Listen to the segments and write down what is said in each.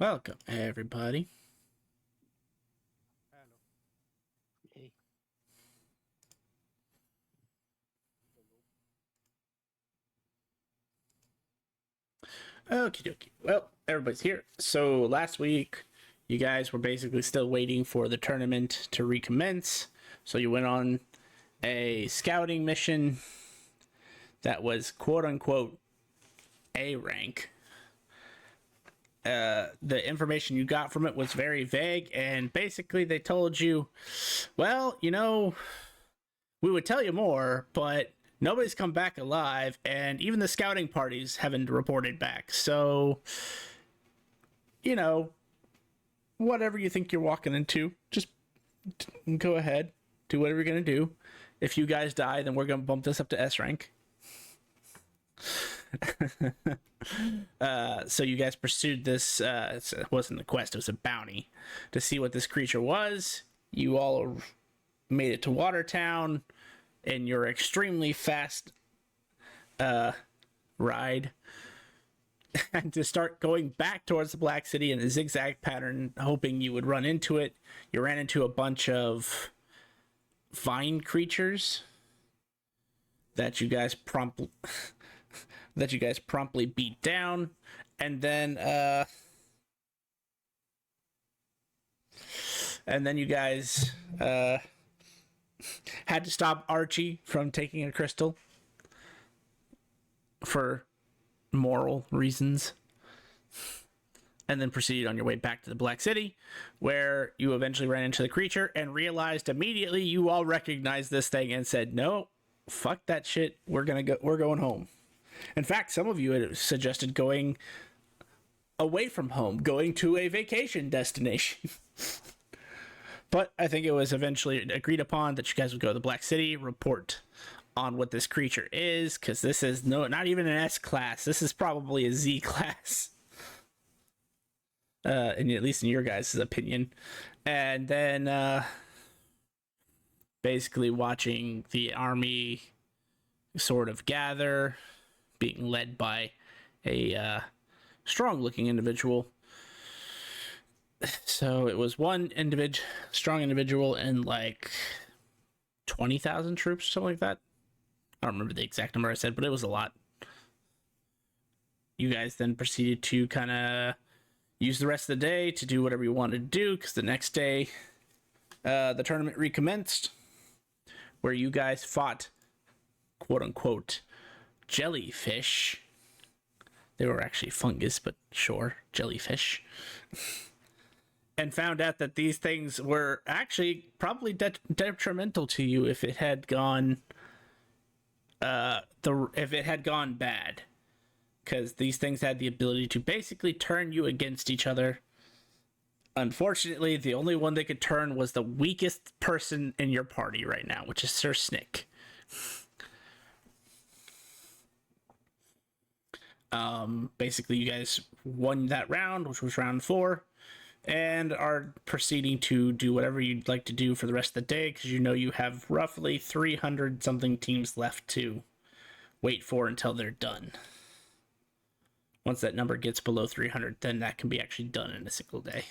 Welcome, everybody. Hello. Hey. Okie dokie. Well, everybody's here. So last week, you guys were basically still waiting for the tournament to recommence. So you went on a scouting mission that was quote unquote A rank. The information you got from it was very vague, and basically they told you, well, we would tell you more, but nobody's come back alive, and even the scouting parties haven't reported back. So, whatever you think you're walking into, just go ahead, do whatever you're gonna do. If you guys die, then we're gonna bump this up to S rank. So you guys pursued this. It wasn't a quest; it was a bounty to see what this creature was. You all made it to Watertown in your extremely fast ride, and to start going back towards the Black City in a zigzag pattern, hoping you would run into it. You ran into a bunch of vine creatures that you guys promptly beat down, and then you guys had to stop Archie from taking a crystal for moral reasons, and then proceeded on your way back to the Black City, where you eventually ran into the creature and realized immediately you all recognized this thing and said, no, fuck that shit, we're going home. In fact, some of you had suggested going away from home, going to a vacation destination. But I think it was eventually agreed upon that you guys would go to the Black City, report on what this creature is, because this is not even an S class. This is probably a Z class. And at least in your guys' opinion. And then basically watching the army sort of gather, being led by a strong-looking individual. So it was one strong individual and like 20,000 troops or something like that. I don't remember the exact number I said, but it was a lot. You guys then proceeded to kind of use the rest of the day to do whatever you wanted to do, because the next day the tournament recommenced, where you guys fought quote-unquote jellyfish. They were actually fungus, but sure, jellyfish. And found out that these things were actually probably detrimental to you if it had gone bad, because these things had the ability to basically turn you against each other. Unfortunately, the only one they could turn was the weakest person in your party right now, which is Sir Snick. Basically, you guys won that round, which was round 4, and are proceeding to do whatever you'd like to do for the rest of the day, because you have roughly 300 something teams left to wait for until they're done. Once that number gets below 300, then that can be actually done in a single day.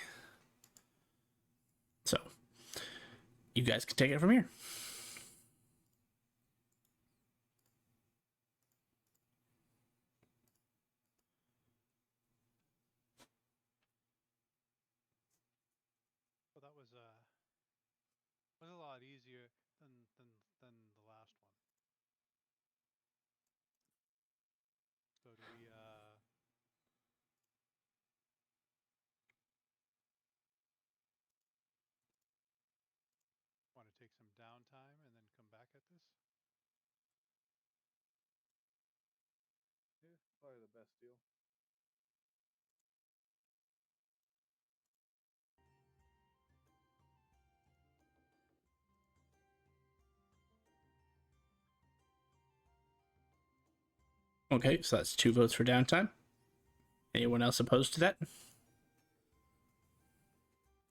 So you guys can take it from here. Well, that was a lot easier than the last one. So do we want to take some downtime and then come back at this? Yeah, probably the best deal. Okay, so that's 2 votes for downtime. Anyone else opposed to that?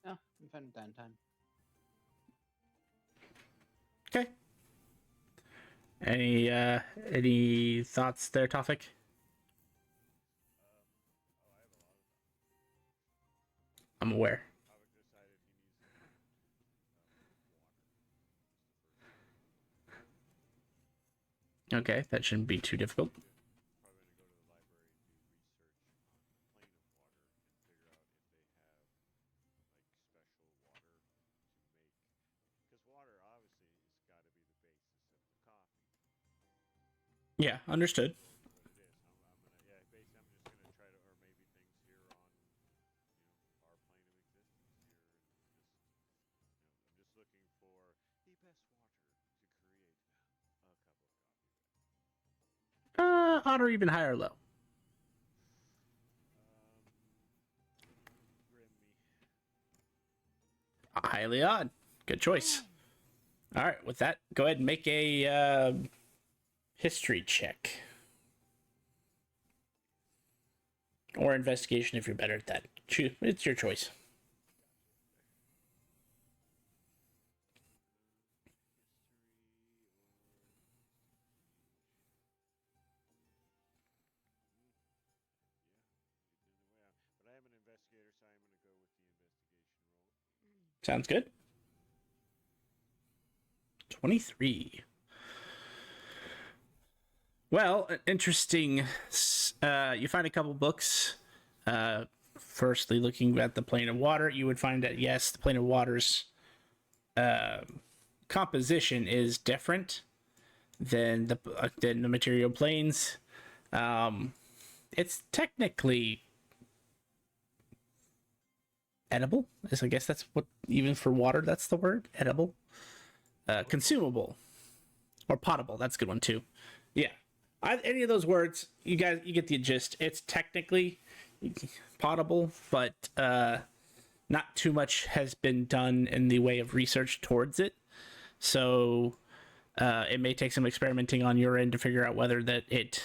No, I'm fine with downtime. Okay. Any thoughts there, Tofik? Oh, I have a lot of them. I'm aware. Havoc decided he needs to find water. Okay, that shouldn't be too difficult. Probably gonna go to the library and do research on the plane of water and figure out if they have like special water to make. Because water obviously has got to be the basis of the coffee. Yeah, understood. What it is. I'm gonna basically I'm just gonna try to, or maybe things here on our plane of existence here, and I'm just looking for the best water to create a cup of coffee. Odd or even high or low? Grim me. Highly odd. Good choice. All right, with that, go ahead and make a history check. Or investigation if you're better at that. It's your choice. But I am an investigator, so I'm going to go with the investigation roll. Sounds good. 23. Well, interesting. You find a couple books. Firstly, looking at the plane of water, you would find that yes, the plane of water's composition is different than the material planes. It's technically edible. I guess that's what, even for water, that's the word, edible. Consumable or potable. That's a good one too. Yeah. Any of those words, you get the gist. It's technically potable, but not too much has been done in the way of research towards it. So it may take some experimenting on your end to figure out whether that it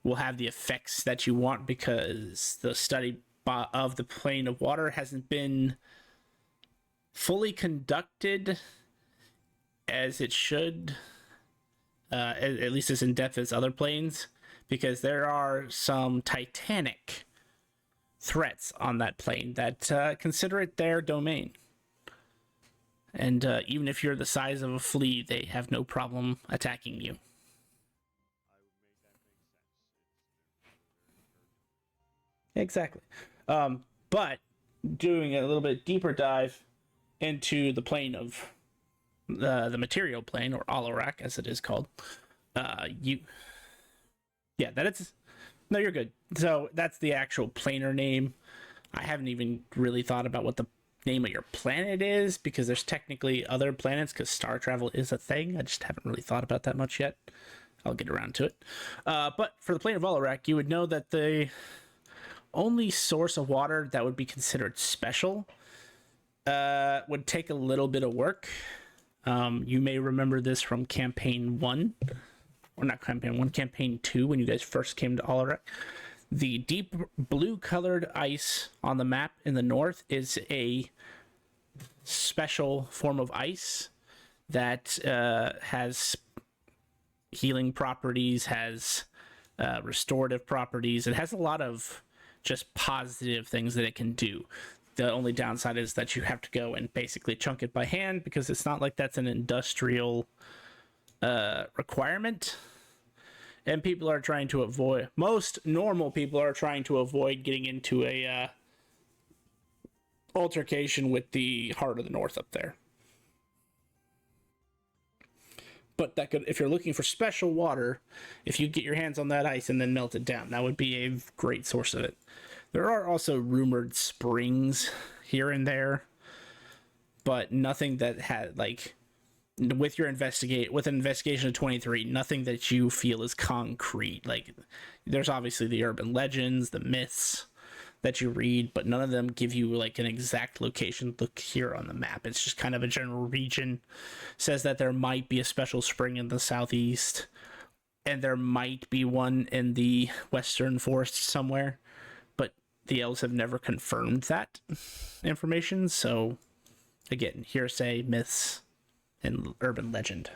will have the effects that you want, because the study of the plane of water hasn't been fully conducted as it should, at least as in depth as other planes, because there are some titanic threats on that plane that consider it their domain. And even if you're the size of a flea, they have no problem attacking you. I would make that make sense. It's very Exactly. But doing a little bit deeper dive into the plane of the material plane, or Alarak as it is called, that it's no, you're good. So that's the actual planar name. I haven't even really thought about what the name of your planet is, because there's technically other planets, because star travel is a thing. I just haven't really thought about that much yet. I'll get around to it. But for the plane of Alarak, you would know that the only source of water that would be considered special would take a little bit of work. You may remember this from campaign 1, or not campaign 1, campaign 2, when you guys first came to Alarak. The deep blue colored ice on the map in the north is a special form of ice that has healing properties, has restorative properties. It has a lot of just positive things that it can do. The only downside is that you have to go and basically chunk it by hand, because it's not like that's an industrial requirement. And people are trying to avoid, most normal people are trying to avoid getting into a altercation with the Heart of the North up there. But that could, if you're looking for special water, if you get your hands on that ice and then melt it down, that would be a great source of it. There are also rumored springs here and there, but nothing that had, like, with an investigation of 23, nothing that you feel is concrete. Like, there's obviously the urban legends, the myths that you read, but none of them give you like an exact location. Look here on the map. It's just kind of a general region. Says that there might be a special spring in the southeast, and there might be one in the western forest somewhere, but the elves have never confirmed that information. So again, hearsay, myths, and urban legend.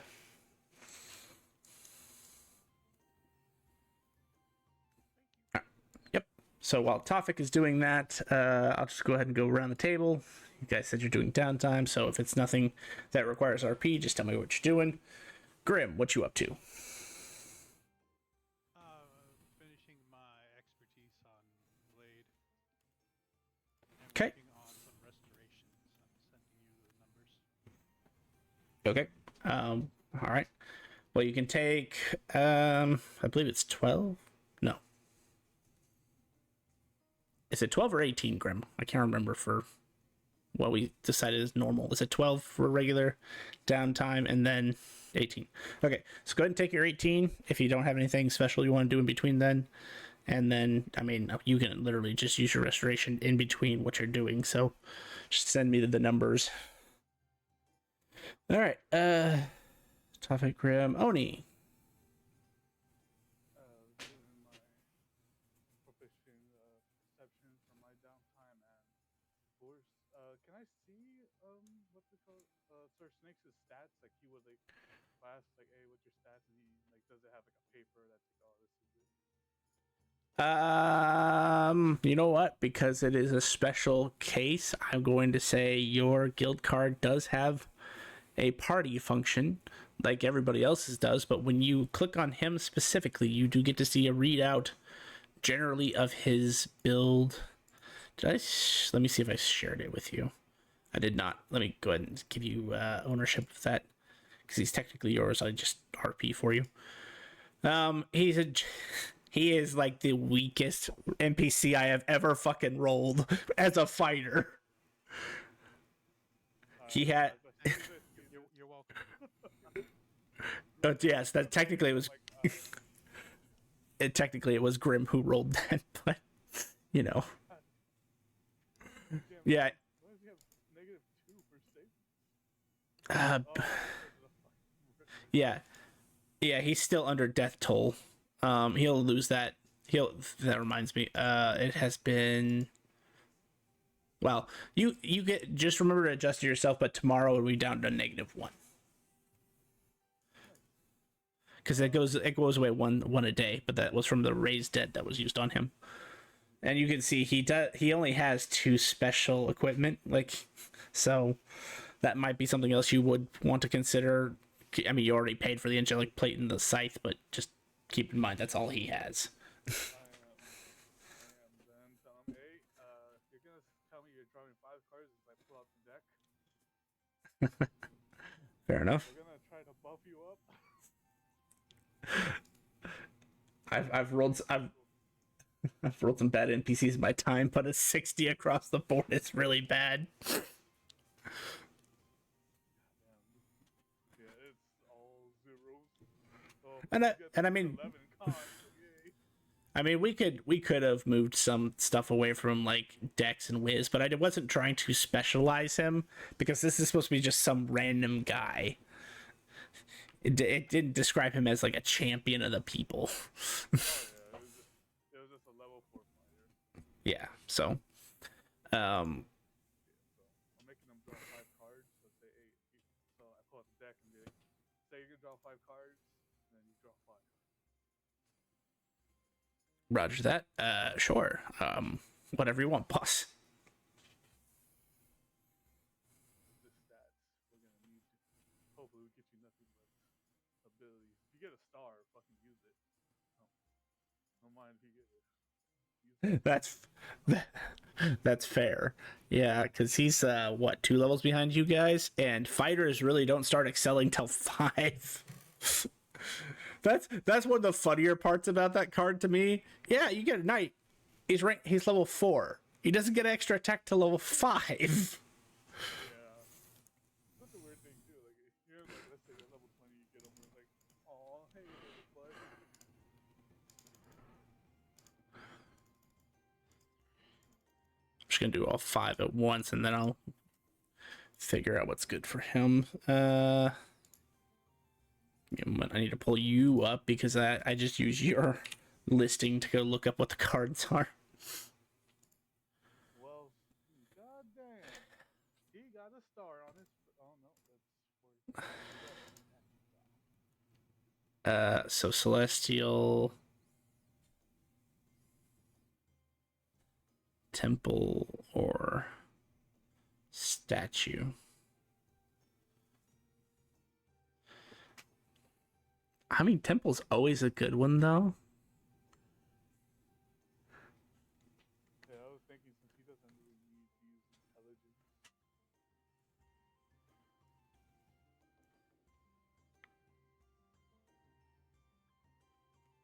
Yep. So while Tofik is doing that, I'll just go ahead and go around the table. You guys said you're doing downtime, so if it's nothing that requires RP, just tell me what you're doing. Grim, what you up to? Finishing my expertise on Blade. And 'Kay. working on some restorations. I'm sending you the numbers. Okay. All right. Well, you can take, I believe it's 12. No. Is it 12 or 18, Grim? I can't remember for what we decided is normal. Is it 12 for regular downtime and then 18? Okay. So go ahead and take your 18 if you don't have anything special you want to do in between then. And then, I mean, you can literally just use your restoration in between what you're doing. So just send me the numbers. All right. Tofik, Grim, Oni. Doing my proficient perception for my downtime and force. Can I see what's it called? Sir Snake's stats. Like he would like class like, hey, what's your stats? And he like does it have like a paper that's like, oh, this is it. You know what? Because it is a special case, I'm going to say your guild card does have a party function like everybody else's does, but when you click on him specifically, you do get to see a readout generally of his build. Let me see if I shared it with you. I did not. Let me go ahead and give you ownership of that because he's technically yours. I just RP for you. He is like the weakest NPC I have ever fucking rolled as a fighter. He had. You're welcome. But yes, that technically it was. Technically it was Grim who rolled that, but you know. Yeah. Why does he have -2 for save? Yeah. Yeah, he's still under death toll. He'll lose that. That reminds me. It has been. Well, you get just remember to adjust it yourself, but tomorrow it'll be down to -1. Because it goes away one a day, but that was from the raised dead that was used on him. And you can see he only has 2 special equipment, like, so that might be something else you would want to consider. I mean, you already paid for the angelic plate and the scythe, but just keep in mind that's all he has. I am then tell him, hey, you're gonna tell me you're drawing 5 cards if I pull out the deck. Fair enough. We're gonna try to buff you up. I've rolled some bad NPCs in my time, but a 60 across the board is really bad. Yeah, it's all zeros. So And I mean, 11 cons, yay. I mean, we could have moved some stuff away from like Dex and Wiz, but I wasn't trying to specialize him because this is supposed to be just some random guy. It didn't describe him as like a champion of the people. Oh yeah, it was just a level 4 fighter. Yeah, so So I'm making him draw 5 cards. So say, hey, so I pull out the deck and be like, say you can draw 5 cards, and then you draw 5. Roger that. Sure. Whatever you want, boss. The stats we're gonna need. Hopefully, we get you nothing but abilities. If you get a star, fucking use it. No mind if you get it. That's fair. Yeah, because he's what 2 levels behind you guys, and fighters really don't start excelling till 5. That's one of the funnier parts about that card to me. Yeah, you get a knight. He's level 4. He doesn't get extra attack till level 5. Yeah. That's a weird thing too. Like, you're like, let's say you're level 20, you get them with like, oh, hey, little bud. I'm just gonna do all 5 at once, and then I'll figure out what's good for him. I need to pull you up because I just use your listing to go look up what the cards are. Well, goddamn, he got a star on his. Oh no, that's 40. So Celestial. temple or statue. I mean, temple's always a good one, though. Yeah, I was thinking since he doesn't really need to use intelligence.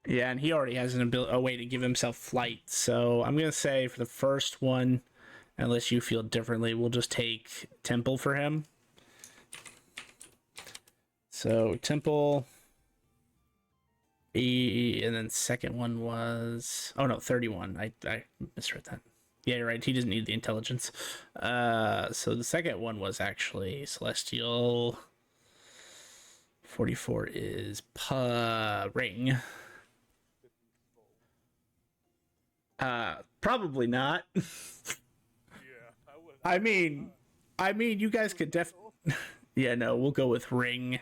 Yeah, and he already has a way to give himself flight. So I'm gonna say for the first one, unless you feel differently, we'll just take temple for him. So temple, and then second one was 31. I misread that. Yeah, you're right. He doesn't need the intelligence. So the second one was actually celestial. 44 is ring. Probably not. Yeah, I would. I mean, you guys could yeah, no, we'll go with ring.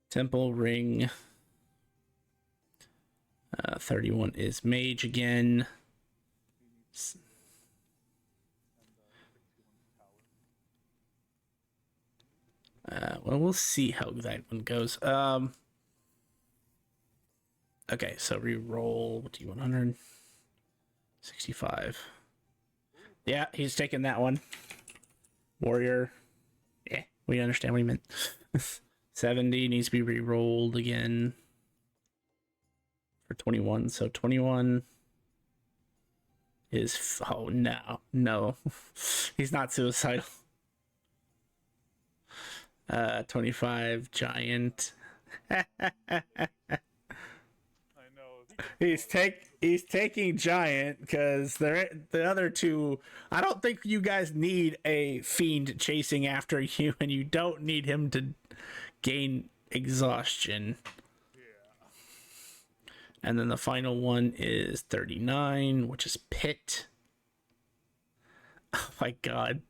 Temple ring. 31 is mage again. Well, we'll see how that one goes. Okay, so re-roll D100. 65. Yeah, he's taking that one. Warrior. Yeah, we understand what he meant. 70 needs to be re-rolled again for 21. So 21 is oh no. He's not suicidal. 25 giant. I know. He's taking giant because the other two. I don't think you guys need a fiend chasing after you, and you don't need him to gain exhaustion. Yeah. And then the final one is 39, which is pit. Oh my god.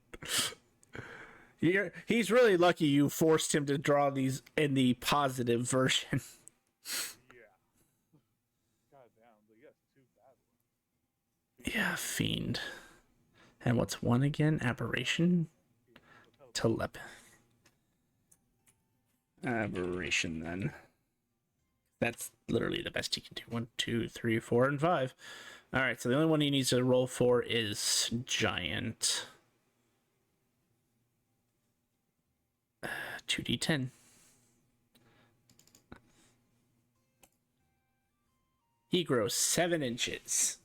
He's really lucky you forced him to draw these in the positive version. Yeah. God damn, but yes, two bad ones. Yeah, fiend. And what's one again? Aberration? Aberration, then. That's literally the best he can do. 1, 2, 3, 4, and 5. Alright, so the only one he needs to roll for is giant. 2d10. He grows 7 inches.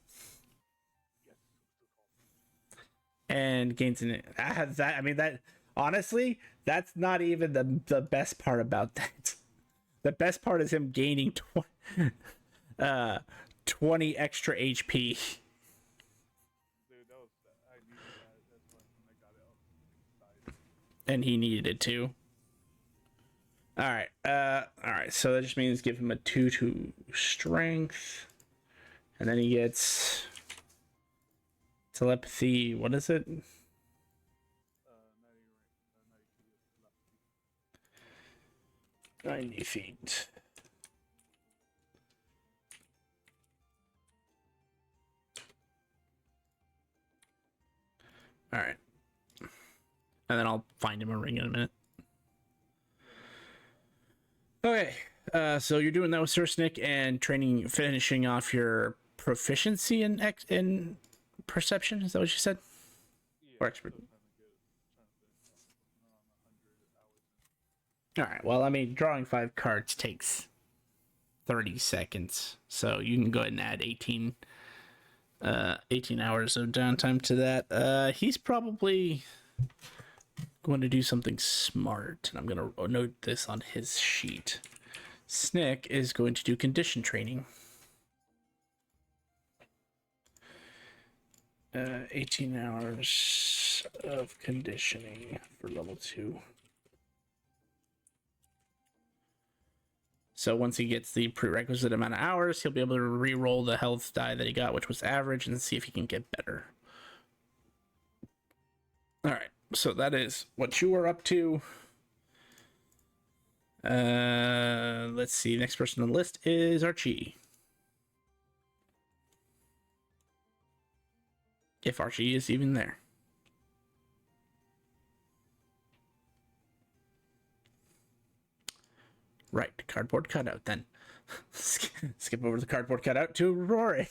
And gains an that. I mean, that honestly, that's not even the best part about that. The best part is him gaining 20 extra HP. Dude, I needed that. That's why when I got it, I was excited. And he needed it too. Alright, so that just means give him a 2 strength. And then he gets telepathy. What is it? 90 feet. Alright. And then I'll find him a ring in a minute. Okay. So you're doing that with Sir Snick and finishing off your proficiency in perception. Is that what you said? Yeah, Or expert? still trying to finish off around 100 hours. All right. Well, I mean, drawing 5 cards takes 30 seconds, so you can go ahead and add 18 hours of downtime to that. He's probably going to do something smart, and I'm going to note this on his sheet. Snick is going to do condition training. 18 hours of conditioning for level 2. So once he gets the prerequisite amount of hours, he'll be able to re-roll the health die that he got, which was average, and see if he can get better. All right, so that is what you are up to. Let's see. Next person on the list is Archie. If Archie is even there. Right, cardboard cutout then. Skip over the cardboard cutout to Rory.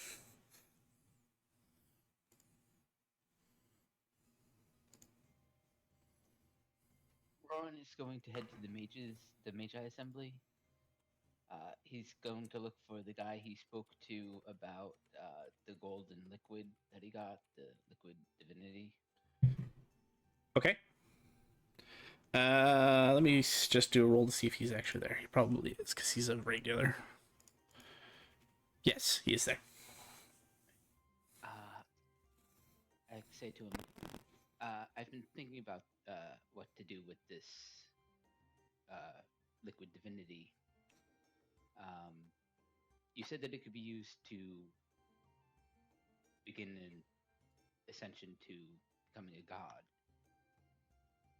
Rowan is going to head to the Magi Assembly. He's going to look for the guy he spoke to about the golden liquid that he got, the liquid divinity. Okay. Let me just do a roll to see if he's actually there. He probably is, because he's a regular. Yes, he is there. I say to him, I've been thinking about what to do with this liquid divinity. You said that it could be used to begin an ascension to becoming a god.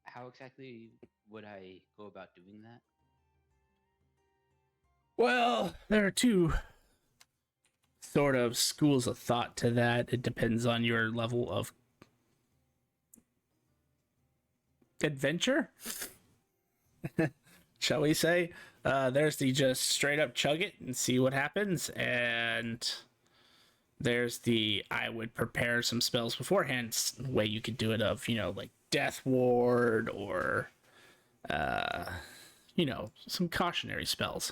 How exactly would I go about doing that? Well, there are two sort of schools of thought to that. It depends on your level of adventure, shall we say. There's the just straight up chug it and see what happens, and there's the I would prepare some spells beforehand way you could do it of, like Death Ward or some cautionary spells.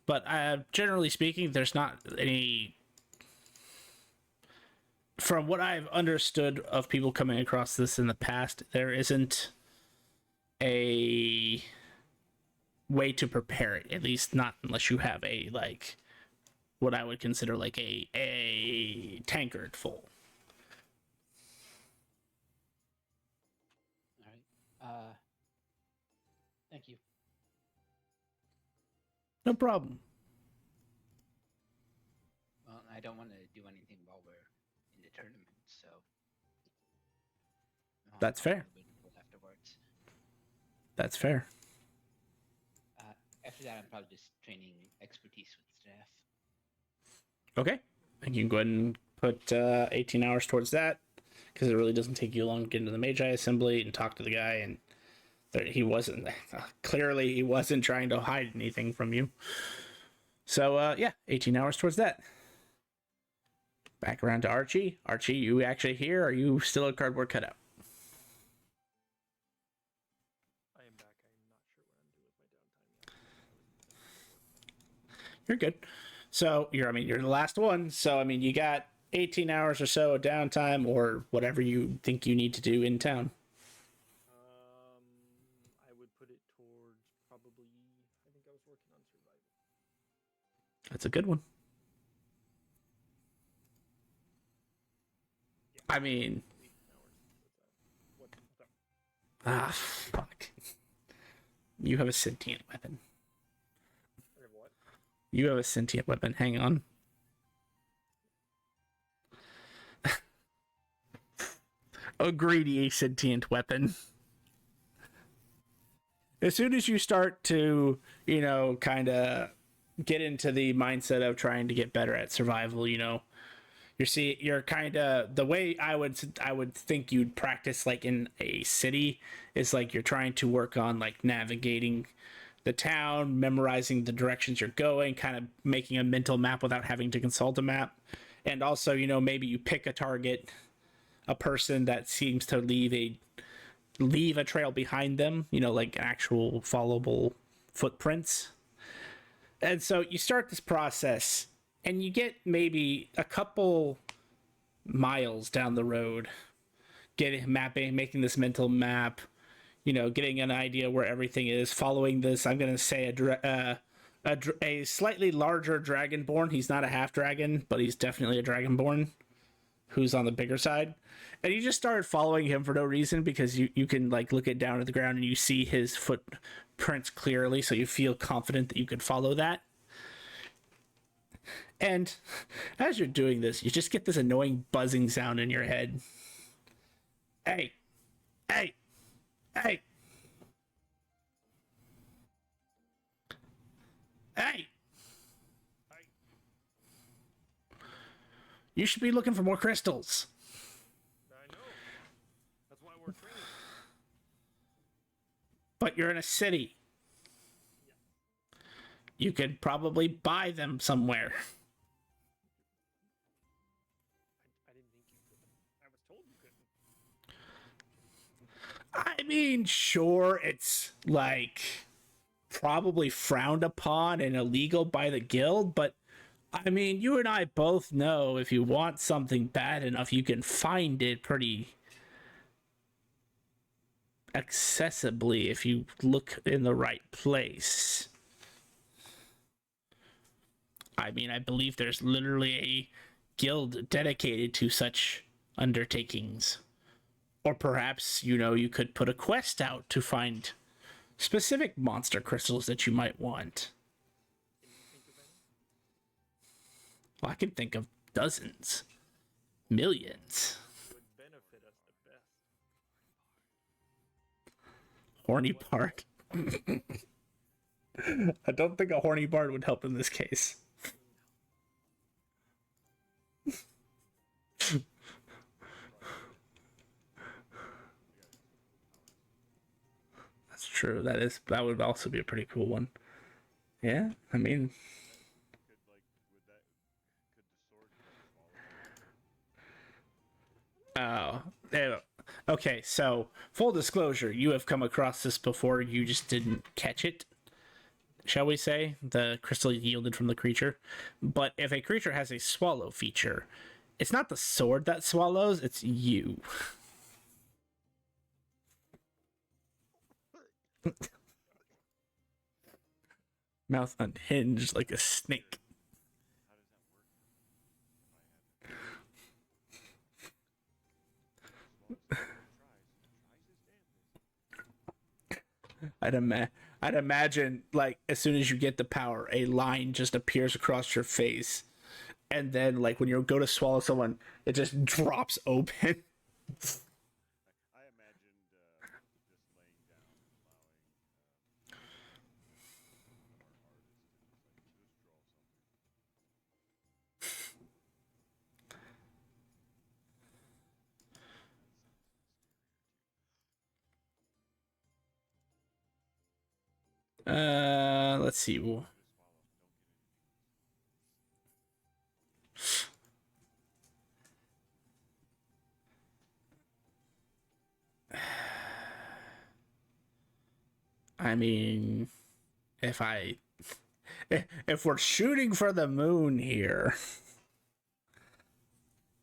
But generally speaking, there's not any, from what I've understood of people coming across this in the past, there isn't a way to prepare it, at least not unless you have a, like, what I would consider like a tankard full. All right. Thank you. No problem. Well, I don't want to do anything while we're in the tournament, so That's fair. Wait until afterwards. That's fair. After that, I'm probably just training expertise with staff. Okay. And you can go ahead and put 18 hours towards that, because it really doesn't take you long to get into the Magi Assembly and talk to the guy, and he wasn't clearly he wasn't trying to hide anything from you. So 18 hours towards that. Back around to Archie. Archie, you actually here? Are you still a cardboard cutout? I am back. I am not sure what I'm doing with my downtime yet. You're good. So you're the last one. So you got 18 hours or so of downtime, or whatever you think you need to do in town. I would put it towards probably. I think I was working on survival. That's a good one. Yeah, I mean, 18 hours. fuck. You have a sentient weapon. Or what? You have a sentient weapon. Hang on. A greedy sentient weapon. As soon as you start to, kind of get into the mindset of trying to get better at survival, you're kind of, the way I would think you'd practice like in a city is like you're trying to work on like navigating the town, memorizing the directions you're going, kind of making a mental map without having to consult a map. And also, maybe you pick a target, a person that seems to leave a trail behind them, like actual followable footprints. And so you start this process and you get maybe a couple miles down the road, making this mental map, getting an idea where everything is, following this. I'm going to say a slightly larger dragonborn. He's not a half dragon, but he's definitely a dragonborn who's on the bigger side. And you just started following him for no reason, because you can like look it down at the ground and you see his footprints clearly, so you feel confident that you could follow that. And as you're doing this, you just get this annoying buzzing sound in your head. Hey, hey, hey, hey. You should be looking for more crystals. But you're in a city. You could probably buy them somewhere. I didn't think you could. I was told you couldn't. I mean, sure, it's like probably frowned upon and illegal by the guild, but I mean, you and I both know if you want something bad enough, you can find it pretty accessibly if you look in the right place. I mean, I believe there's literally a guild dedicated to such undertakings. Or perhaps, you could put a quest out to find specific monster crystals that you might want. Can you think of any? Well, I can think of dozens, millions. Would benefit us the best. Horny bard. I don't think a horny bard would help in this case. That's true. That would also be a pretty cool one. Yeah, I mean, oh, okay. So, full disclosure, you have come across this before. You just didn't catch it, shall we say? The crystal yielded from the creature. But if a creature has a swallow feature, it's not the sword that swallows; it's you. Mouth unhinged like a snake. I'd imagine, like, as soon as you get the power, a line just appears across your face, and then, like, when you go to swallow someone, it just drops open. I imagined just laying down and allowing our artist to just Let's see. I mean, if we're shooting for the moon here,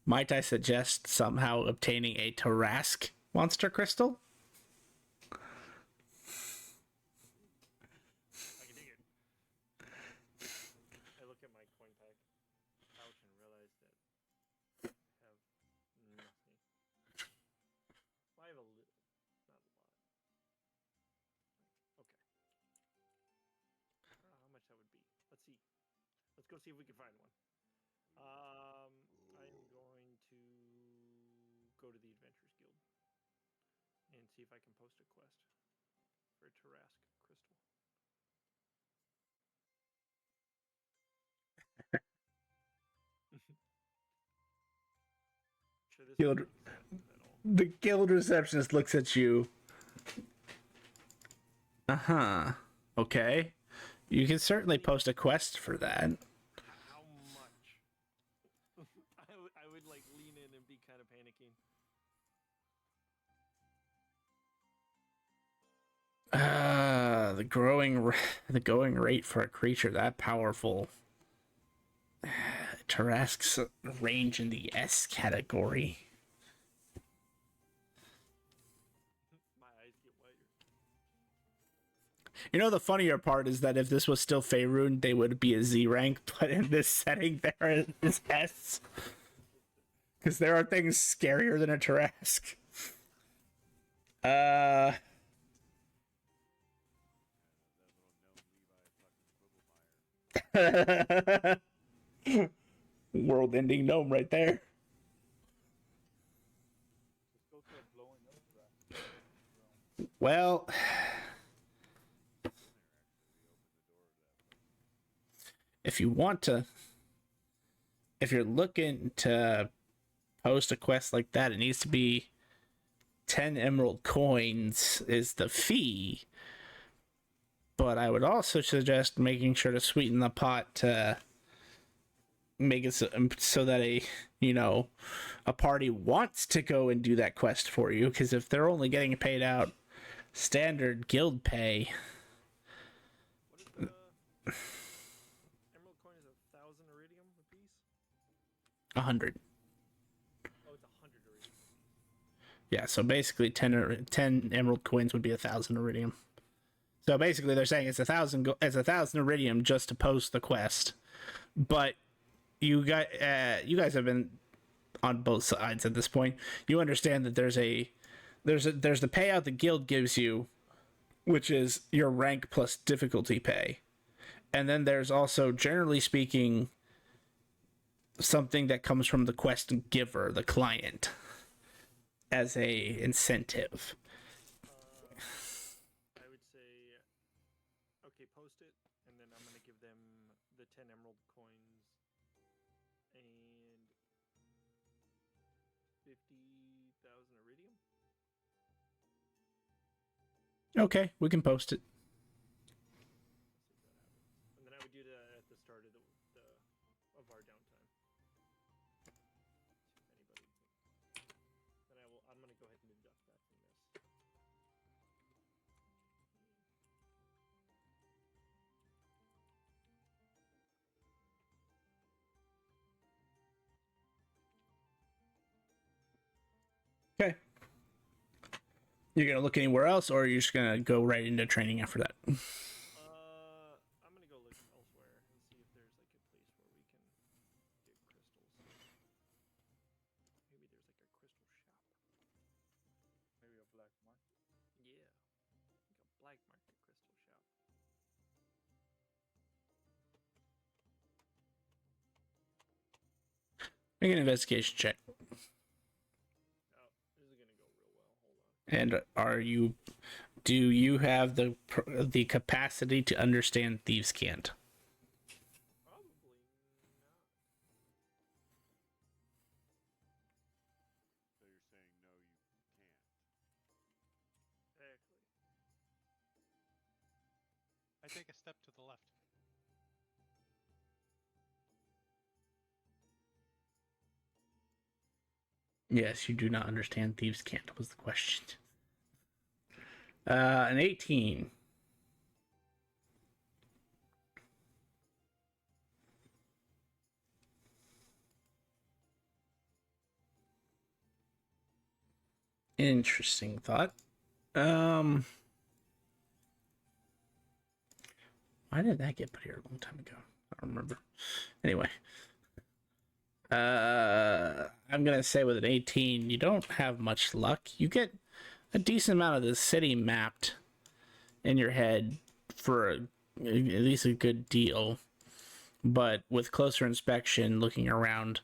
might I suggest somehow obtaining a Tarask monster crystal? I can dig it. I look at my coin pack pouch and realize that I have nothing. Well, I have a little, not a lot. Okay. I don't know how much that would be. Let's see. Let's go see if we can find one. I'm going to go to the Adventurers Guild and see if I can post a quest for a Tarask crystal. Sure, this Guild- won't be receptive at all. The guild receptionist looks at you. Uh-huh. Okay. You can certainly post a quest for that. How much? I would like lean in and be kind of panicking. The going rate for a creature that powerful. Tarask's range in the S category. My eyes get wider. You know, the funnier part is that if this was still Faerun, they would be a Z rank, but in this setting, there is S. Because there are things scarier than a Tarask. World-ending gnome right there. Just go to a blowing up rack. Well, if you're looking to post a quest like that, it needs to be 10 emerald coins is the fee. But I would also suggest making sure to sweeten the pot to make it so that a party wants to go and do that quest for you. Because if they're only getting paid out standard guild pay, What is the emerald coin? Is 1,000 iridium apiece? 100. Oh, it's 100 iridium. Yeah, so basically 10 emerald coins would be 1,000 iridium. So basically they're saying it's 1,000 iridium just to post the quest. But you guys have been on both sides at this point. You understand that there's the payout the guild gives you, which is your rank plus difficulty pay. And then there's also, generally speaking, something that comes from the quest giver, the client, as a incentive. I would say, okay, post it, and then I'm gonna give them the 10 emerald coins and 50,000 iridium. Okay, we can post it. And then I would do that at the start of of our downtime. Anybody? Then I'm gonna go ahead and deduct that from this. Okay. You're gonna look anywhere else, or you're just gonna go right into training after that? I'm gonna go look elsewhere and see if there's like a place where we can get crystals. Maybe there's like a crystal shop. Maybe a black market. Yeah, like a black market crystal shop. Make an investigation check. Oh, this is gonna go real well. Hold on. And do you have the capacity to understand thieves' cant? Probably not. So you're saying no, you can't. Exactly. I take a step to the left. Yes, you do not understand thieves' cant was the question. An 18. Interesting thought. Why did that get put here a long time ago? I don't remember. Anyway. I'm gonna say with an 18, you don't have much luck. You get a decent amount of the city mapped in your head for at least a good deal. But with closer inspection, looking around,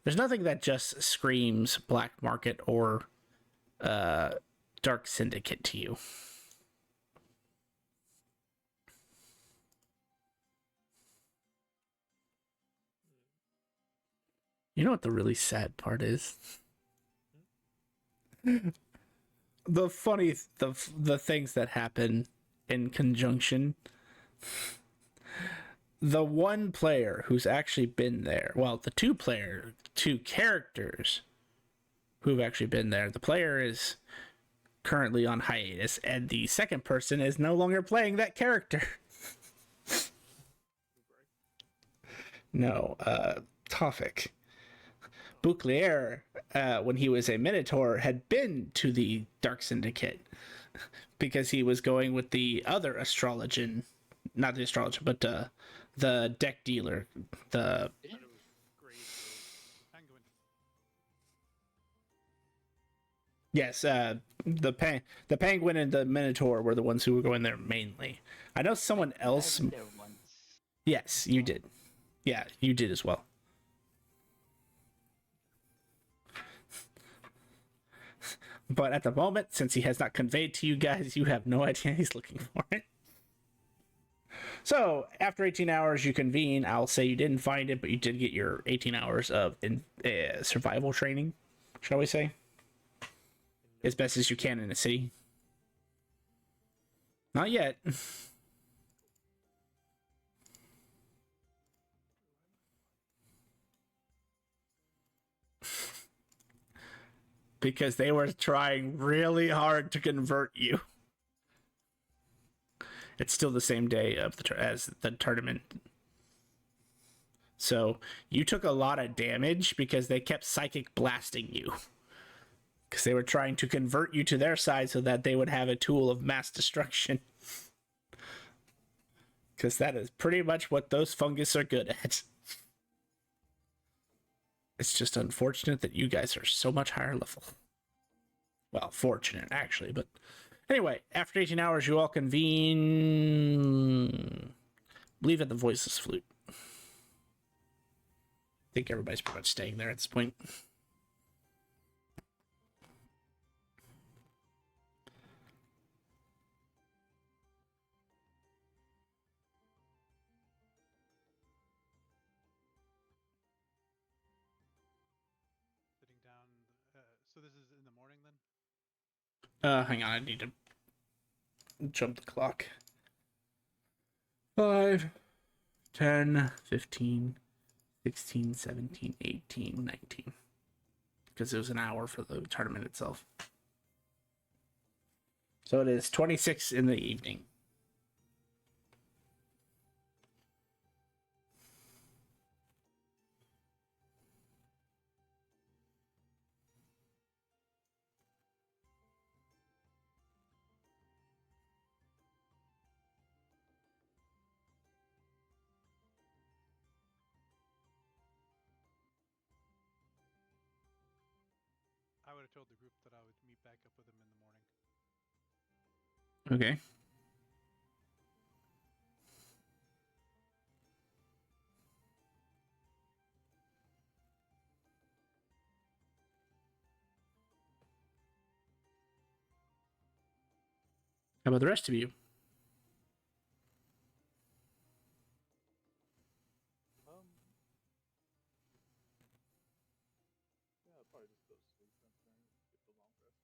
there's nothing that just screams black market or dark syndicate to you. You know what the really sad part is? The things that happen in conjunction. The one player who's actually been there, well, the two characters who've actually been there. The player is currently on hiatus, and the second person is no longer playing that character. No, Tofik. Bouclier, when he was a Minotaur, had been to the Dark Syndicate because he was going with the other astrologian, not the astrologer, but the deck dealer. Thought it was great. Penguin. Yes, the Penguin and the Minotaur were the ones who were going there mainly. I know someone else. I went there once. Yes, you did. Yeah, you did as well. But at the moment, since he has not conveyed to you guys, you have no idea he's looking for it. So, after 18 hours, you convene. I'll say you didn't find it, but you did get your 18 hours of survival training, shall we say? as best as you can in a city. Not yet. Because they were trying really hard to convert you. It's still the same day of as the tournament. So you took a lot of damage because they kept psychic blasting you. Because they were trying to convert you to their side so that they would have a tool of mass destruction. Because that is pretty much what those fungus are good at. It's just unfortunate that you guys are so much higher level. Well, fortunate, actually, but... Anyway, after 18 hours, you all convene... Leave at the Voiceless Flute. I think everybody's pretty much staying there at this point. Sitting down. So this is in the morning then? Hang on, I need to jump the clock. 5, 10, 15, 16, 17, 18, 19. Because it was an hour for the tournament itself. So it is 26 in the evening. I would have told the group that I would meet back up with them in the morning. Okay. How about the rest of you? Yeah, I'll probably just go to sleep and then get the long rest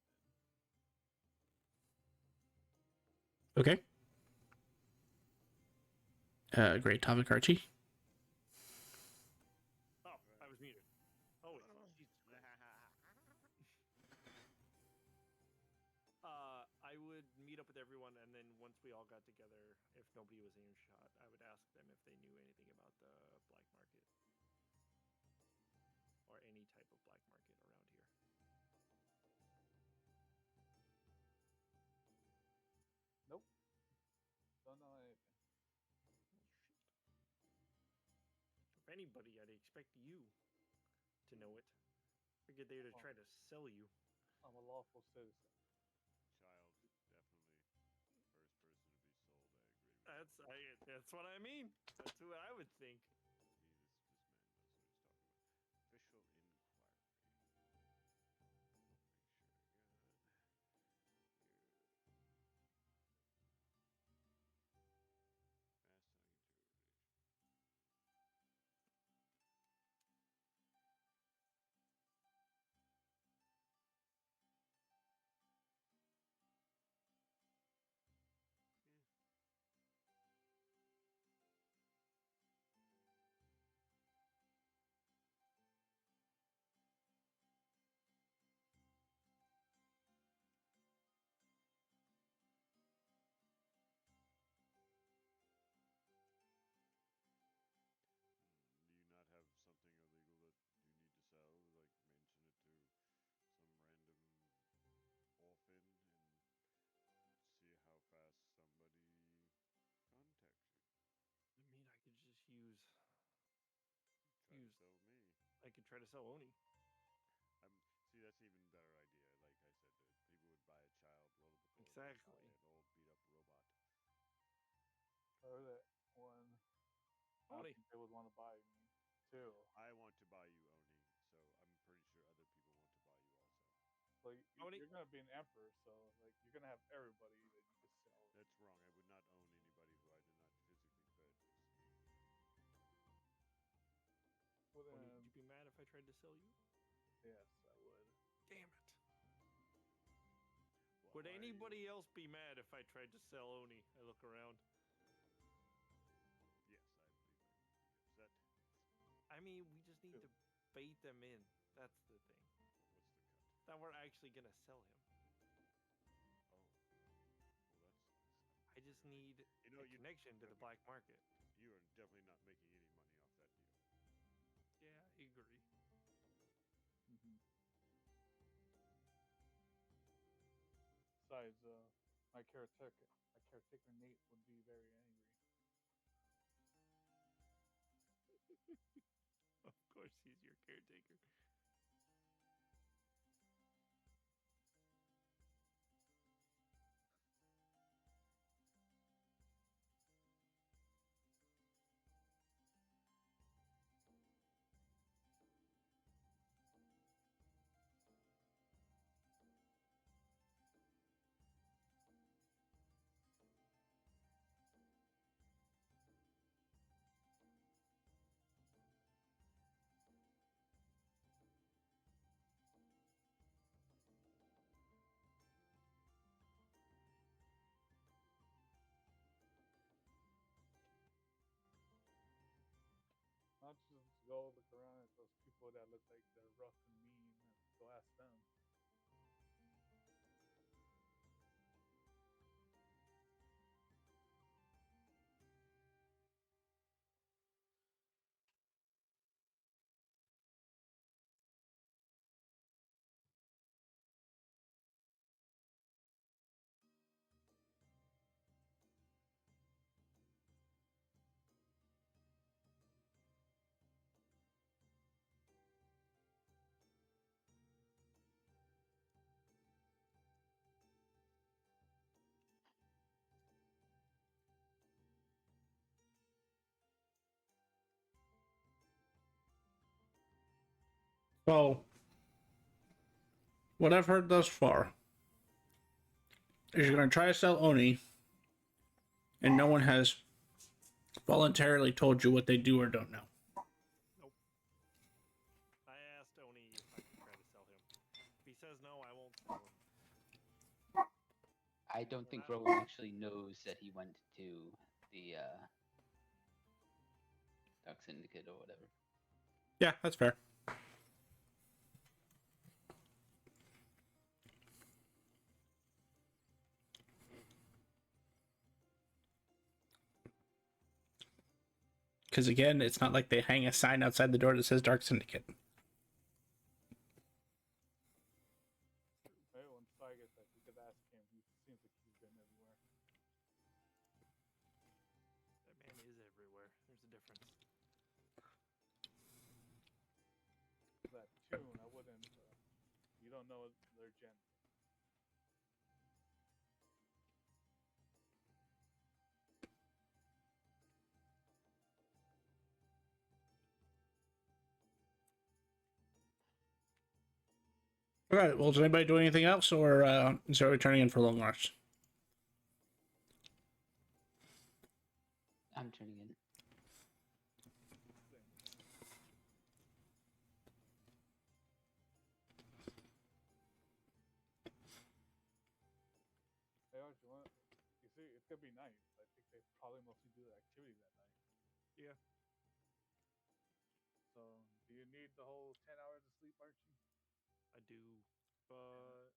in. Okay. Great topic, Archie. Oh, I was muted. Oh, wait. Jesus Christ. I would meet up with everyone, and then once we all got together, if nobody was in shot, I would ask them if they knew anything about the black market or any type of black market around here. Nope. Don't know anything. If anybody, I'd expect you to know it. Figured they would try to sell you. I'm a lawful citizen. Child, definitely first person to be sold. I agree with That's what I mean. That's what I would think. See, this man knows what he's talking about. Official inquiry. Make sure I got here. Fast talking interrogation. Do you not have something illegal that you need to sell? Like mention it to some random orphan and see how fast somebody contacts you. I mean, I could just Try to sell me. I could try to sell Oni. See, that's an even better idea. Like I said, people would buy a child, load up the gold, Exactly. buy an old beat up robot. Or that one. I Oni. think they would want to buy me too. I want to buy you Oni, so I'm pretty sure other people want to buy you also. Like Oni. you're gonna be an emperor, so like you're gonna have everybody that you can sell. That's wrong. I would not own anybody who I did not physically purchase. Well, Oni, then, would you be mad if I tried to sell you? yes, I would. Damn it. Would I- anybody else be mad if I tried to sell Oni? I look around. Yes, I believe I'd be upset. I mean, we just need to bait them in. That's the thing. What's the cut? That we're actually gonna sell him. Oh, well, that's. I just need You know, a connection to the black market. You are definitely not making any money off that deal. Yeah, I agree. Mm-hmm. Besides, my caretaker Nate would be very angry. Of course, he's your caretaker. Not just go look around at those people that look like they're rough and mean and go ask them. So, what I've heard thus far is you're going to try to sell Oni, and no one has voluntarily told you what they do or don't know. Nope. I asked Oni if I could try to sell him. If he says no, I won't sell him. I don't think Rowan actually knows that he went to the Dark Syndicate or whatever. Yeah, that's fair. Because again, it's not like they hang a sign outside the door that says Dark Syndicate. Maybe when Sai gets that, you could ask him. He seems like he's been everywhere. That man is everywhere. There's a difference. That tune, I wouldn't. You don't know their gender. All right. Well, does anybody do anything else, or is everybody turning in for long march? I'm turning in. Hey, Arch, you see, it's gonna be night. I think they probably mostly do the activity that night. Yeah. So, do you need the whole 10 hours of sleep, Archie? I do, but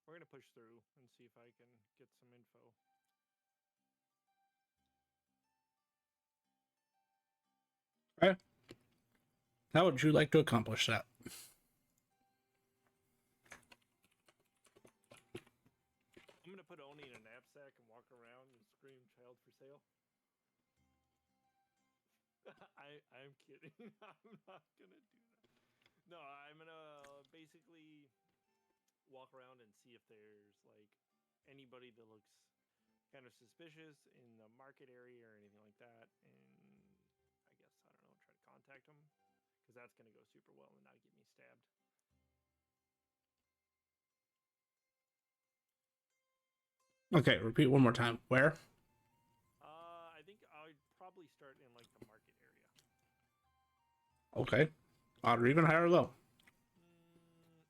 we're gonna push through and see if I can get some info. Okay. How would you like to accomplish that? I'm gonna put Oni in a knapsack and walk around and scream "child for sale." I'm kidding. I'm not gonna do that. No, I'm gonna basically walk around and see if there's like anybody that looks kind of suspicious in the market area or anything like that, and I guess I don't know, try to contact them because that's gonna go super well and not get me stabbed. Okay, repeat one more time. Where? I think I'd probably start in like the market area. Okay. Odd or even, high or low?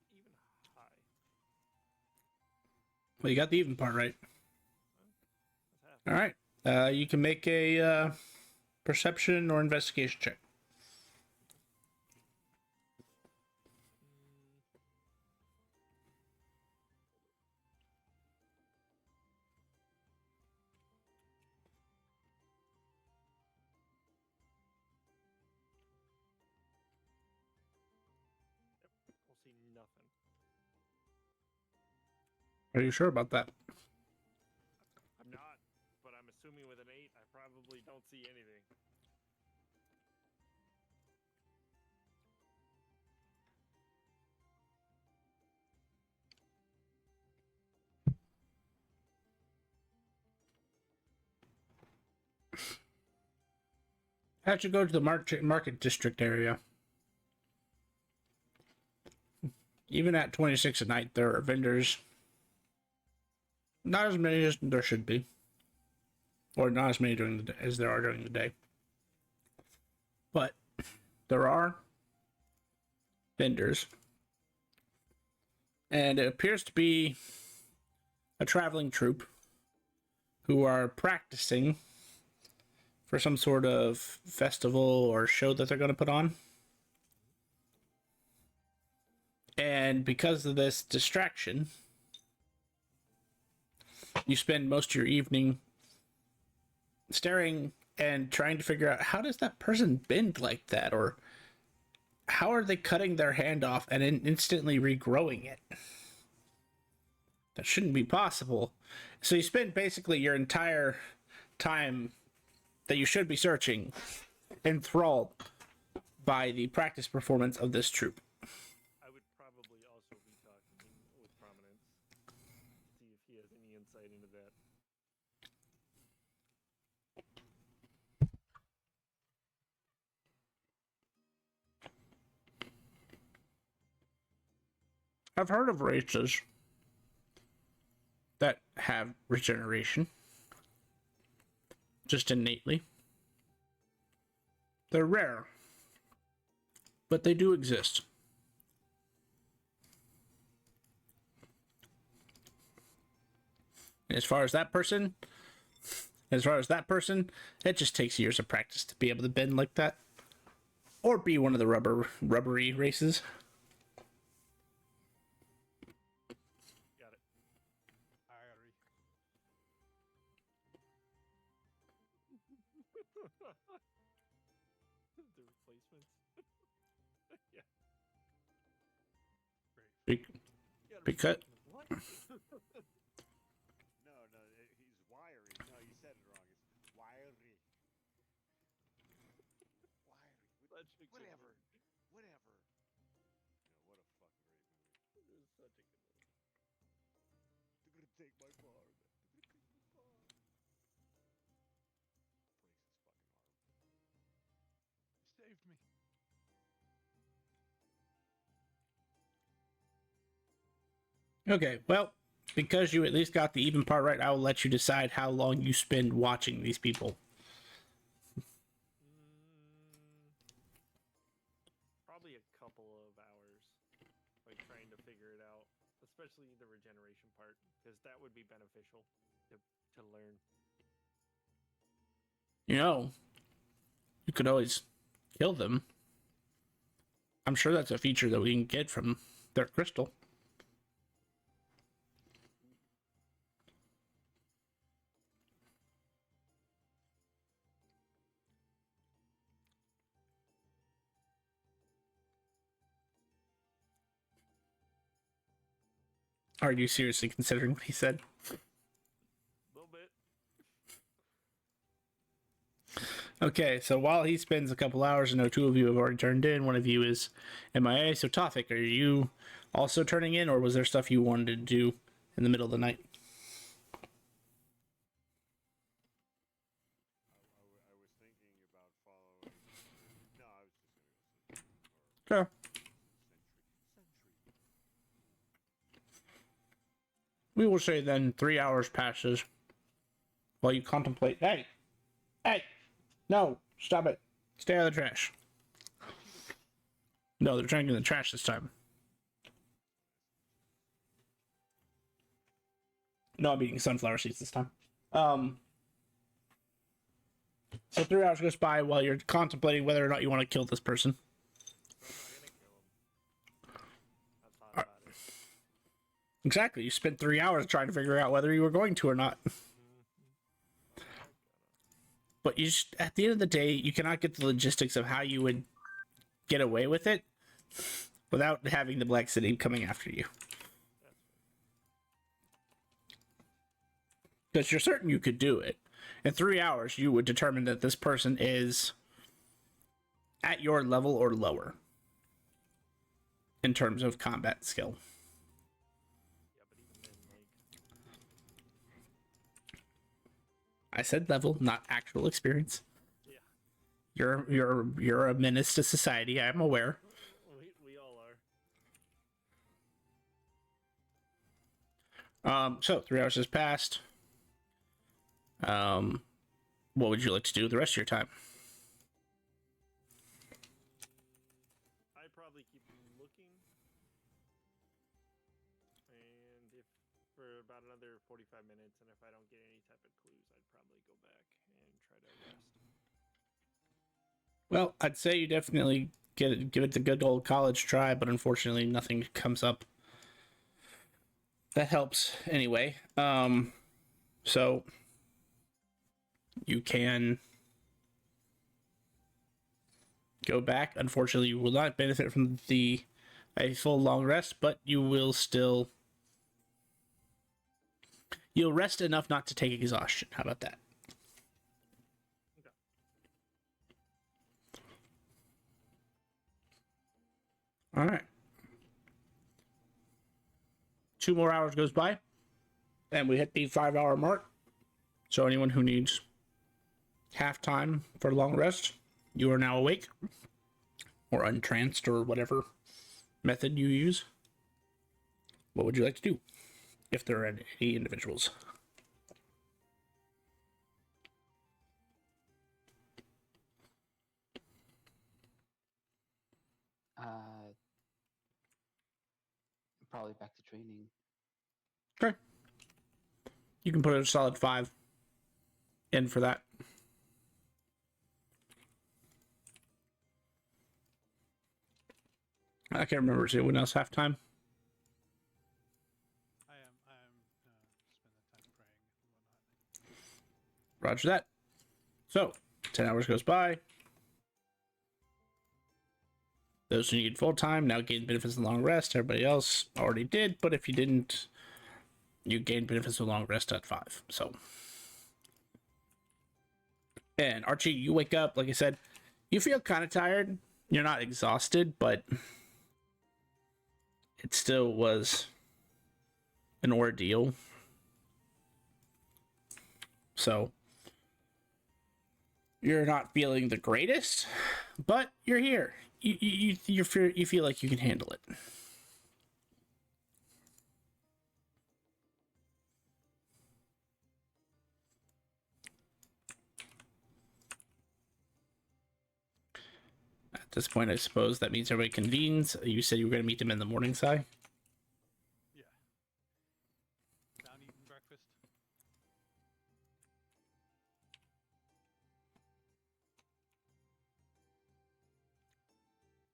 Even high. Well, you got the even part right. That's half. All right. You can make a perception or investigation check. We'll see nothing. Are you sure about that? I'm not, but I'm assuming with an 8, I probably don't see anything. How'd you go to the market district area? Even at 26 at night, there are vendors. Not as many as there should be. Or not as many during the day as there are during the day. But there are vendors. And it appears to be a traveling troupe who are practicing for some sort of festival or show that they're going to put on. And because of this distraction, you spend most of your evening staring and trying to figure out, how does that person bend like that? Or how are they cutting their hand off and instantly regrowing it? That shouldn't be possible. So you spend basically your entire time that you should be searching enthralled by the practice performance of this troupe. I would probably also be talking with Prominence to see if he has any insight into that. I've heard of races that have regeneration just innately. They're rare, but they do exist. And as far as that person, it just takes years of practice to be able to bend like that, or be one of the rubbery races. Got it. Irie. The replacements. Yeah. Great. Because What? No, he's wiry. No, you said it wrong. It's wiry. Wiry. Such a good Whatever. movie. Whatever. You know, what a fucking great movie. It was such a good movie. They're gonna take my bar. They're gonna take my bar. Breaks his fucking arm. Saved me. okay, well, because you at least got the even part right, I will let you decide how long you spend watching these people. Probably a couple of hours, like trying to figure it out, especially the regeneration part, because that would be beneficial to learn. You know, you could always kill them. I'm sure that's a feature that we can get from their crystal. Are you seriously considering what he said? A little bit. Okay, so while he spends a couple hours, I know two of you have already turned in. One of you is MIA. So Tofik, are you also turning in, or was there stuff you wanted to do in the middle of the night? I was thinking about following. No, I was just gonna go sleep. Sure. Sentry. We will say then 3 hours passes while you contemplate. Hey! No! Stop it! Stay out of the trash. No, they're trying to get in the trash this time. No, I'm eating sunflower seeds this time. So 3 hours goes by while you're contemplating whether or not you want to kill this person. I'm not gonna kill him. I thought about it. Exactly. You spent 3 hours trying to figure out whether you were going to or not. But you just, at the end of the day, you cannot get the logistics of how you would get away with it without having the Black City coming after you. Because you're certain you could do it. In 3 hours, you would determine that this person is at your level or lower in terms of combat skill. Yeah, but even then, like, I said level, not actual experience. yeah, You're a menace to society. I am aware. we all are. So 3 hours has passed. What would you like to do the rest of your time? I'd probably keep looking, and if for about another 45 minutes, and if I don't get any type of clues, I'd probably go back and try to rest. Well, I'd say you definitely give it the good old college try, but unfortunately nothing comes up that helps anyway. So you can go back. Unfortunately, you will not benefit from a full long rest, but you'll rest enough not to take exhaustion. How about that? Okay. All right. 2 more hours goes by, and we hit the 5-hour mark. So anyone who needs half time for a long rest, you are now awake or untranced or whatever method you use. What would you like to do if there are any individuals? Probably back to training. Okay. You can put a solid 5 in for that. I can't remember. Is anyone else halftime? I am spend the time praying and whatnot. Roger that. So 10 hours goes by. Those who need full time now gain benefits of long rest. Everybody else already did, but if you didn't, you gain benefits of long rest at 5. So, and Archie, you wake up. Like I said, you feel kind of tired. You're not exhausted, but it still was an ordeal. So you're not feeling the greatest, but you're here. You feel like you can handle it. At this point, I suppose that means everybody convenes. You said you were going to meet them in the morning, Si? Yeah. Down eating breakfast.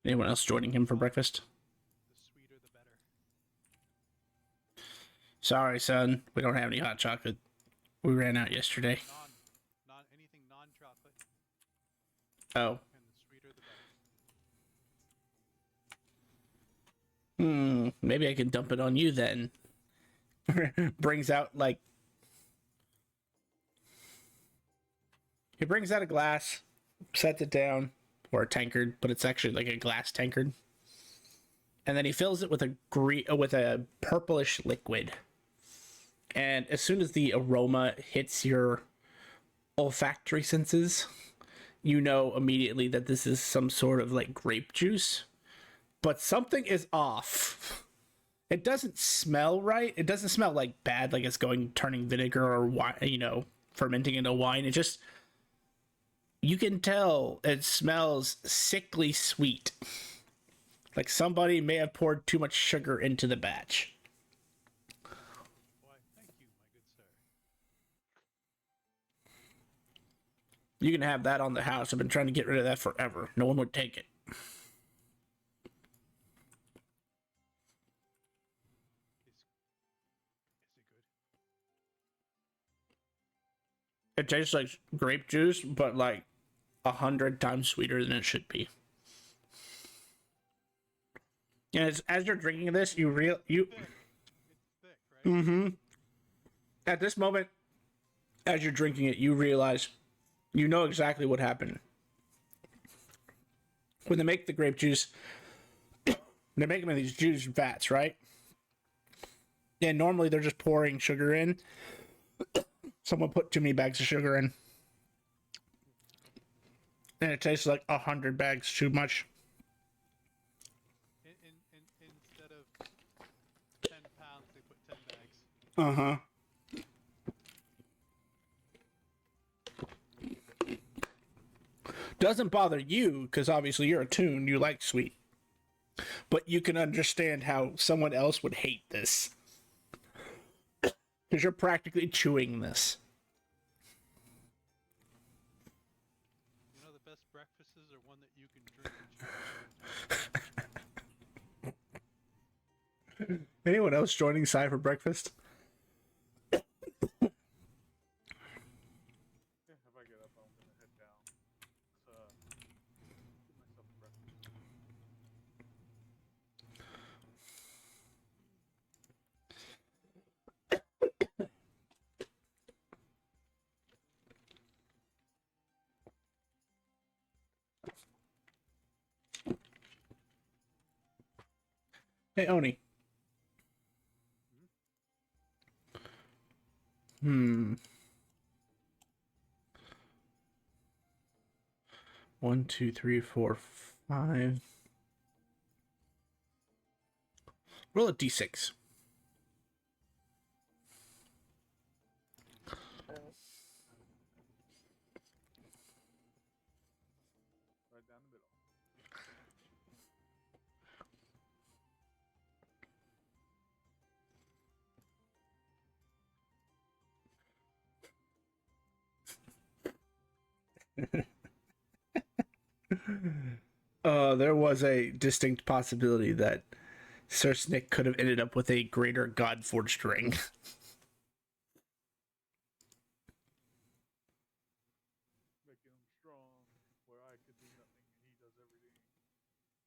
Anyone else joining him for breakfast? The sweeter the better. Sorry, son. We don't have any hot chocolate. We ran out yesterday. Anything non-chocolate, Oh. and the sweeter the better. Maybe I can dump it on you then. Brings out, like... He brings out a glass, sets it down, or a tankard, but it's actually like a glass tankard. And then he fills it with a purplish liquid. And as soon as the aroma hits your olfactory senses, you know immediately that this is some sort of like grape juice. But something is off. It doesn't smell right. It doesn't smell like bad, like it's turning vinegar or wine, fermenting into wine. It just, you can tell it smells sickly sweet. Like somebody may have poured too much sugar into the batch. Why, thank you, my good You can have that on the house. I've been trying to get rid of that forever. No one would take it. Is it good? It tastes like grape juice, but like 100 times sweeter than it should be. And it's, as you're drinking this, you Thick. It's thick, right? Mm-hmm. At this moment, as you're drinking it, you realize you know exactly what happened. When they make the grape juice, they make them in these juice vats, right? And normally they're just pouring sugar in. Someone put too many bags of sugar in. And it tastes like 100 bags too much. Instead of 10 pounds, they put 10 bags. Uh-huh. Doesn't bother you, because obviously you're a tune, you like sweet. But you can understand how someone else would hate this. Because you're practically chewing this. You know, the best breakfasts are one that you can drink and chew. Anyone else joining Cy for breakfast? Yeah, if I get up, I'm gonna head down to give myself breakfast. Hey, Oni. Hmm. 1, 2, 3, 4, 5. Roll a d6. Right down the middle. There was a distinct possibility that Sir Snick could have ended up with a greater God-forged ring. Making him strong, where I could do nothing and he does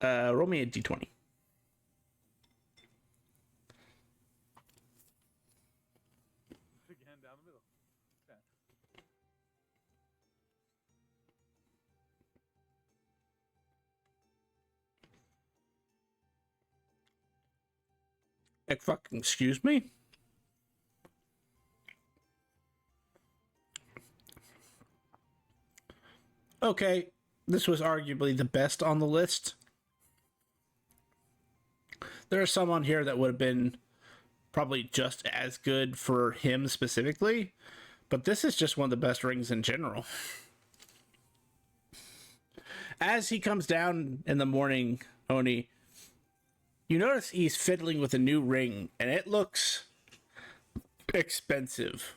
everything. Roll me a d20. Again, down the middle. 10. Fucking excuse me? Okay, this was arguably the best on the list. There are some on here that would have been probably just as good for him specifically, but this is just one of the best rings in general. As he comes down in the morning, Oni, you notice he's fiddling with a new ring, and it looks expensive.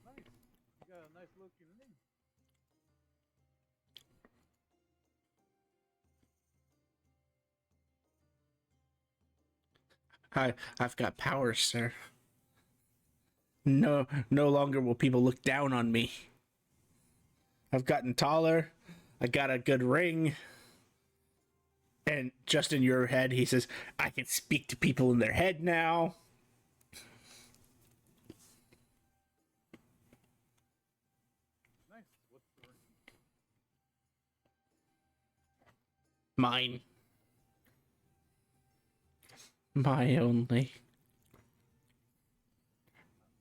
Nice. You got a nice looking ring. I've got powers, sir. No longer will people look down on me. I've gotten taller. I got a good ring. And just in your head, he says, I can speak to people in their head now. Nice. What's the ring? Mine. My only.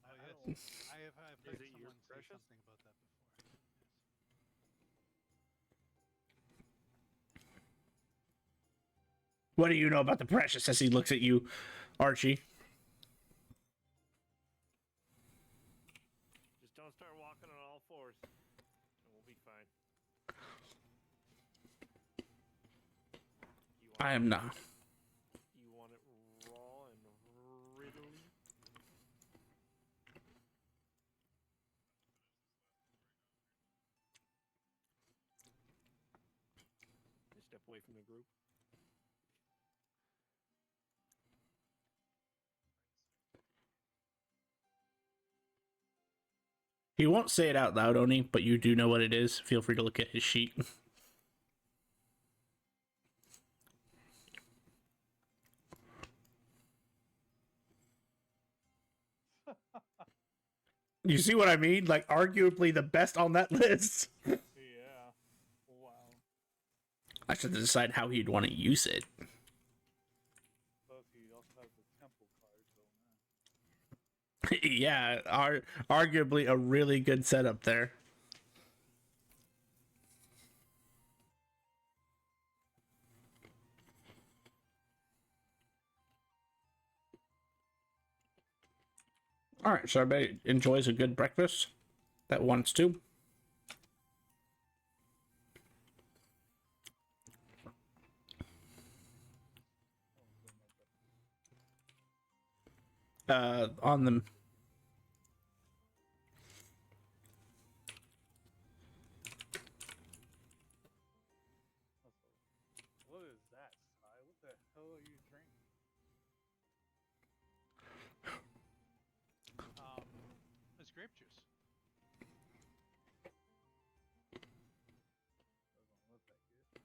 Oh, yes. I've heard Is it your someone say precious? something about that before. What do you know about the precious? As he looks at you, Archie. Just don't start walking on all fours, and we'll be fine. I am not. You want it raw and riddly? away from the group. He won't say it out loud, Oni, but you do know what it is. Feel free to look at his sheet. You see what I mean? Like, arguably the best on that list. Yeah. Wow. I should decide how he'd want to use it. Plus, he also has the temple card, so man. Yeah, arguably a really good setup there. All right, so everybody enjoys a good breakfast that wants to. On the What is that, Sai? What the hell are you drinking? It's grape juice. Doesn't look like it.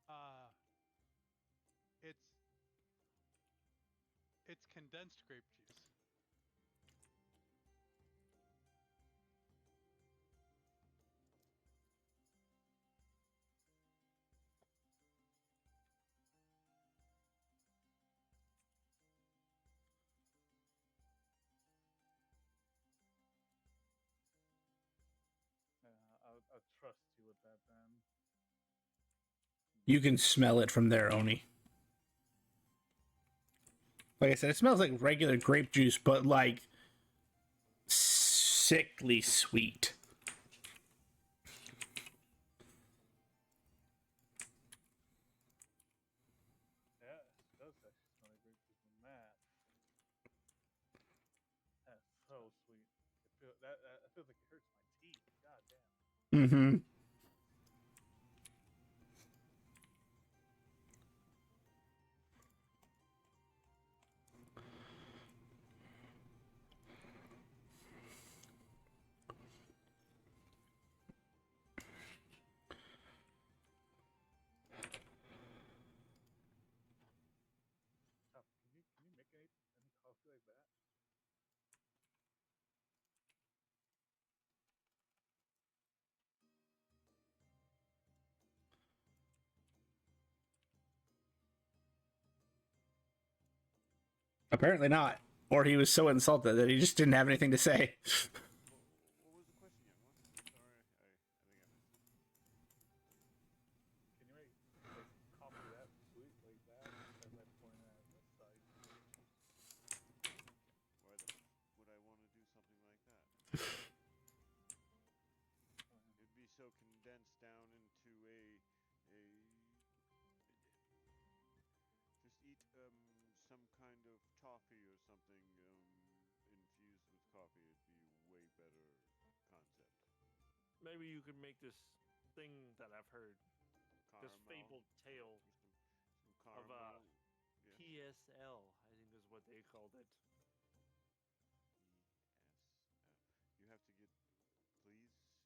Uh, it's condensed grape juice. Yeah, I'll trust you with that then. you can smell it from there, Oni. Like I said, it smells like regular grape juice, but like sickly sweet. Yeah, it does actually smell like grape juice from that. That's so sweet. It feels like it hurts my teeth. God damn. Mm-hmm. Tough. Can you make any coffee like that? Apparently not. Or he was so insulted that he just didn't have anything to say. What was the question, young one? Sorry, I think I missed it. Can you make like coffee that sweet like that? As I pointed at the side grape juice. Why would I want to do something like that? It'd be so condensed down into a just eat some kind of toffee or something infused with coffee. It'd be way better concept. Maybe you could make this thing that I've heard, this Caramel, fabled tale some of caramel. Yeah. PSL, I think is what they called it. You have to get, please. I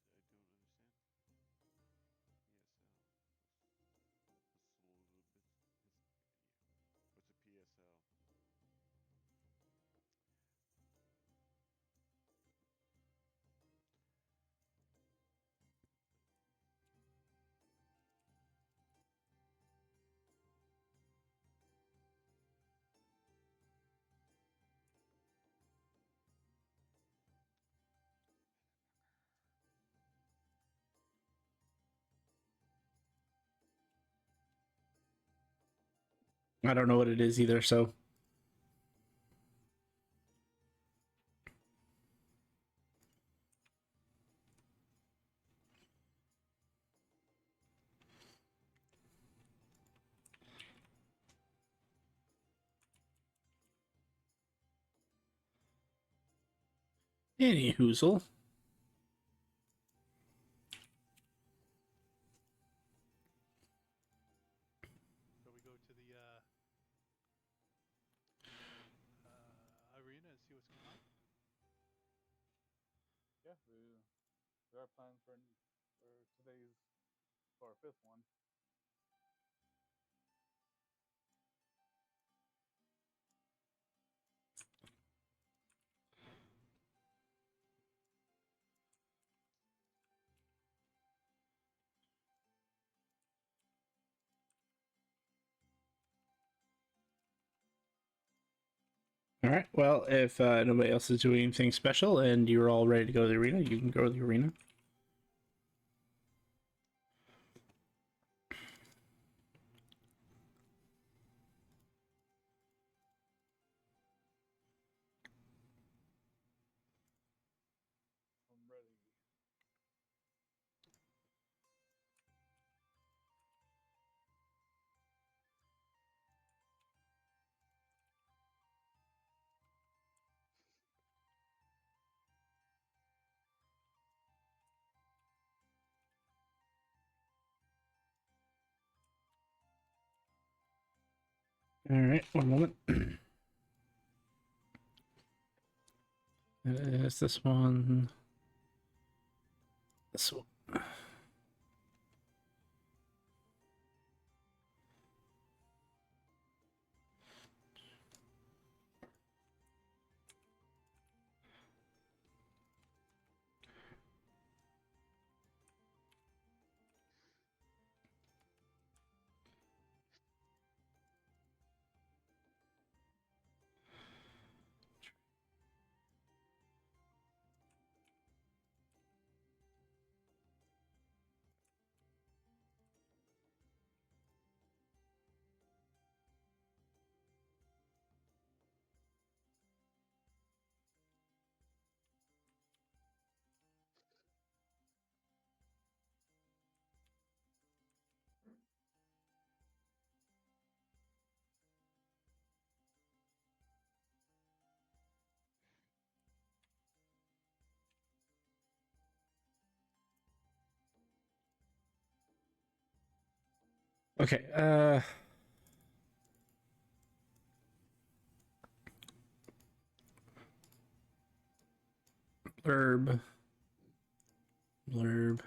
don't understand. PSL. Just a little bit. What's a PSL? I don't know what it is either, so. Any hoozle. So we go to the arena and see what's going on. Yeah, we are planning for today's for our fifth one. All right. Well, if nobody else is doing anything special and you're all ready to go to the arena, you can go to the arena. I'm ready. All right. One moment. Is this one? This one. Okay. Blurb. Blurb.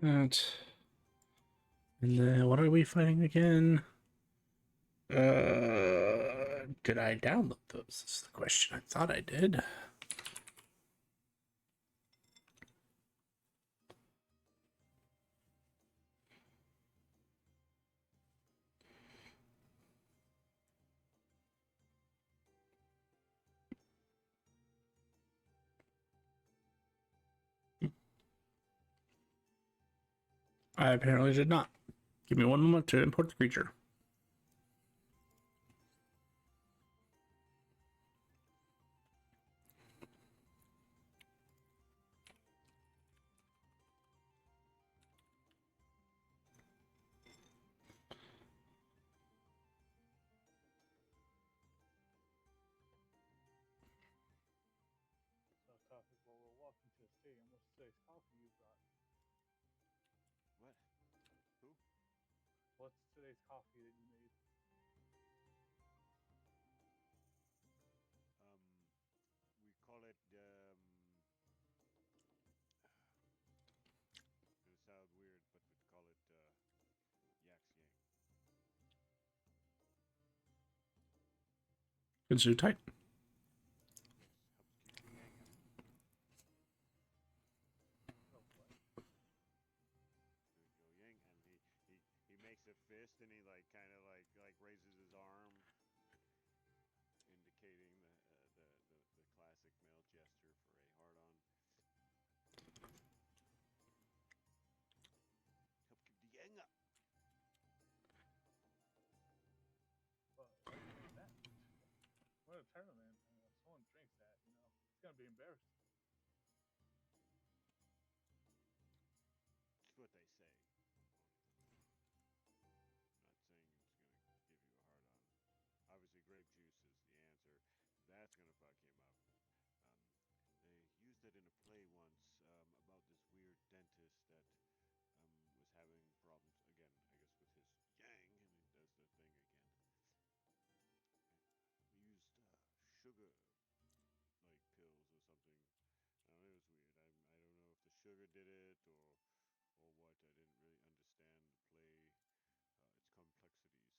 That. And then what are we fighting again? Did I download those? Is the question. I thought I did. I apparently did not. Give me one moment to import the creature. So topic while we're walking to the stadium. What's today's coffee you brought? What? Who? What's today's coffee that you made? We call it Gonna sound weird, but we'd call it Yaks Yang. Good zoo type. Yes, helps keep the yang up. Oh, what? Yo yang, and he makes a fist, and he like kind of like raises his arm, indicating the classic male gesture for a hard on. Help keep the yang up. a tournament and someone drinks that, it's gonna be embarrassing. It's what they say. I'm not saying it's gonna give you a hard on. Obviously, grape juice is the answer. That's gonna fuck him up. Um, they used it in a play once about this weird dentist that was having problems again, I guess, with his yang, and he does the thing again. We used sugar like pills or something. I don't know, it was weird. I don't know if the sugar did it or what. I didn't really understand the play, its complexities of human interaction.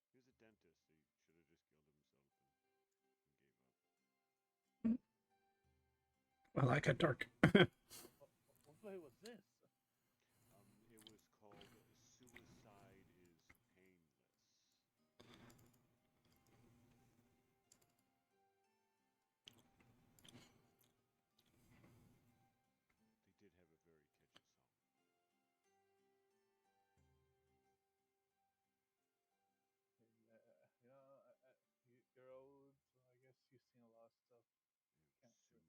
He was a dentist. He should have just killed himself and gave up. Well, I got dark. What play was this? It was called Suicide is Painless. They did have a very catchy song. Yeah, you're old, so I guess you've seen a lot of stuff. Can't really.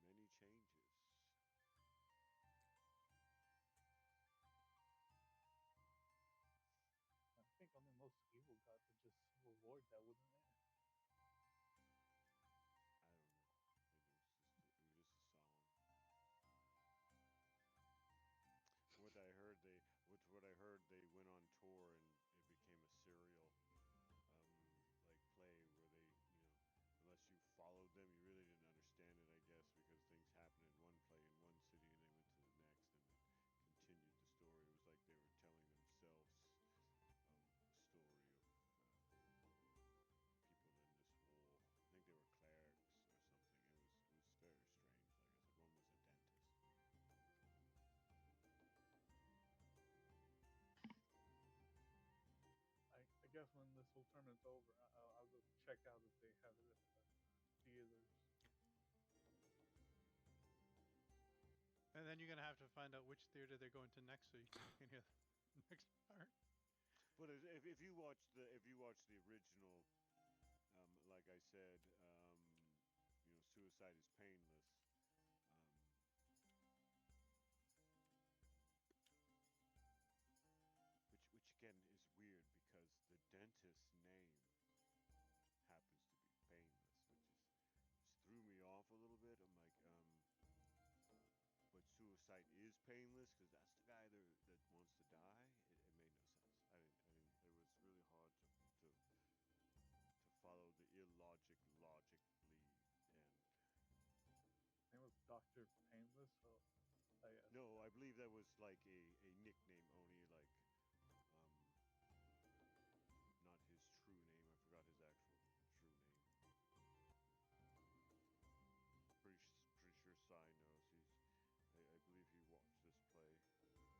Suicide is painless. Brings on many changes. I think only most evil gods would just reward that, wouldn't it? I don't know. I think it was just a song. What I heard they went on tour and it became a serial like play where they unless you followed them you really didn't understand it, I guess, because things happened in one play in one city and they went to the next and it continued the story. It was like they were telling themselves a story of people in this war. I think they were clerics or something. It was very strange. Like I said, one was a dentist. I guess when this whole tournament's over, I'll go check out if they have it at the theaters. And then you're gonna have to find out which theater they're going to next, so you can hear the next part. But if you watch the original, like I said, suicide is painless. Um, which again is weird because the dentist's name happens to be painless, which is just threw me off a little bit. I'm like, but suicide is painless because that's the guy that wants to die. It made no sense. I didn't. It was really hard to follow the illogic logically and His name was Doctor Painless, so I guess. no, I believe that was like a nickname only, like um, not his true name. I forgot his actual true name. Pretty sure Sai knows. I believe he watched this play. I think we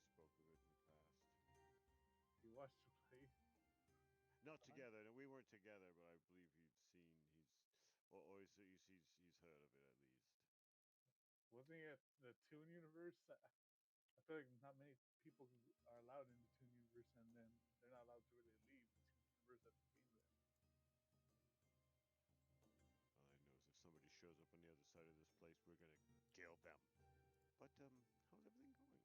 spoke of it in the past. You watched the play? Not together. No, we weren't together, but I believe or he's heard of it at least. Wasn't he at the Toon Universe? I feel like not many people are allowed in the Toon Universe, and then they're not allowed to really leave the Toon Universe at the game there. All I know is if somebody shows up on the other side of this place, we're gonna kill them. But how's everything going?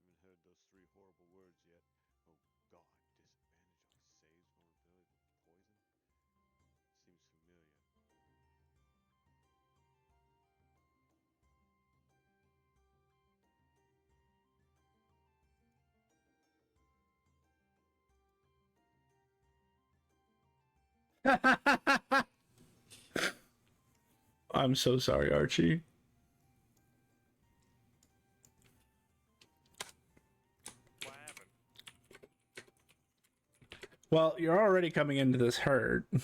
Haven't heard those three horrible words yet. Oh God, disadvantage on saves, vulnerability to poison. Seems familiar. I'm so sorry, Archie. What happened? Well, you're already coming into this hurt. You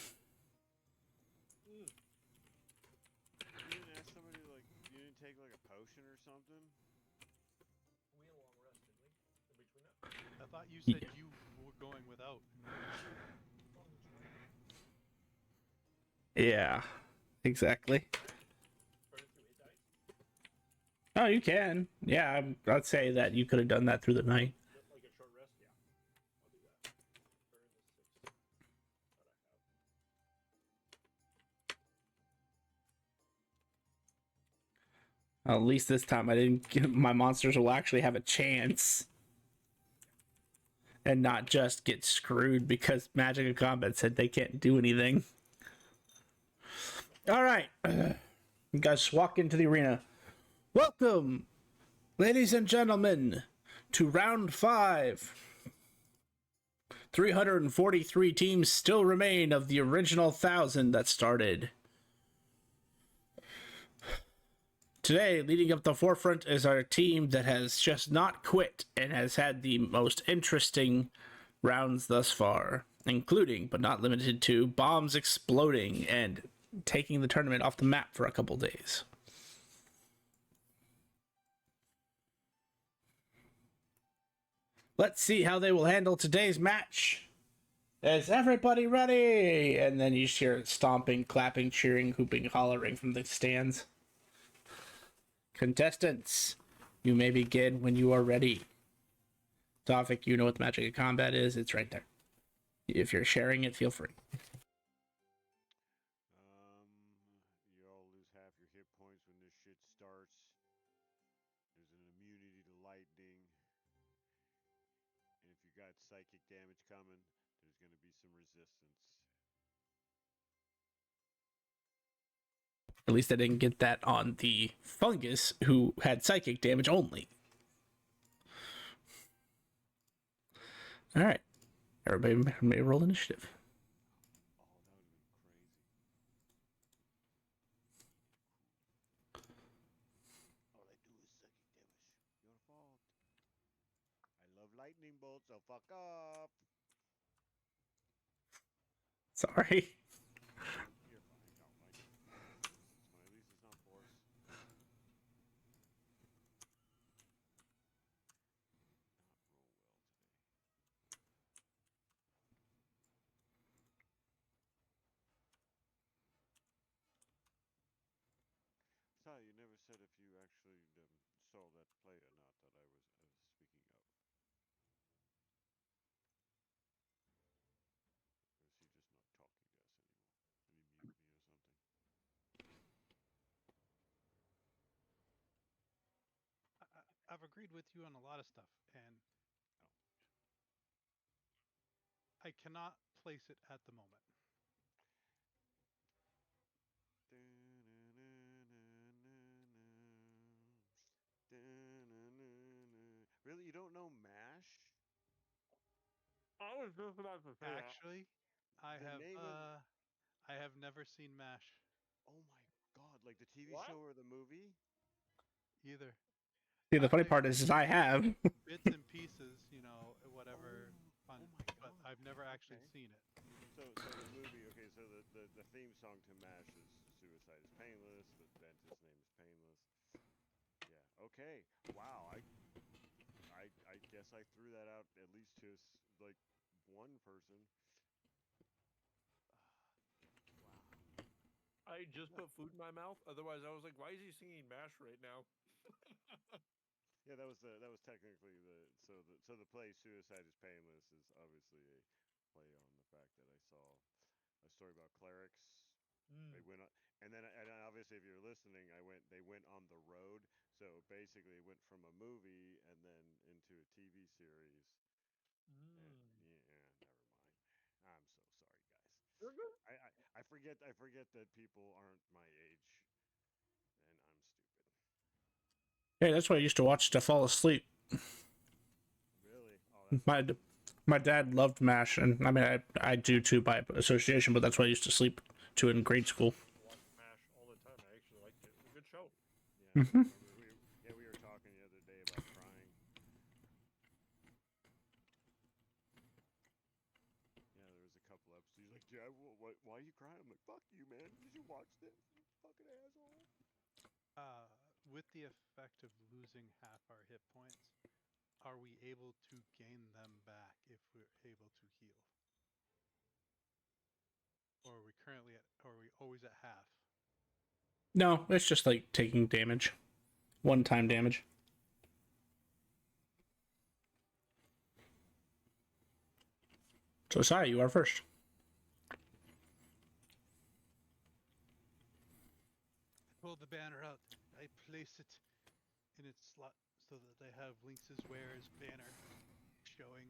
didn't ask somebody you didn't take like a potion or something? We had a long rest, didn't we? In between that? I thought you said you were going without. Yeah, exactly. First Oh, you can. Yeah, I'd say that you could have done that through the night. Like a short rest? Yeah, I'll do that. Burn the 6 that I At least this time I didn't. My monsters will actually have a chance and not just get screwed because Magic of Combat said they can't do anything. All right, you guys walk into the arena. Welcome, ladies and gentlemen, to round 5. 343 teams still remain of the original 1,000 that started. Today, leading up the forefront is our team that has just not quit and has had the most interesting rounds thus far, including, but not limited to, bombs exploding and taking the tournament off the map for a couple days. Let's see how they will handle today's match. Is everybody ready? And then you hear stomping, clapping, cheering, hooping, hollering from the stands. Contestants, you may begin when you are ready. Tofik, you know what the Magic of Combat is. It's right there. If you're sharing it, feel free. You all lose half your hit points when this shit starts. There's an immunity to lightning. And if you got psychic damage coming, there's going to be some resistance. At least I didn't get that on the fungus who had psychic damage only. All right. Everybody may roll initiative. Oh, that would have been crazy. All I do is psychic damage. Your fault. I love lightning bolts, so fuck up. Sorry. You're fine. No, it's fine. At least it's not force. Not roll well today. Sorry, you never said if you actually saw that play or not that I was speaking of. Or is he just not talking to us anymore? Did he mute me or something? I've agreed with you on a lot of stuff, and I cannot place it at the moment. Really, you don't know MASH? I was just about to say that. Actually, I The have name of I have never seen MASH oh my god, like the TV What? show or the movie? either. See, the funny I've part is I have. bits and pieces, whatever fun, Oh my but god. I've never actually Okay. seen it. So the movie, okay, so the theme song to MASH is Suicide is Painless, but Dentist's name is Painless. Yeah. Okay. Wow. I guess I threw that out at least to like one person. Wow. I just put food in my mouth. Otherwise, I was like, why is he singing MASH right now? Yeah, that was technically the play Suicide is Painless is obviously a play on the fact that I saw a story about clerics. They went on, and obviously if you're listening, they went on the road. So basically, it went from a movie and then into a TV series. Yeah, never mind. I'm so sorry, guys. You're good. I forget that people aren't my age, and I'm stupid. Hey, that's what I used to watch to fall asleep. Really? Oh, that's My my dad loved MASH, and I mean I do too by association, but that's what I used to sleep to in grade school. Watch MASH all the time. I actually liked it. It was a good show. yeah. I Mm-hmm. remember we were talking the other day about crying. Yeah, there was a couple episodes. He's like, "Dad, why are you crying?" I'm like, "Fuck you, man! Did you watch this? You fucking asshole!" With the effect of losing half our hit points, are we able to gain them back if we're able to heal? Or are we always at half? No, it's just like taking damage. one-time damage. Josiah, you are first. Pull the banner out. I place it in its slot so that I have Lynx's Ware's banner showing.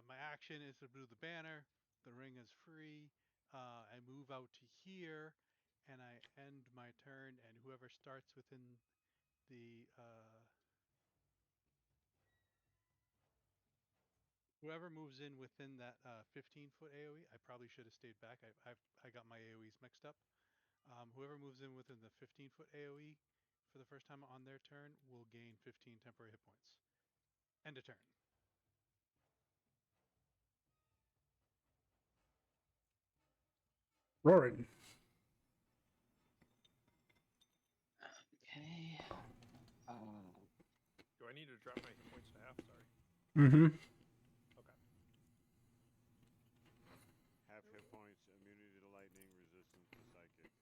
My action is to do the banner. The ring is free. I move out to here, and I end my turn. And whoever starts within the whoever moves in within that 15-foot AOE, I probably should have stayed back. I got my AOEs mixed up. Whoever moves in within the 15-foot AOE for the first time on their turn will gain 15 temporary hit points. End a turn. Roaring. Okay. Do I need to drop my hit points to half? Sorry. Mm-hmm. Okay. Half hit points, immunity to lightning, resistance to psychic.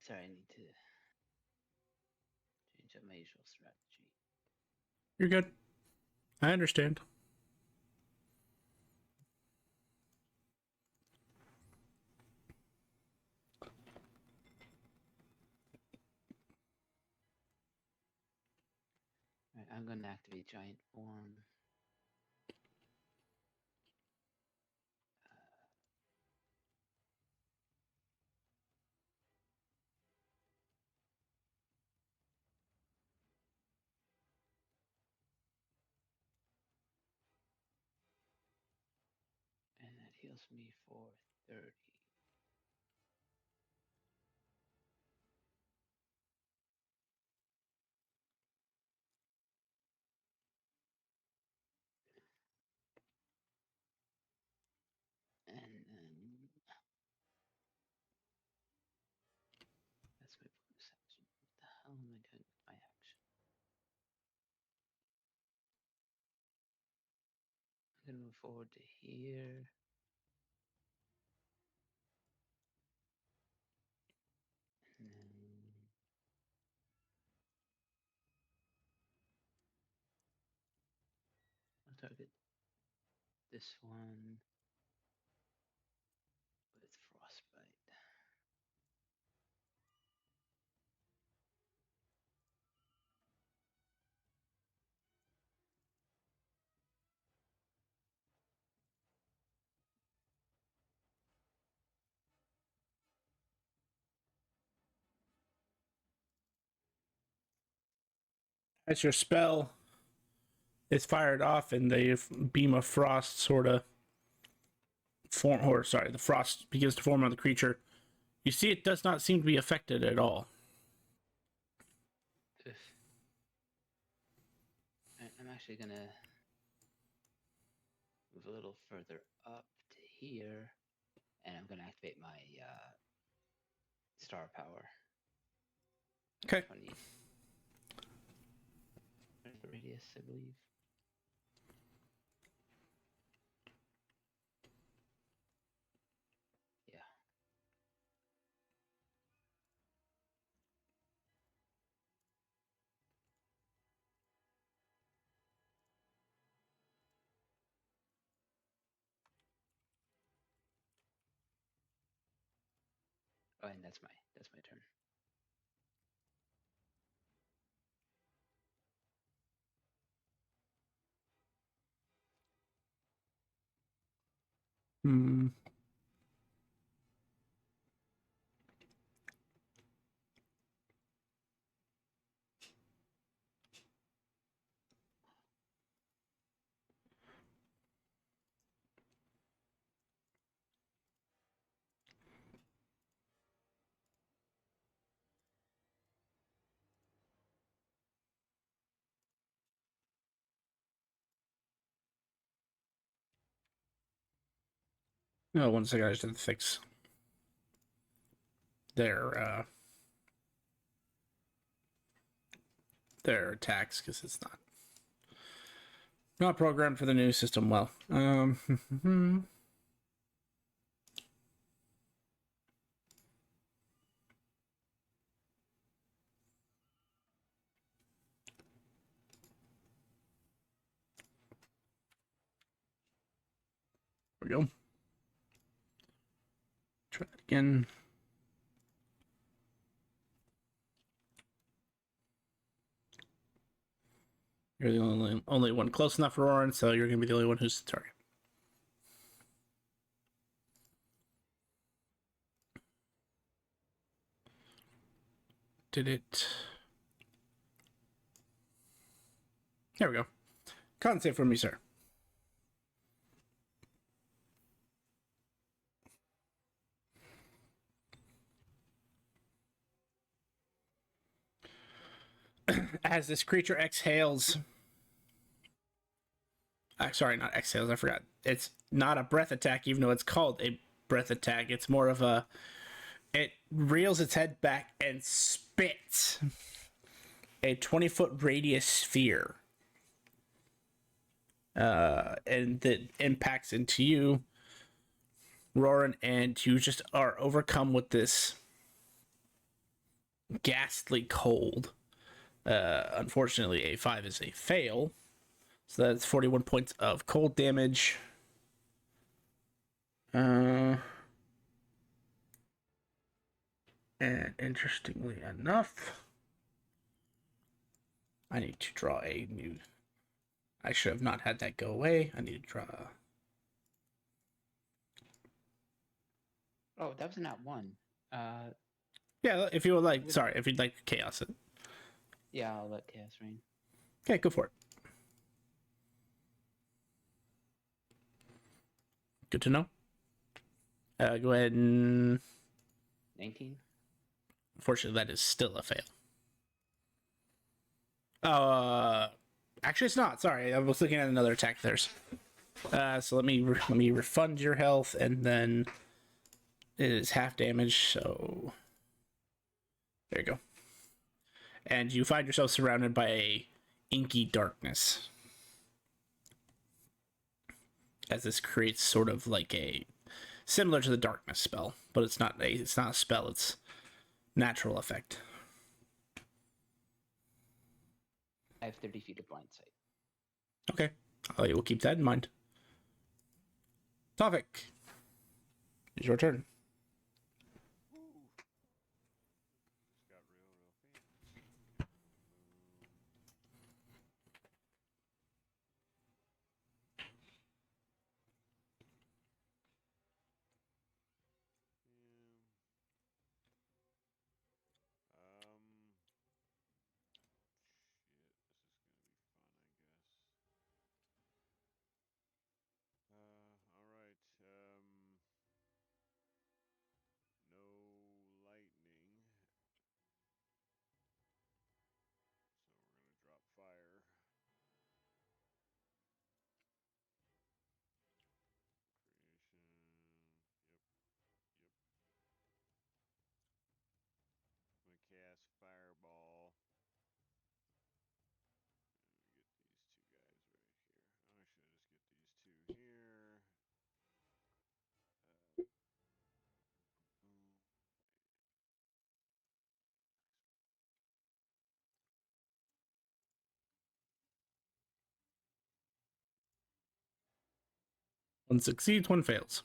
Sorry, I need to change up my usual strategy. You're good. I understand. Alright, I'm going to activate giant form. And that heals me for 30. And then that's my bonus action. What the hell am I doing with my action? I'm gonna move forward to here. And then I'll target this one with frostbite. As your spell is fired off and the beam of frost sort of form, or sorry, the frost begins to form on the creature, you see it does not seem to be affected at all. Ugh. Alright, I'm actually gonna move a little further up to here, and I'm gonna activate my star power. Okay. 20 radius, I believe. Yeah. And that's my turn. Hmm. No, one second. I just had to fix their attacks because it's not programmed for the new system well. There we go. Try that again. You're the only one close enough for Roran, so you're going to be the only one who's the target. Did it? There we go. Con save for me, sir. As this creature exhales. Sorry, not exhales. I forgot. It's not a breath attack, even though it's called a breath attack. It's more of a. It reels its head back and spits a 20-foot radius sphere. And that impacts into you, Roran, and you just are overcome with this ghastly cold. Unfortunately, a 5 is a fail. So that's 41 points of cold damage. And interestingly enough, I need to draw a new. I should have not had that go away. I need to draw. Oh, that was not one. Yeah, if you would like. Sorry, if you'd like chaos it. Yeah, I'll let chaos reign. Okay, go for it. Good to know. Go ahead and. 19. Unfortunately, that is still a fail. Actually, it's not. Sorry, I was looking at another attack of theirs. So let me refund your health, and then it is half damage. So there you go. And you find yourself surrounded by a inky darkness, as this creates sort of like a similar to the darkness spell, but it's not a spell. It's natural effect. I have 30 feet of blind sight. Okay, I will keep that in mind. Topic. It's your turn. Just got real fancy. All right. No lightning. So we're gonna drop fire. Creation. Yep. I'm gonna cast fireball. Get these two guys right here. I should just get these two here. Boom. 1 succeeds, 1 fails.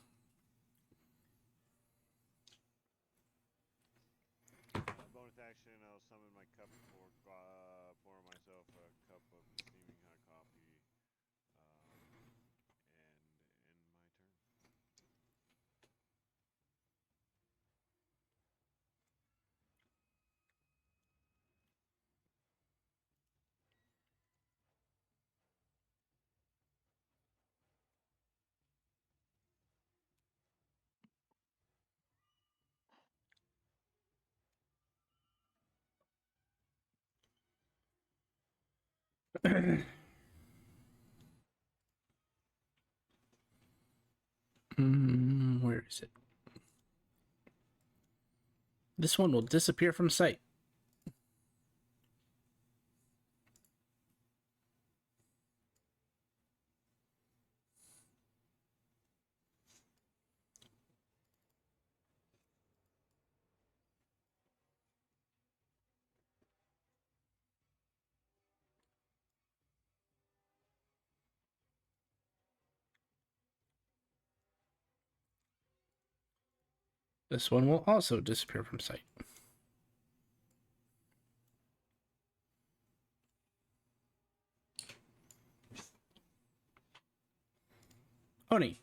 Where is it? This one will disappear from sight. This one will also disappear from sight. Oni.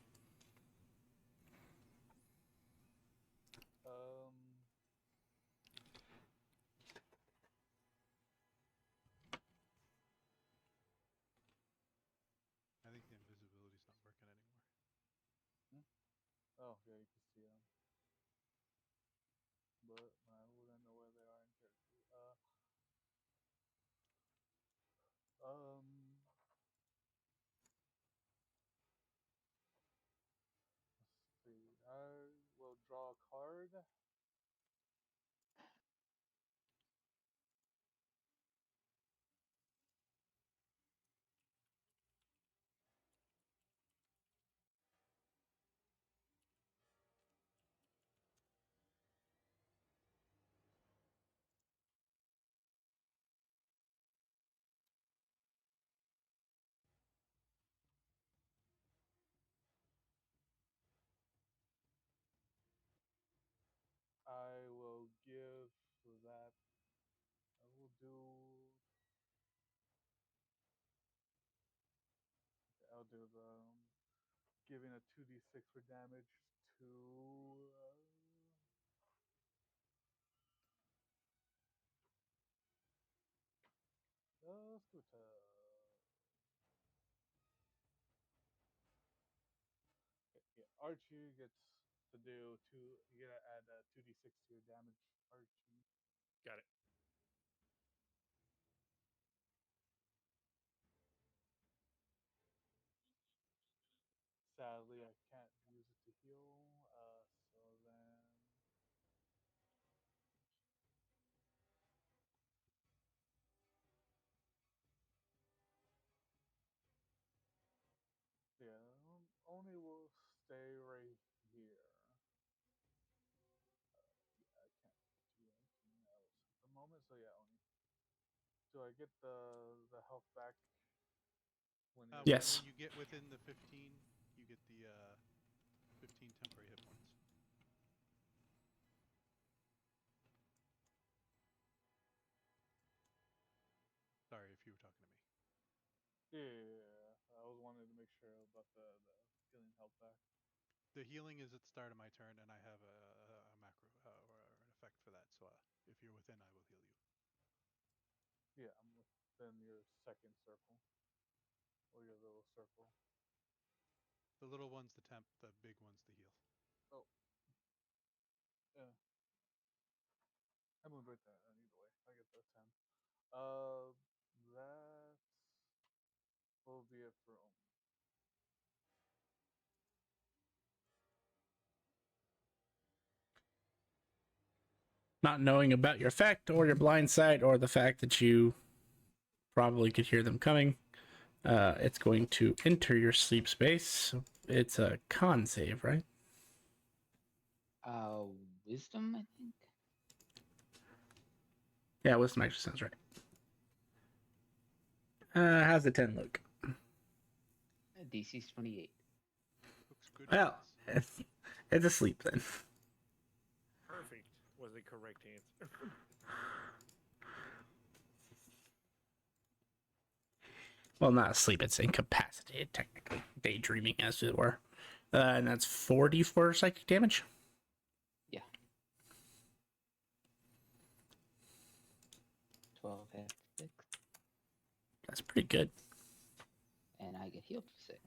I think the invisibility's not working anymore. Oh, yeah, you can see them. But I wouldn't know where they are in character. Let's see. I will draw a card. I will give that. I will do. I'll do the giving a 2d6 for damage to. Let's go to. Yeah, Archie gets to do two. You gotta add 2d6 to your damage, Archie. Got it. Sadly, I can't use it to heal. So then. Yeah, Oni will stay right here. Yeah, I can't do anything else at the moment. So yeah, Oni. Do I get the health back when you're Yes. When you get within the 15, you get the 15 temporary hit points. Sorry if you were talking to me. Yeah, I was wanting to make sure about the healing health back. The healing is at the start of my turn, and I have a macro or an effect for that. So if you're within, I will heal you. Yeah, I'm within your second circle. Or your little circle. The little one's the temp, the big one's the heal. Oh. Yeah. I moved right there. Either way, I get the 10. That will be it for Omi. Not knowing about your effect or your blind sight or the fact that you probably could hear them coming, it's going to enter your sleep space. It's a con save, right? Wisdom, I think. Yeah, wisdom actually sounds right. How's the 10 look? DC's 28. Looks good. Well, it's asleep then. Perfect was the correct answer. Well, not asleep, it's incapacitated, technically. Daydreaming, as it were. And that's 40 for psychic damage? Yeah. 12 at 6. That's pretty good. And I get healed for 6.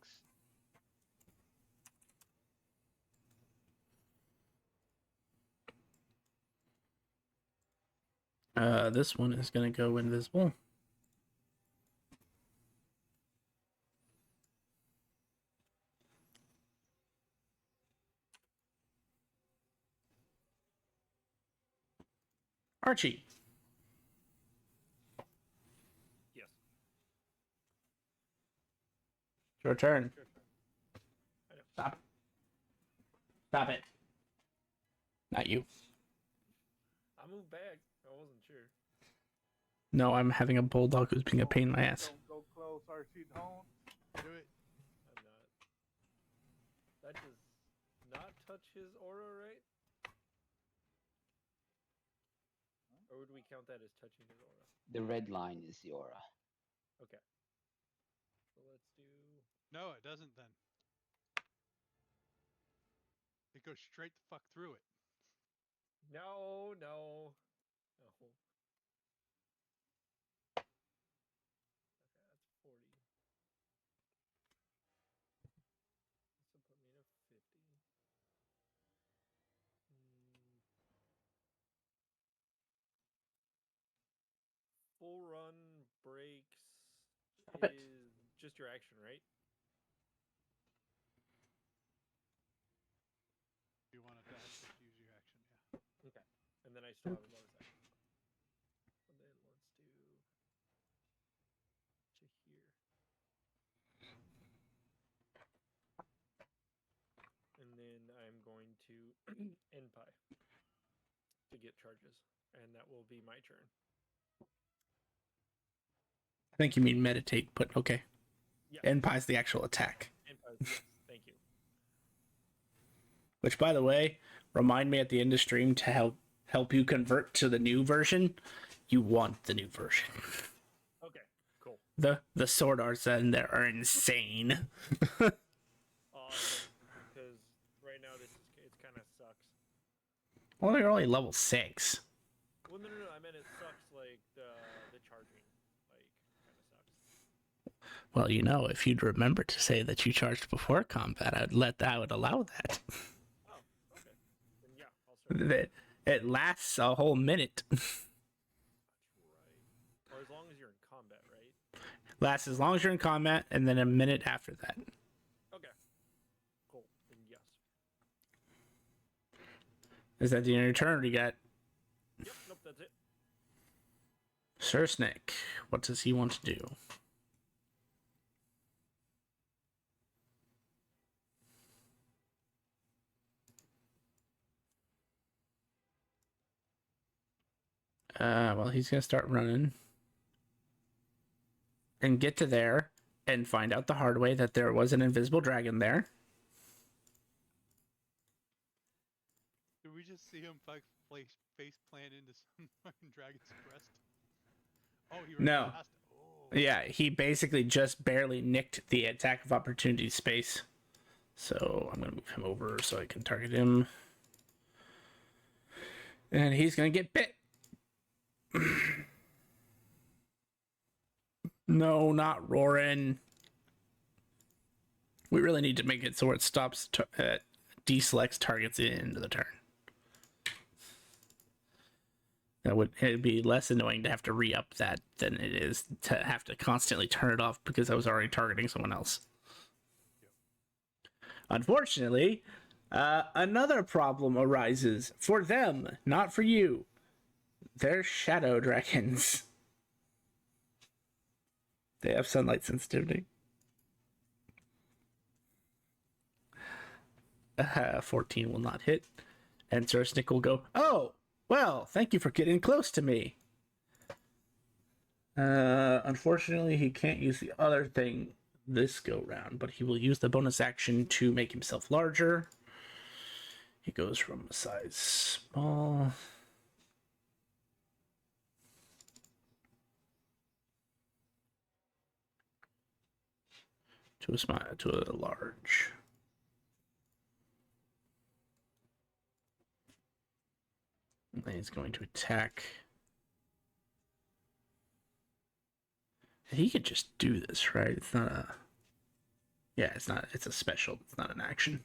This one is going to go invisible. Archie. Yes. Your turn. Sure. I know. Stop. Stop it. Not you. I moved back. I wasn't sure. No, I'm having a bulldog who's being a pain in my ass. Don't go close, Archie. Don't. Do it. I'm not. That does not touch his aura, right? Or would we count that as touching his aura? The red line is the aura. Okay. So let's do. No, it doesn't then. It goes straight the fuck through it. No. Okay, that's 40. This will put me at a 50. Full run breaks Stop it. is just your action, right? If you want to dash, just use your action. Yeah. Okay. And then I still have a bonus action. And then let's do to here. And then I'm going to end pie to get charges. And that will be my turn. I think you mean meditate, but okay. Yeah. And pie's the actual attack. End pie, yes, thank you. Which, by the way, remind me at the end of stream to help you convert to the new version. You want the new version. Okay, cool. The sword arts in there are insane. Awesome. Because right now it kind of sucks. Well, they're only level 6. Well, no. I meant it sucks like the charging, like kind of sucks. Well, you know, if you'd remember to say that you charged before combat, I would allow that. Oh, okay. Then yeah, I'll start. It lasts a whole minute. That's right. Or as long as you're in combat, right? Lasts as long as you're in combat, and then a minute after that. Okay. Cool. Then yes. Is that the end of your turn? Or you got Yep. Nope. That's it. Sir Snake? What does he want to do? Well, he's gonna start running and get to there and find out the hard way that there was an invisible dragon there. Did we just see him face plant into some fucking dragon's breast? Oh, he ran No. past it. Oh. Yeah, he basically just barely nicked the attack of opportunity space. So I'm gonna move him over so I can target him. And he's gonna get bit. No, not Roarin. We really need to make it so it stops deselects targets into the turn. It'd be less annoying to have to re-up that than it is to have to constantly turn it off because I was already targeting someone else. Unfortunately, another problem arises for them, not for you. They're shadow dragons. They have sunlight sensitivity. 14 will not hit. And Sir Snick will go, oh, well, thank you for getting close to me. Unfortunately, he can't use the other thing this go round, but he will use the bonus action to make himself larger. He goes from a size small to a large. And then he's going to attack. He could just do this, right? It's not a... Yeah, it's not. It's a special. It's not an action.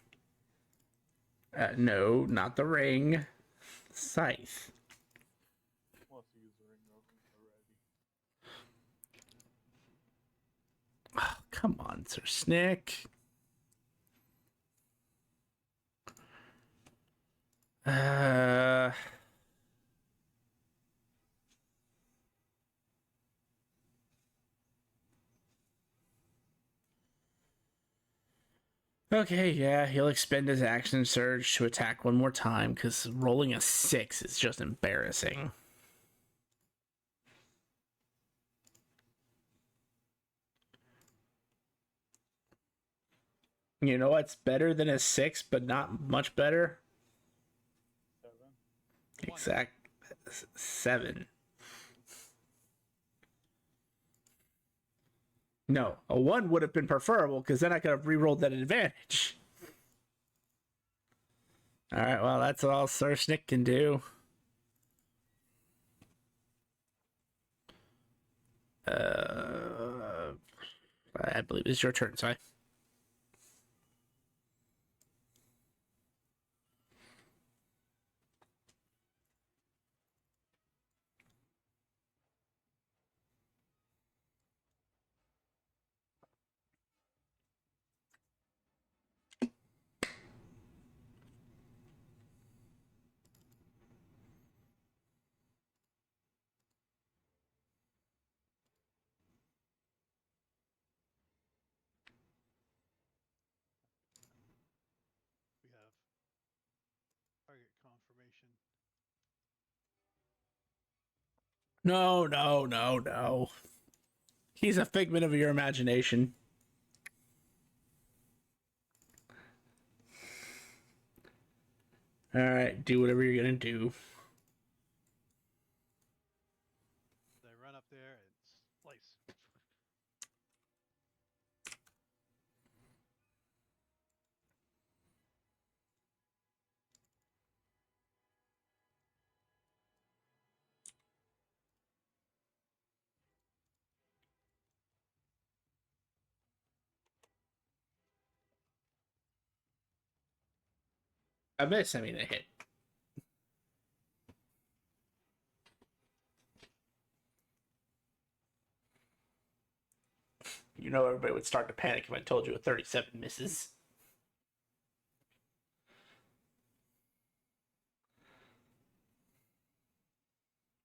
No, not the ring. Scythe. Wants to use the ring already. Oh, come on, Sir Snick. Okay, yeah, he'll expend his action surge to attack one more time because rolling a 6 is just embarrassing. You know what's better than a 6, but not much better? 7. Exact 7. No, a 1 would have been preferable because then I could have re-rolled that advantage. Alright, well, that's all Sir Snick can do. I believe it's your turn, Si. We have target confirmation. No, no, no, no. He's a figment of your imagination. Alright, do whatever you're gonna do. They run up there and slice. I miss, I mean, a hit. You know, everybody would start to panic if I told you a 37 misses.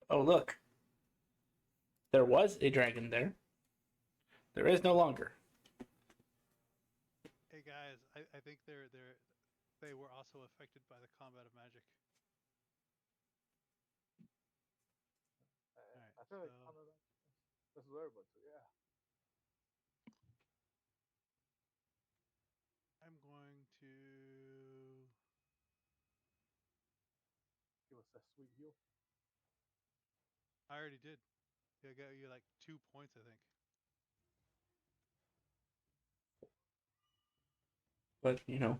Oh, look. There was a dragon there. There is no longer. Hey guys, I think they were also affected by the combat of magic. Alright, I feel like so Canada. This is everybody. So yeah. I'm going to Give us that sweet heal. I already did. I got you like 2 points, I think. But, you know.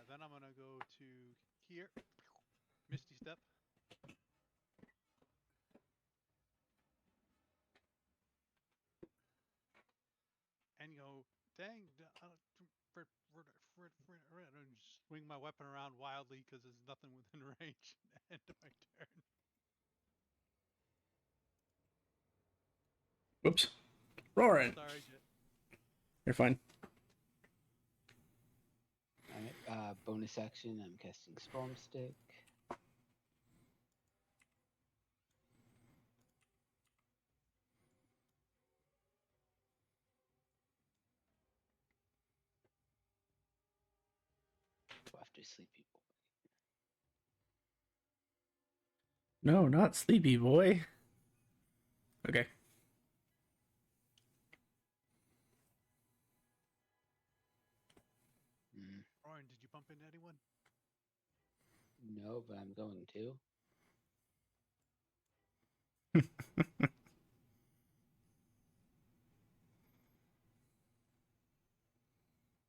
Then I'm gonna go to here, Misty Step, and go, dang, and swing my weapon around wildly because there's nothing within range. End of my turn. Whoops. Roaring. Sorry, Jet. You're fine. Alright, bonus action, I'm casting Storm Stick. Go after Sleepy Boy. No, not Sleepy Boy. Okay. Roran, did you bump into anyone? No, but I'm going to.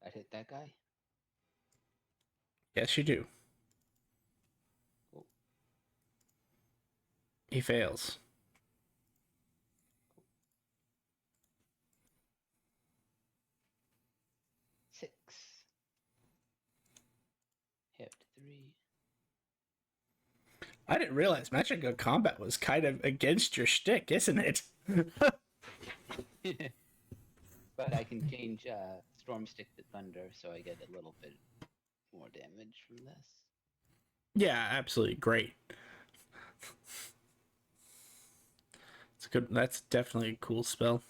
That hit that guy? Yes, you do. Cool. He fails. Six. Half to 3. I didn't realize Magic of Combat was kind of against your shtick, isn't it? But I can change Storm Stick to Thunder, so I get a little bit more damage from this. Yeah, absolutely great. It's good. That's definitely a cool spell.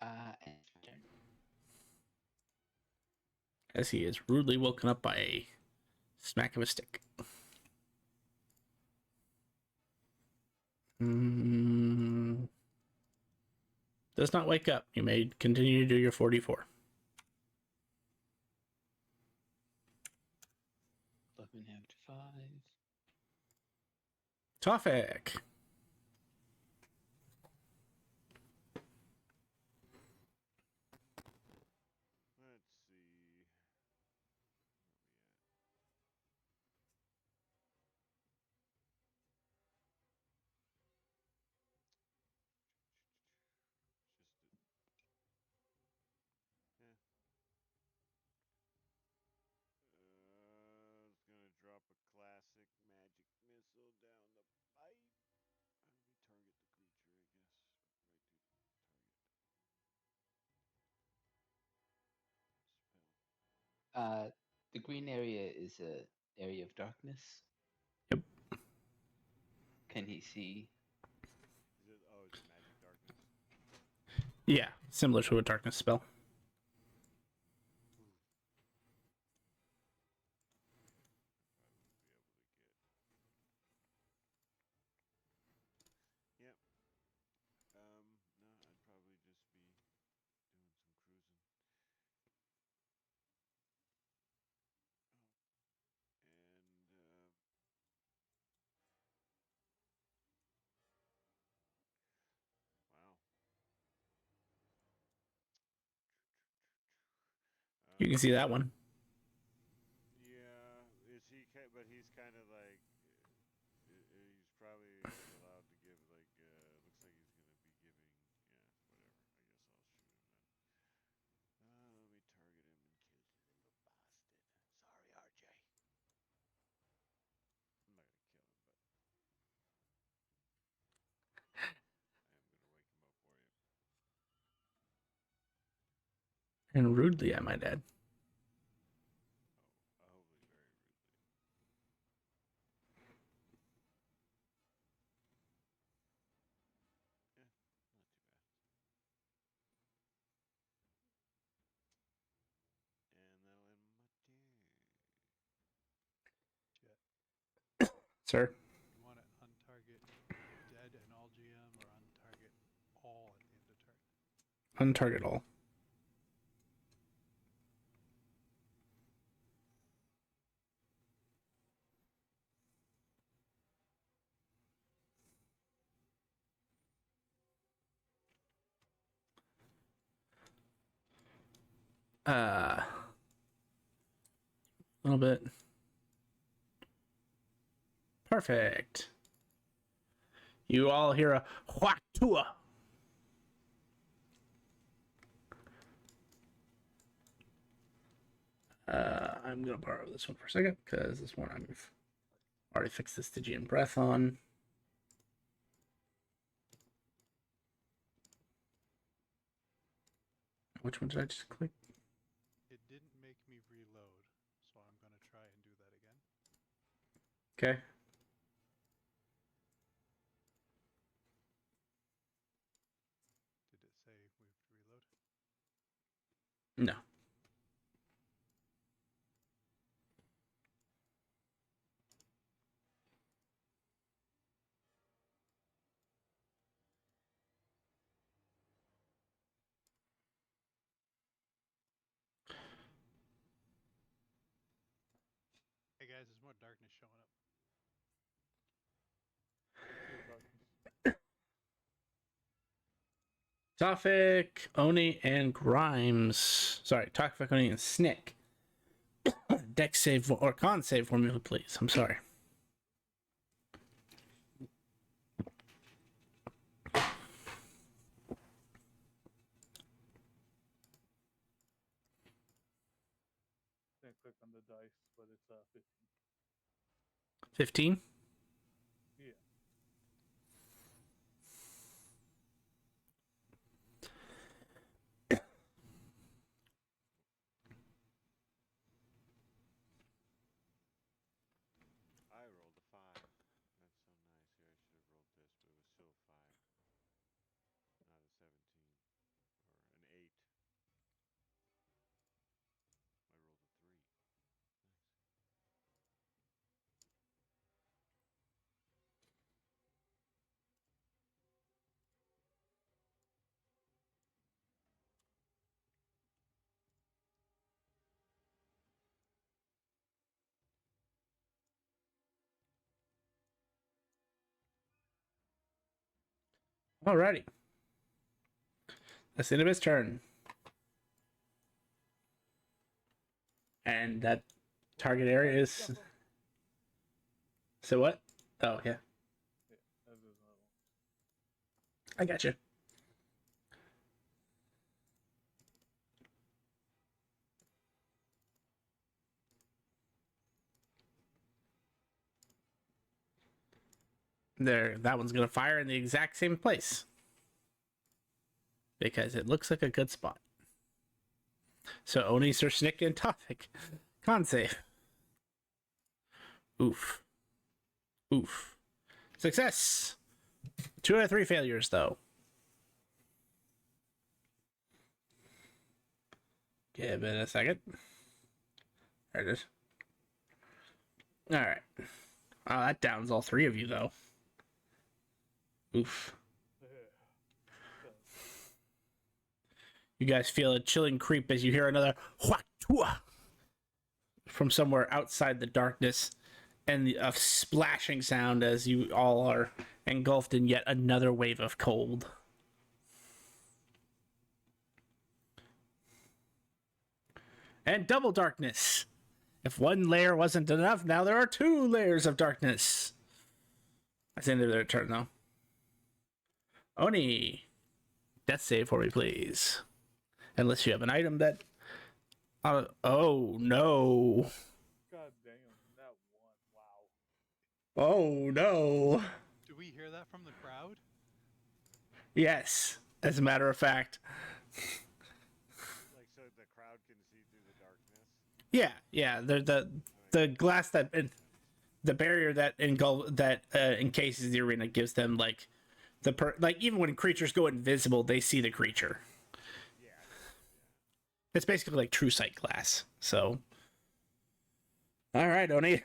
And it's my turn. As he is rudely woken up by a smack of a stick. Does not wake up. You may continue to do your 44. 11 out to 5. Tofik. Let's see. Where we at? It's gonna drop a classic magic missile down the pipe. Let me target the creature, I guess. Right to the target. Spell. The green area is a area of darkness. Yep. Can he see? Is it? Oh, is it magic darkness? Yeah, similar to a darkness spell. Yep. No, I'd probably just be doing some cruising. And wow. You can see that one. Yeah, is he? But he's kind of like. He's probably like allowed to give like. Looks like he's gonna be giving. Yeah, whatever. I guess I'll shoot him then. Let me target him and kill you, little bastard. Sorry, RJ. I'm not gonna kill him, but I am gonna wake him up for you. And rudely, I might add. Oh, hopefully very rudely. Yeah, not too bad. And that'll end my turn. Jet. Sir? You want to untarget dead and all GM, or untarget all at the end of turn? Untarget all. A little bit. Perfect. You all hear a whack-tua. I'm gonna borrow this one for a second because this one I've already fixed the Stygian breath on. Which one did I just click? It didn't make me reload, so I'm going to try and do that again. Okay. Did it say we have to reload? No. Hey guys, there's more darkness showing up. Pure darkness. Tofik, Oni, and Grimes. Sorry, Tofik, Oni, and Snick. Deck save or con save for me, please. I'm sorry. Then click on the dice, but it's 15. 15? Yeah. Alrighty. That's the end of his turn. And that target area is. So what? Oh, yeah. Yeah, that's his level. I got you. There, that one's gonna fire in the exact same place because it looks like a good spot. So Oni, Sir Snick, and Topic. Con save. Oof. Oof. Success. 2 out of 3 failures, though. Give it a second. There it is. Alright. Oh, that downs all 3 of you, though. Oof. You guys feel a chilling creep as you hear another wha-tua from somewhere outside the darkness, and a splashing sound as you all are engulfed in yet another wave of cold. And double darkness. If one layer wasn't enough, now there are 2 layers of darkness. That's the end of their turn, though. Oni, death save for me, please. Unless you have an item that... oh, no. God damn, that one. Wow. Oh, no. Do we hear that from the crowd? Yes, as a matter of fact. Like, so the crowd can see through the darkness. Yeah. The glass that... the barrier that encases the arena gives them, like... like, even when creatures go invisible, they see the creature. Yeah. It's basically like true sight glass. So, all right, Oni.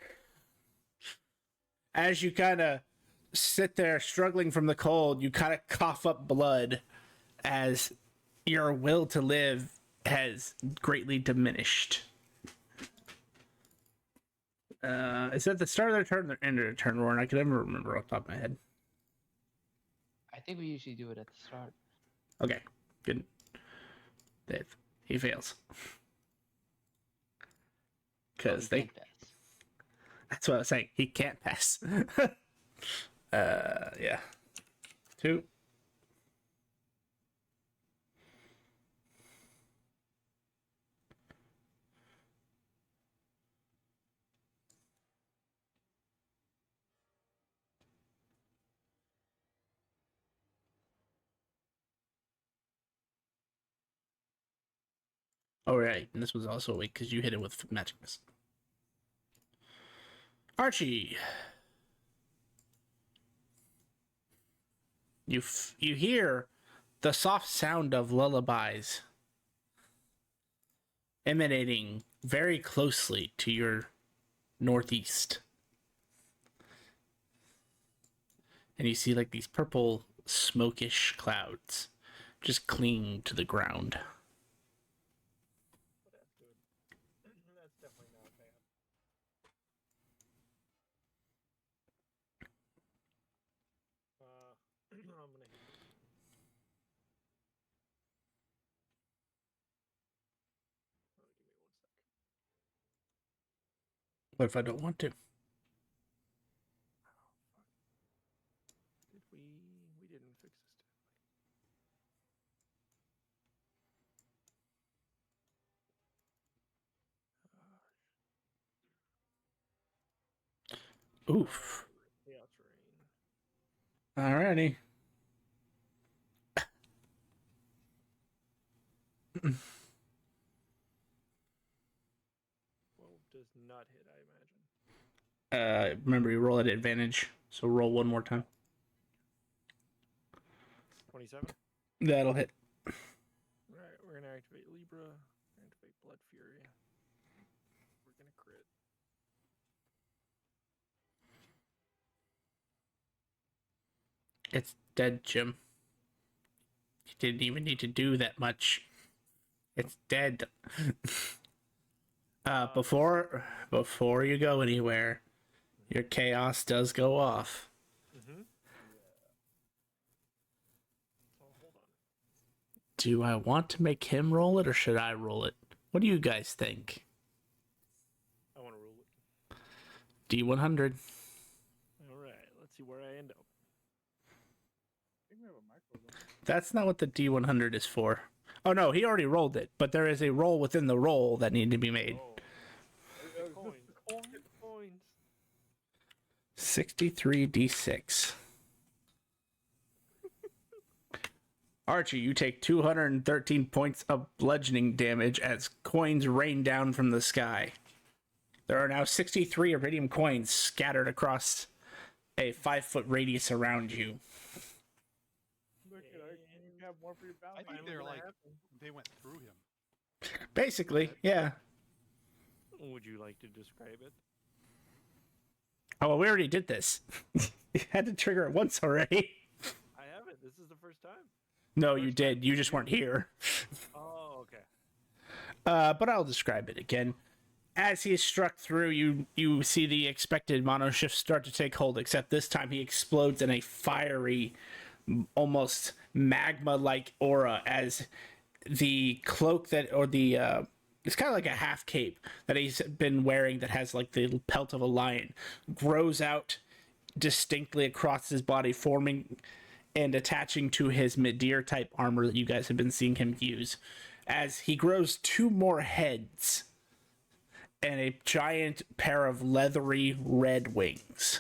As you kind of sit there struggling from the cold, you kind of cough up blood as your will to live has greatly diminished. Is that the start of their turn or the end of their turn, Warren? I can never remember off the top of my head. I think we usually do it at the start. Okay, good. Dave, he fails. Because We can't pass. that's what I was saying. He can't pass. Yeah. 2. Oh, right. And this was also weak because you hit it with magic missile. Archie. You hear the soft sound of lullabies emanating very closely to your northeast. And you see like these purple smokish clouds just cling to the ground. But that's good. That's definitely not bad. I'm gonna hit it. Oh, give me 1 sec. What if I don't want to? Did we? We didn't fix this, did we? Oof. Chaos Rain. Alrighty. 12 does not hit, I imagine. Remember you roll at advantage, so roll one more time. 27. That'll hit. Alright, we're gonna activate Libra. We're gonna activate Blood Fury. We're gonna crit. It's dead, Jim. You didn't even need to do that much. It's dead. Before you go anywhere, your chaos does go off. Mm-hmm. Do I want to make him roll it or should I roll it? What do you guys think? I want to rule it. D100. All right, let's see where I end up. I think we have a micro. Don't we? That's not what the D100 is for. Oh no, he already rolled it, but there is a roll within the roll that needed to be made. Oh, Is coins. this the coin? Coins. 63d6. Archie, you take 213 points of bludgeoning damage as coins rain down from the sky. There are now 63 iridium coins scattered across a 5-foot radius around you. Look at it. You have more for your I bounty. think Finally they're gonna like happen. they went through him. Basically, yeah. Would you like to describe it? Oh, well, we already did this. You had to trigger it once already. I haven't. This is the first time. No, you did. You just weren't here. Oh, okay. But I'll describe it again. As he is struck through, you see the expected mono shift start to take hold, except this time he explodes in a fiery, almost magma-like aura as the cloak that, or the, it's kind of like a half cape that he's been wearing that has like the pelt of a lion, grows out distinctly across his body, forming and attaching to his Midir type armor that you guys have been seeing him use. As he grows 2 more heads and a giant pair of leathery red wings.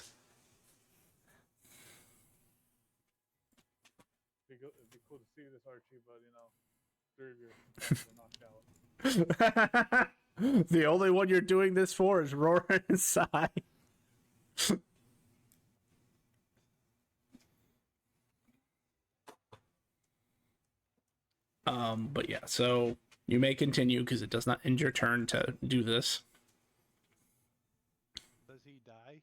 It'd be cool to see this, Archie, but you know, 3 of your companions are knocked out. The only one you're doing this for is Roaring inside. But yeah, so you may continue because it does not end your turn to do this. Does he die?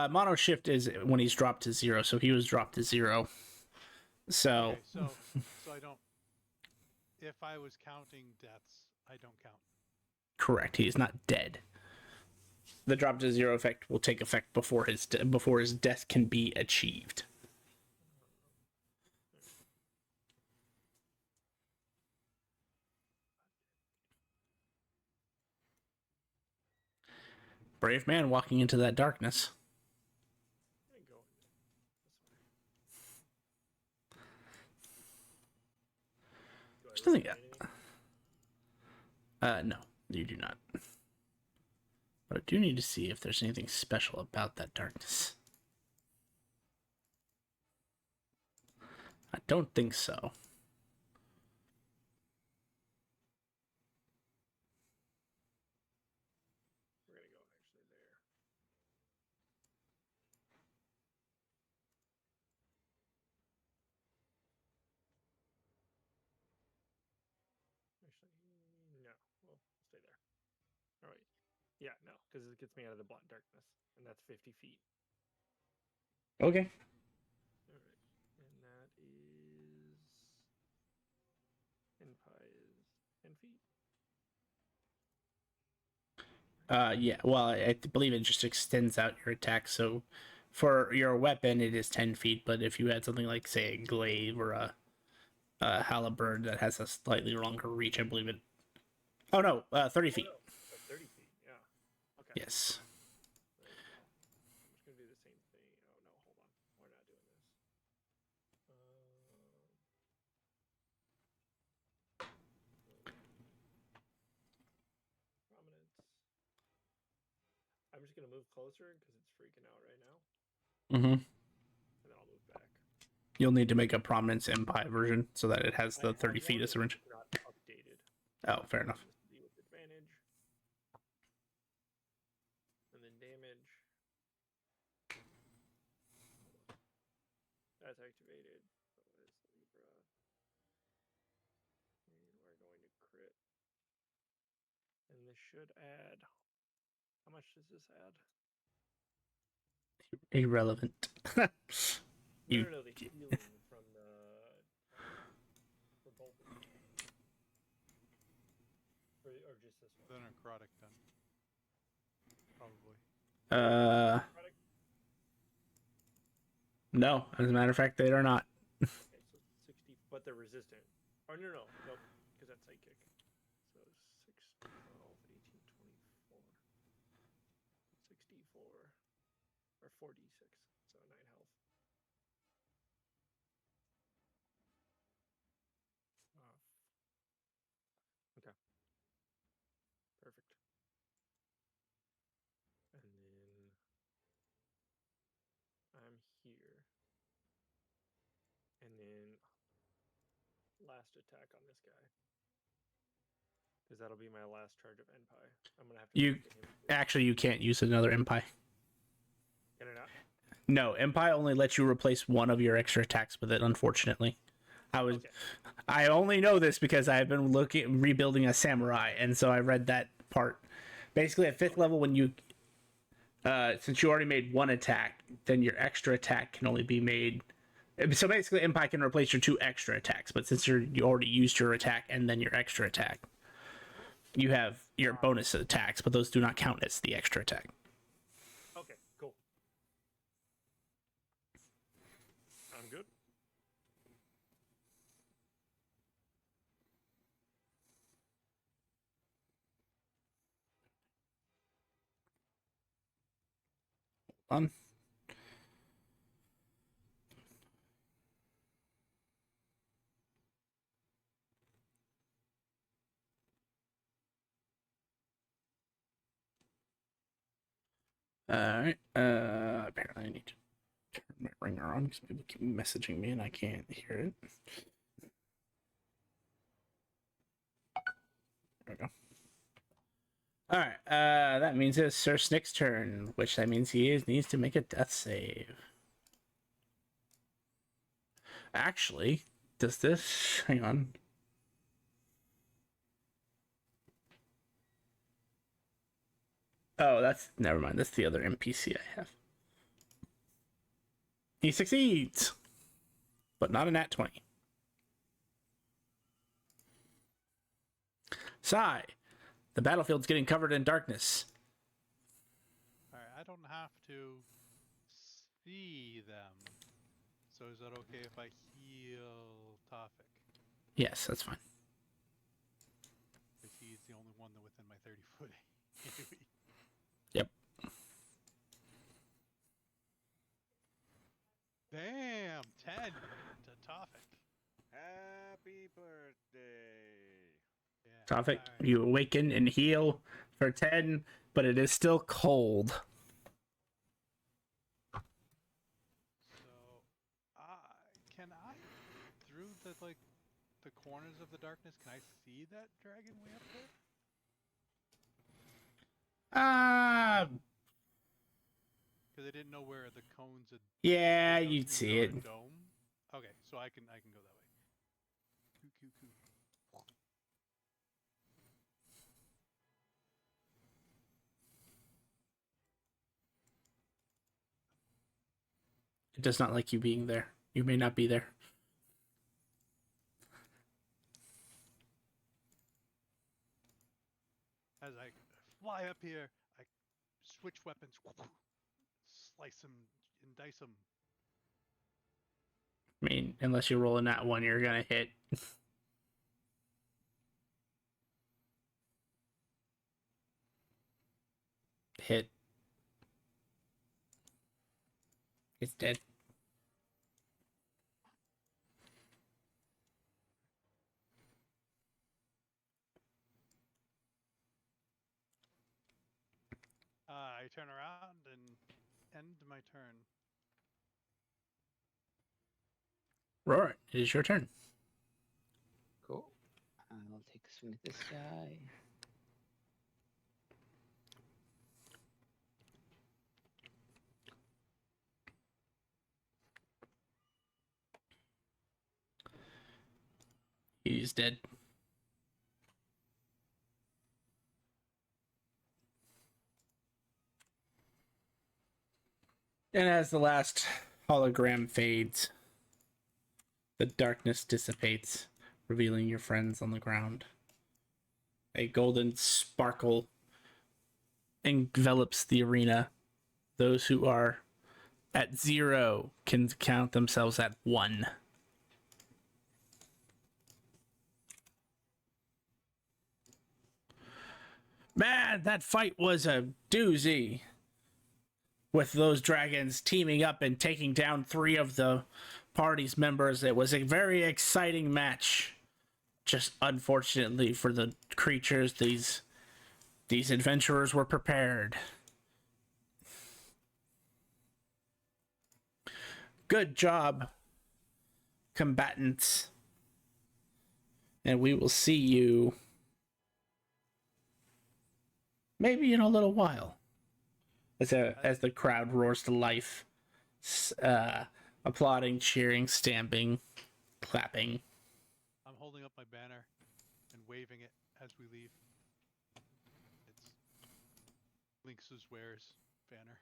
Mono shift is when he's dropped to 0, so he was dropped to 0. So Okay, so I don't. If I was counting deaths, I don't count. correct, he is not dead. The drop to 0 effect will take effect before his death can be achieved. Brave man walking into that darkness. I go this way. There's nothing. No, you do not. But I do need to see if there's anything special about that darkness. I don't think so. We're gonna go actually there. Actually, no. We'll stay there. All right. Yeah, no, because it gets me out of the darkness, and that's 50 feet. Okay. All right, and that is. And pi is 10 feet. Yeah, well, I believe it just extends out your attack. So for your weapon, it is 10 feet. But if you had something like, say, a glaive or a halberd that has a slightly longer reach, I believe it. Oh, no, 30 feet. Oh, 30 feet, yeah. Okay. Yes. There we go. I'm just going to do the same thing. Oh, no, hold on. We're not doing this. Prominence. I'm just going to move closer because it's freaking out right now. Mm-hmm. And then I'll move back. You'll need to make a prominence empire version so that it has the 30 feet as a range. Not updated. Oh, fair enough. Just with advantage. And then damage. That's activated. So is Libra. And we're going to crit. And this should add. How much does this add? Irrelevant. You- No, the healing from the. For both of them. Or just this The one. necrotic then. probably. Product? No. As a matter of fact, they are not. Okay, so 60, but they're resistant. Oh, no, nope, because that's psychic. So 6, 12, 18, 24. 64. Or 4d6. So 9 health. Okay. Perfect. And then I'm here. And then last attack on this guy. Because that'll be my last charge of Enpai. I'm going to have to You talk to him. actually you can't use another Impi. Can I not? No, Impi only lets you replace one of your extra attacks with it, unfortunately. Okay. I only know this because I've been rebuilding a samurai, and so I read that part. Basically, at 5th level, when you since you already made one attack, then your extra attack can only be made. So basically, Impi can replace your 2 extra attacks, but since you already used your attack and then your extra attack, you have your bonus attacks, but those do not count as the extra attack. Okay, cool. I'm good. On. Alright, apparently I need to turn my ringer on because people keep messaging me and I can't hear it. There we go. Alright, that means it's Sir Snick's turn, which that means he needs to make a death save. Actually, does this... Hang on. Oh, that's... Never mind, that's the other NPC I have. He succeeds! But not a nat 20. Sigh. The battlefield's getting covered in darkness. Alright, I don't have to see them. So is that okay if I heal Tofik? Yes, that's fine. Because he's the only one that within my 30-foot AoE. Yep. Bam! 10 to Tofik. Happy birthday. Yeah. Tofik, alright. you awaken and heal for 10, but it is still cold. So, can I, through the corners of the darkness, can I see that dragon way up there? Because I didn't know where the cones had. Yeah, been. you'd Is see there it. a dome? Okay, so I can go that way. Coo. It does not like you being there. You may not be there. As I fly up here, I switch weapons, slice them and dice them. I mean, unless you're rolling that one, you're gonna hit. Hit. It's dead. I turn around and end my turn. Roar, it is your turn. Cool. I'll take a swing at this guy. He's dead. And as the last hologram fades, the darkness dissipates, revealing your friends on the ground. A golden sparkle envelops the arena. Those who are at 0 can count themselves at 1. Man, that fight was a doozy. With those dragons teaming up and taking down 3 of the party's members, it was a very exciting match. Just unfortunately for the creatures, these adventurers were prepared. Good job, combatants. And we will see you maybe in a little while. As the crowd roars to life, applauding, cheering, stamping, clapping. I'm holding up my banner and waving it as we leave. It's Lynx's Wares banner.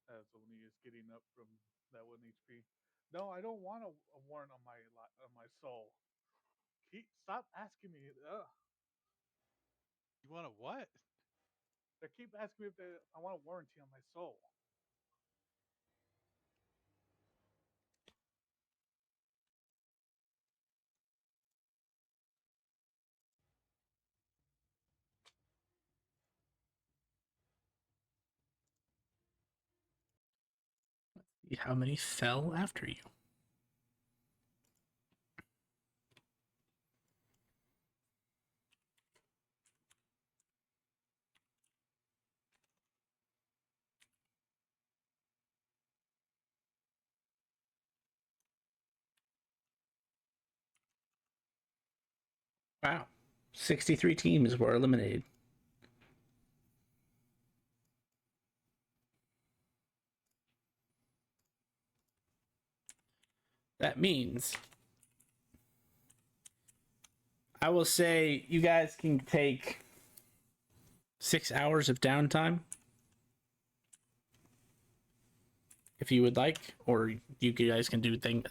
Only is getting up from that 1 HP. No, I don't want a warrant on my soul. Stop asking me. Ugh. You want a what? They keep asking me if I want a warranty on my soul. How many fell after you? Wow. 63 teams were eliminated. That means I will say you guys can take 6 hours of downtime if you would like, or you guys can do things.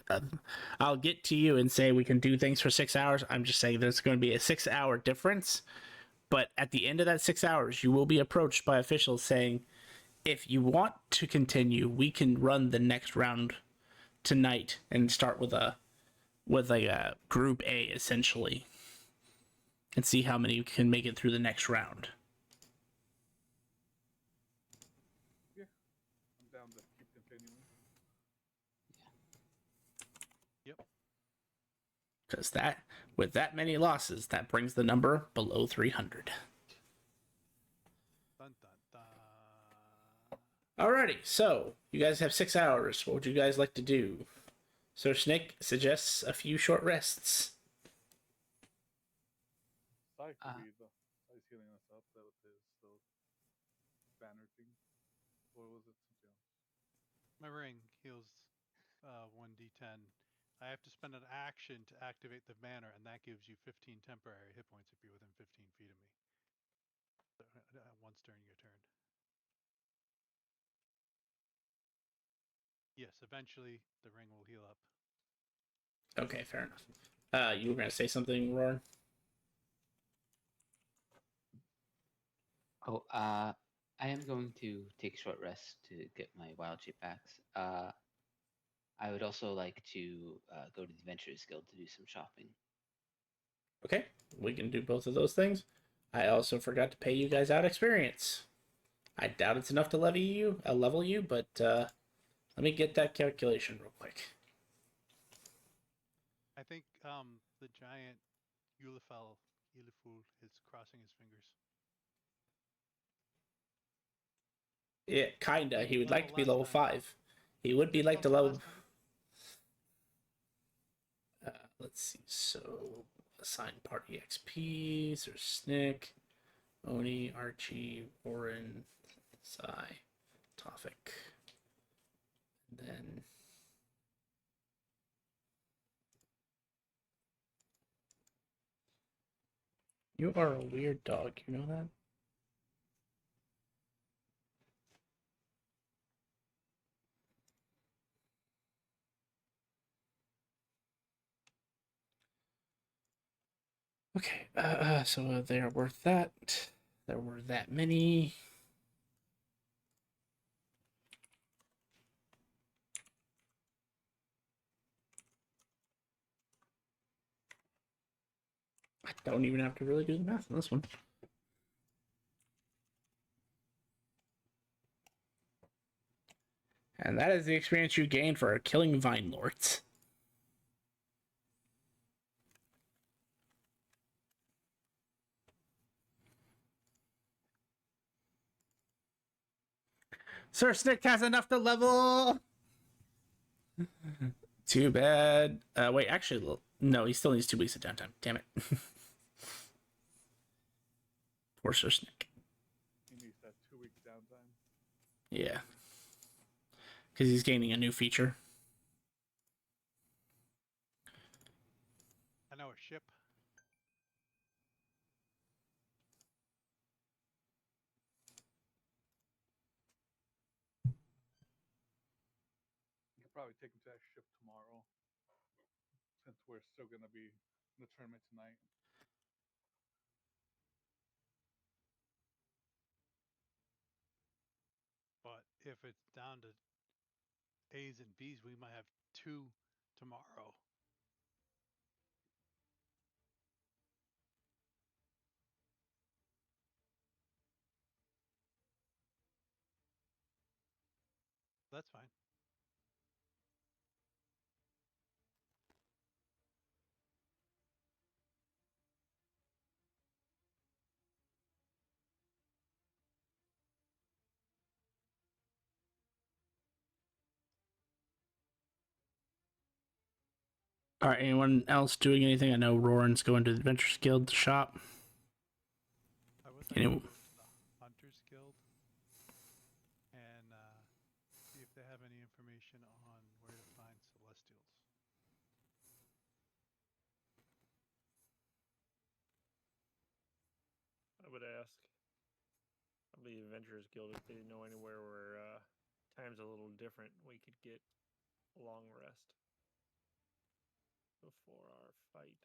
I'll get to you and say we can do things for 6 hours. I'm just saying there's going to be a 6-hour difference, but at the end of that 6 hours, you will be approached by officials saying, if you want to continue, we can run the next round tonight and start with a group A essentially, and see how many can make it through the next round. Yeah, I'm down to keep continuing. Yep. Because that, with that many losses, that brings the number below 300. Dun dun dun. Alrighty, so you guys have 6 hours. What would you guys like to do? So Snick suggests a few short rests. Sai could be the Sai's healing us up with those banner thing. Or was it something else? My ring heals 1d10. I have to spend an action to activate the banner, and that gives you 15 temporary hit points if you're within 15 feet of me. Once during your turn. Yes, eventually the ring will heal up. Okay, fair enough. You were gonna say something, Roar? Oh, I am going to take a short rest to get my wild shape backs. I would also like to go to the Adventurers Guild to do some shopping. Okay, we can do both of those things. I also forgot to pay you guys out experience. I doubt it's enough to level you, but let me get that calculation real quick. I think the giant Uleful is crossing his fingers. Yeah, kinda. He would like to be Level level last time. 5. He would be like to level. Let's see. So assign party XP. There's Snick, Oni, Archie, Warren, Sai, Tofik. And then you are a weird dog. You know that? Okay, so they are worth that. There were that many. I don't even have to really do the math on this one. And that is the experience you gain for killing Vine Lords. Sir Snick has enough to level. Too bad. Wait, actually, no, he still needs 2 weeks of downtime. Damn it. Poor Sir Snick. He needs that 2 week downtime. Yeah. Because he's gaining a new feature. I know a ship. You could probably take him to that ship tomorrow, since we're still gonna be in the tournament tonight. But if it's down to A's and B's, we might have 2 tomorrow. That's fine. All right, anyone else doing anything? I know Roran's going to the Adventurers Guild shop. I was going to go to the Hunters Guild and see if they have any information on where to find Celestials. I would ask. Probably the Adventurers Guild if they know anywhere where time's a little different. We could get a long rest before our fight.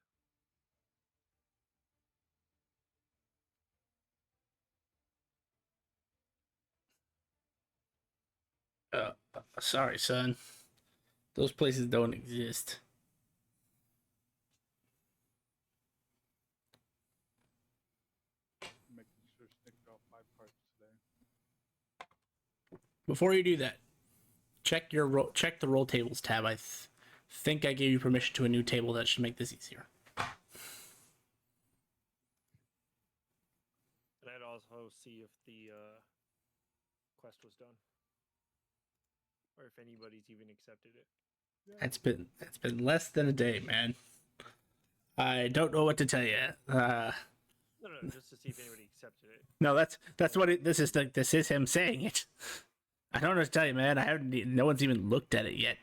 Sorry, son. Those places don't exist. Making sure Snick draw 5 cards today. Before you do that, check the roll tables tab. I think I gave you permission to a new table that should make this easier. And I'd also see if the quest was done, or if anybody's even accepted it. Yeah. It's been less than a day, man. I don't know what to tell you. No, just to see if anybody accepted it. No, that's what it. This is him saying it. I don't know what to tell you, man. I haven't. No one's even looked at it yet.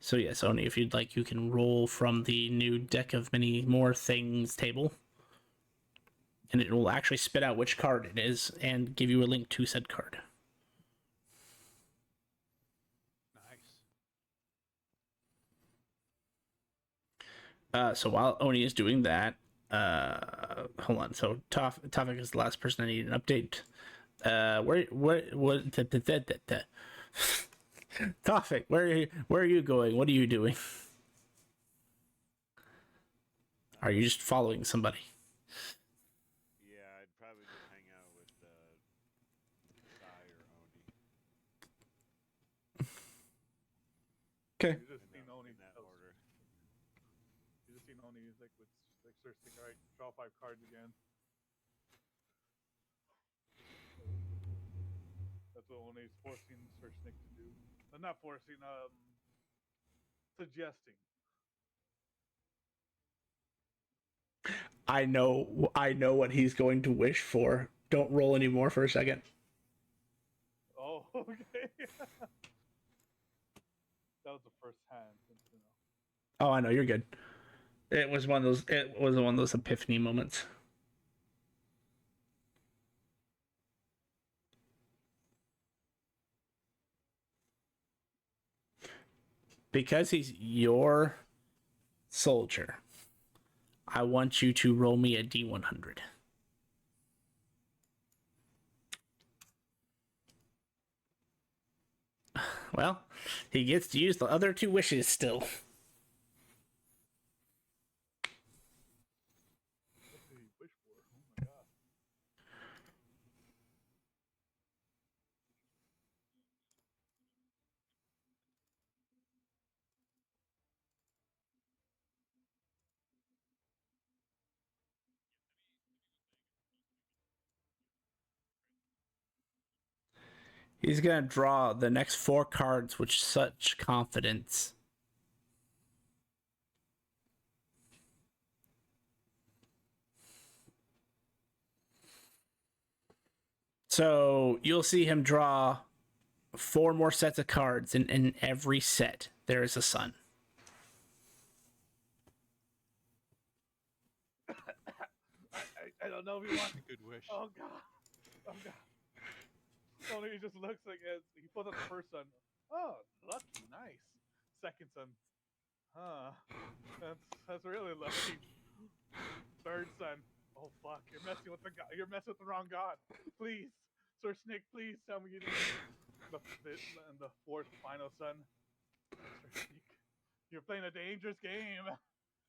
So yes, only if you'd like, you can roll from the new deck of many more things table, and it will actually spit out which card it is and give you a link to said card. Nice. So while Oni is doing that, hold on. So Tafik is the last person I need an update. Tafik, where are you going? What are you doing? Are you just following somebody? Yeah, I'd probably just hang out with Sai or Oni. Okay. You just seen Oni. In that order. You just seen Oni like with like Sir Snick. All right, draw 5 cards again. That's what Oni is forcing Sir Snick to do. Not forcing. Suggesting. I know what he's going to wish for. Don't roll anymore for a second. Oh, okay. That was the first hand. You know. Oh, I know, you're good. It was one of those epiphany moments. Because he's your Soldier, I want you to roll me a D100. Well, he gets to use the other 2 wishes still. What did he wish for? Oh my god. He's gonna draw the next 4 cards with such confidence. So you'll see him draw 4 more sets of cards, and in every set there is a sun. I don't know if you want. A good wish. Oh god. Oh god. Only he just looks like as he pulls out the first sun. Oh, lucky, nice. Second sun. Huh. That's really lucky. Third sun. Oh fuck! You're messing with the god. You're messing with the wrong god. Please, Sir Snake. Please tell me you didn't. The fifth and the fourth final sun. Sir Snake, you're playing a dangerous game.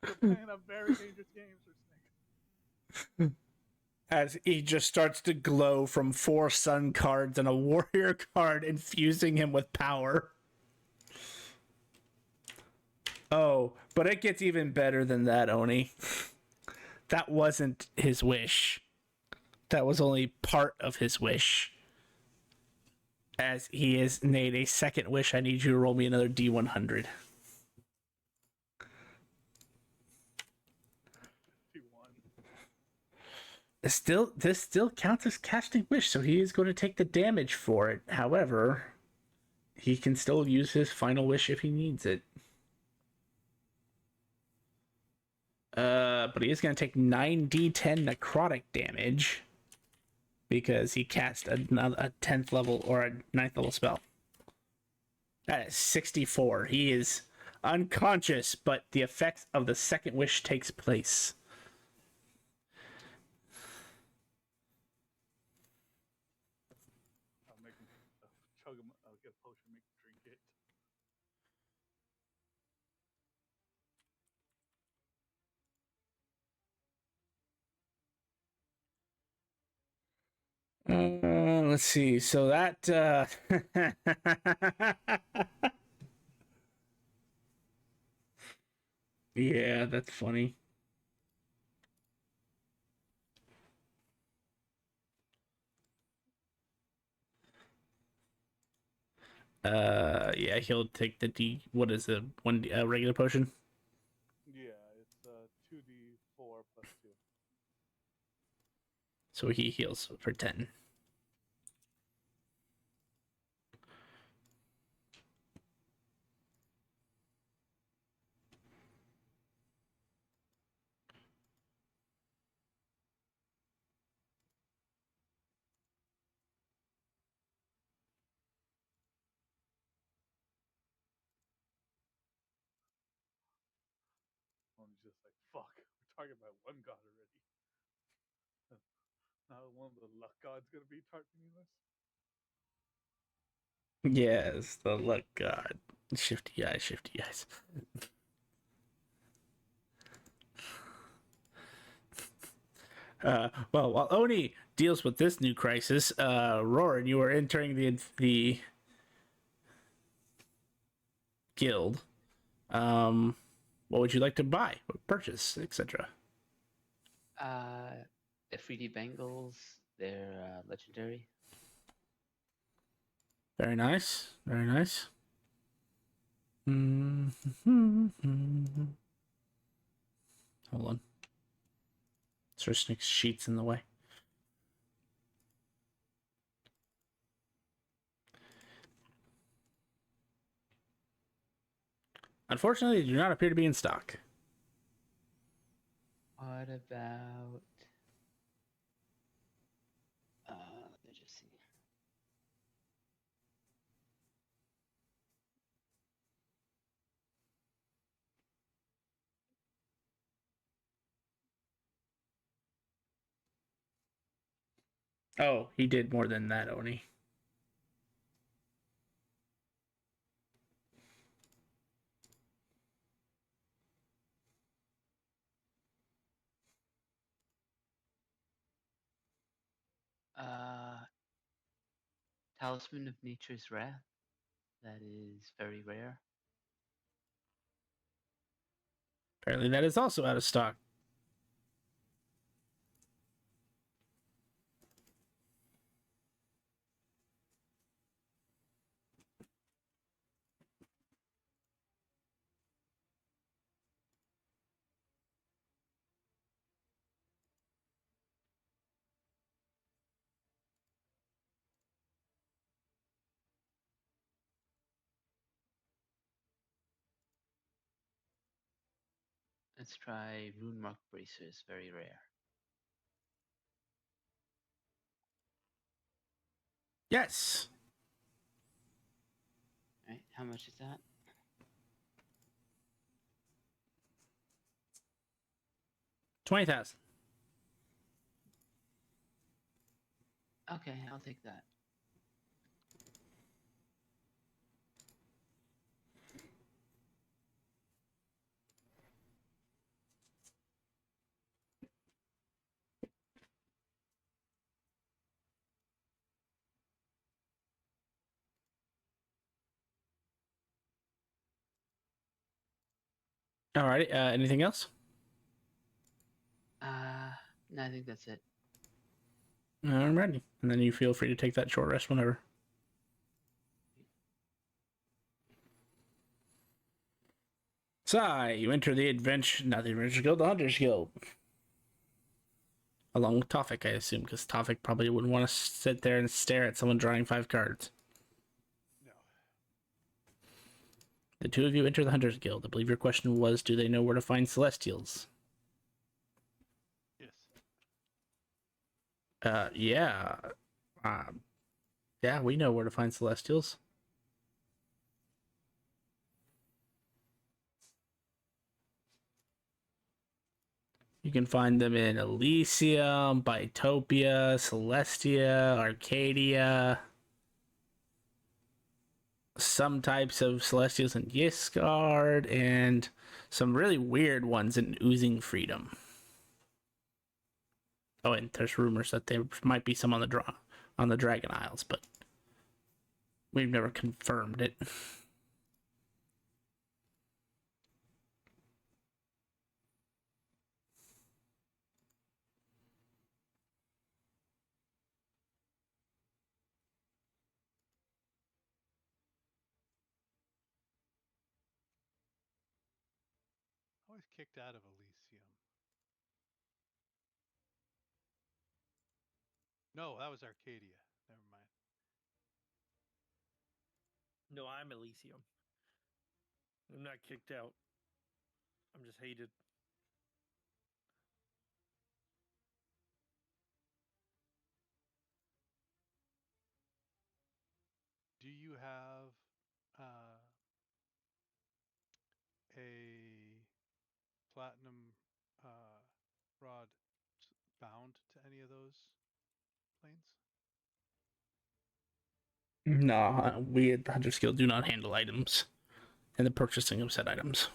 You're playing a very dangerous game, Sir Snake. As he just starts to glow from 4 sun cards and a warrior card, infusing him with power. Oh, but it gets even better than that, Oni. That wasn't his wish. That was only part of his wish. As he has made a second wish, I need you to roll me another D100. 51. This still counts as casting wish, so he is going to take the damage for it. However, he can still use his final wish if he needs it. But he is going to take 9d10 necrotic damage because he cast a 10th level or a 9th level spell. That is 64. He is unconscious, but the effects of the second wish takes place. I'll make him chug him. I'll get a potion, make him drink it. Let's see. So that yeah, that's funny. Yeah, he'll take the D. What is it? One regular potion. Yeah, it's 2d4 plus 2. So he heals for 10. I'm just like, fuck. We're targeted by one god already. Now one of the luck gods gonna be targeting us. Yes, the luck god. Shifty eyes, shifty eyes. Well, while Oni deals with this new crisis, Roran, you are entering the guild. What would you like to buy, or purchase, etc.? The 3D bangles, they're legendary. Very nice, very nice. Hold on. Sir Snick's sheets in the way. Unfortunately, they do not appear to be in stock. What about? Let me just see. Oh, he did more than that, Oni. Uh, Talisman of Nature's Wrath. That is very rare. Apparently, that is also out of stock. Let's try Rune Mark Bracers. Very rare. Yes. All right. How much is that? $20,000. Okay, I'll take that. Alrighty. Anything else? No, I think that's it. I'm ready. And then you feel free to take that short rest whenever. Sai, you enter the Adventure Guild, the Hunters Guild. Along with Tofik, I assume, because Tofik probably wouldn't want to sit there and stare at someone drawing 5 cards. No. The two of you enter the Hunters Guild. I believe your question was, do they know where to find Celestials? Yes. Yeah. Yeah, we know where to find Celestials. You can find them in Elysium, Bytopia, Celestia, Arcadia. Some types of Celestials in Ysgard, and some really weird ones in Oozing Freedom. Oh, and there's rumors that there might be some on the Dragon Isles, but we've never confirmed it. I was kicked out of Elysium. No, that was Arcadia. Never mind. No, I'm Elysium. I'm not kicked out. I'm just hated. Do you have a platinum rod bound to any of those planes? No, we at the Hunters Guild do not handle items and the purchasing of said items.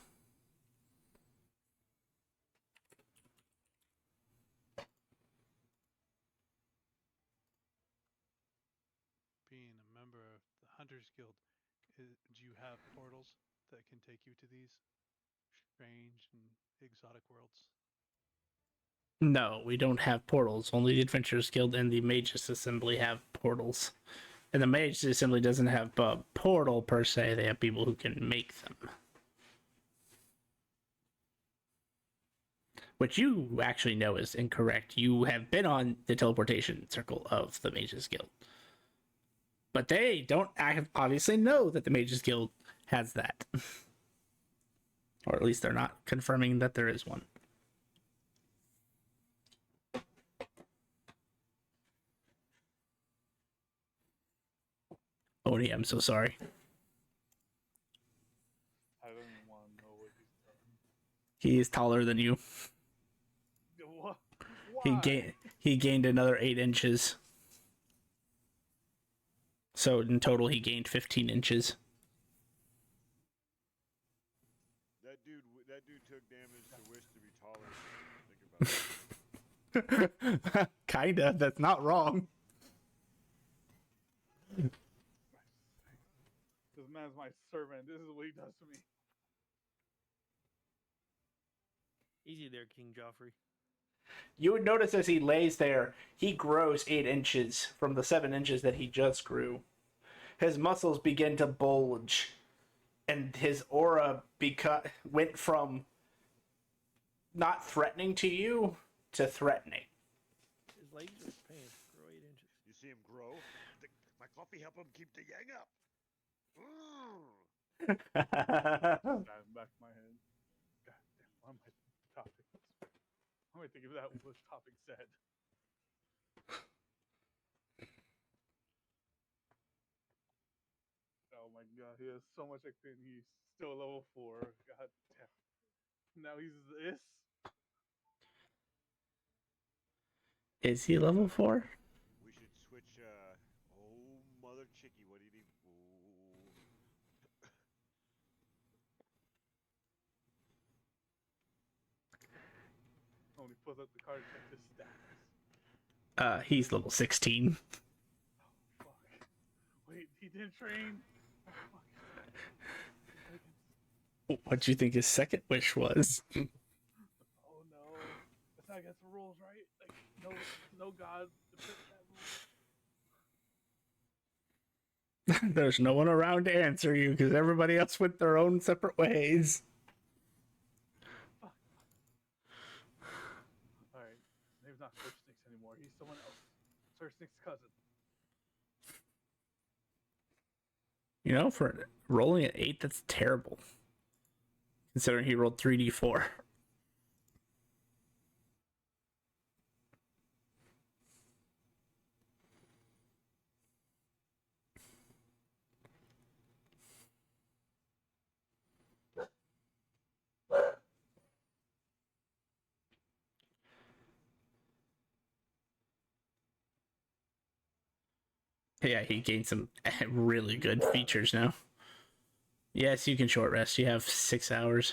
Being a member of the Hunters Guild, do you have portals that can take you to these strange and exotic worlds? No, we don't have portals. Only the Adventurers Guild and the Mages Assembly have portals. And the Mages Assembly doesn't have a portal per se, they have people who can make them. Which you actually know is incorrect. You have been on the teleportation circle of the Mages Guild. But they don't obviously know that the Mages Guild has that. Or at least they're not confirming that there is one. Oni, I'm so sorry. I don't even want to know what he's telling me. He is taller than you. What? Why? He gained another 8 inches. So in total, he gained 15 inches. That dude took damage to wish to be taller. Think about it. Kinda. That's not wrong. This man's my servant. This is what he does to me. Easy there, King Joffrey. You would notice as he lays there, he grows 8 inches from the 7 inches that he just grew. His muscles begin to bulge, and his aura went from not threatening to you to threatening. His legs or his pants grow 8 inches. You see him grow? My coffee help him keep the yang up. Back of my head. God damn, what am I topic? What am I thinking of that was topic said? Oh my god, he has so much XP and he's still level 4. God damn. Now he's this. Is he level 4? We should switch. Oh, mother chicky, what do you need? Ooh. When he pulls up the card, check his stats. He's level 16. Oh, fuck. Wait, he didn't train. Oh, fuck. What do you think his second wish was? Oh no, that's not against the rules, right? Like, no god to fit that rule. There's no one around to answer you because everybody else went their own separate ways. Fuck. All right, his name's not Sir Snicks anymore. He's someone else. Sir Snicks' cousin. You know, for rolling at 8, that's terrible. Considering he rolled 3d4. Yeah, he gained some really good features now. Yes, you can short rest. You have 6 hours.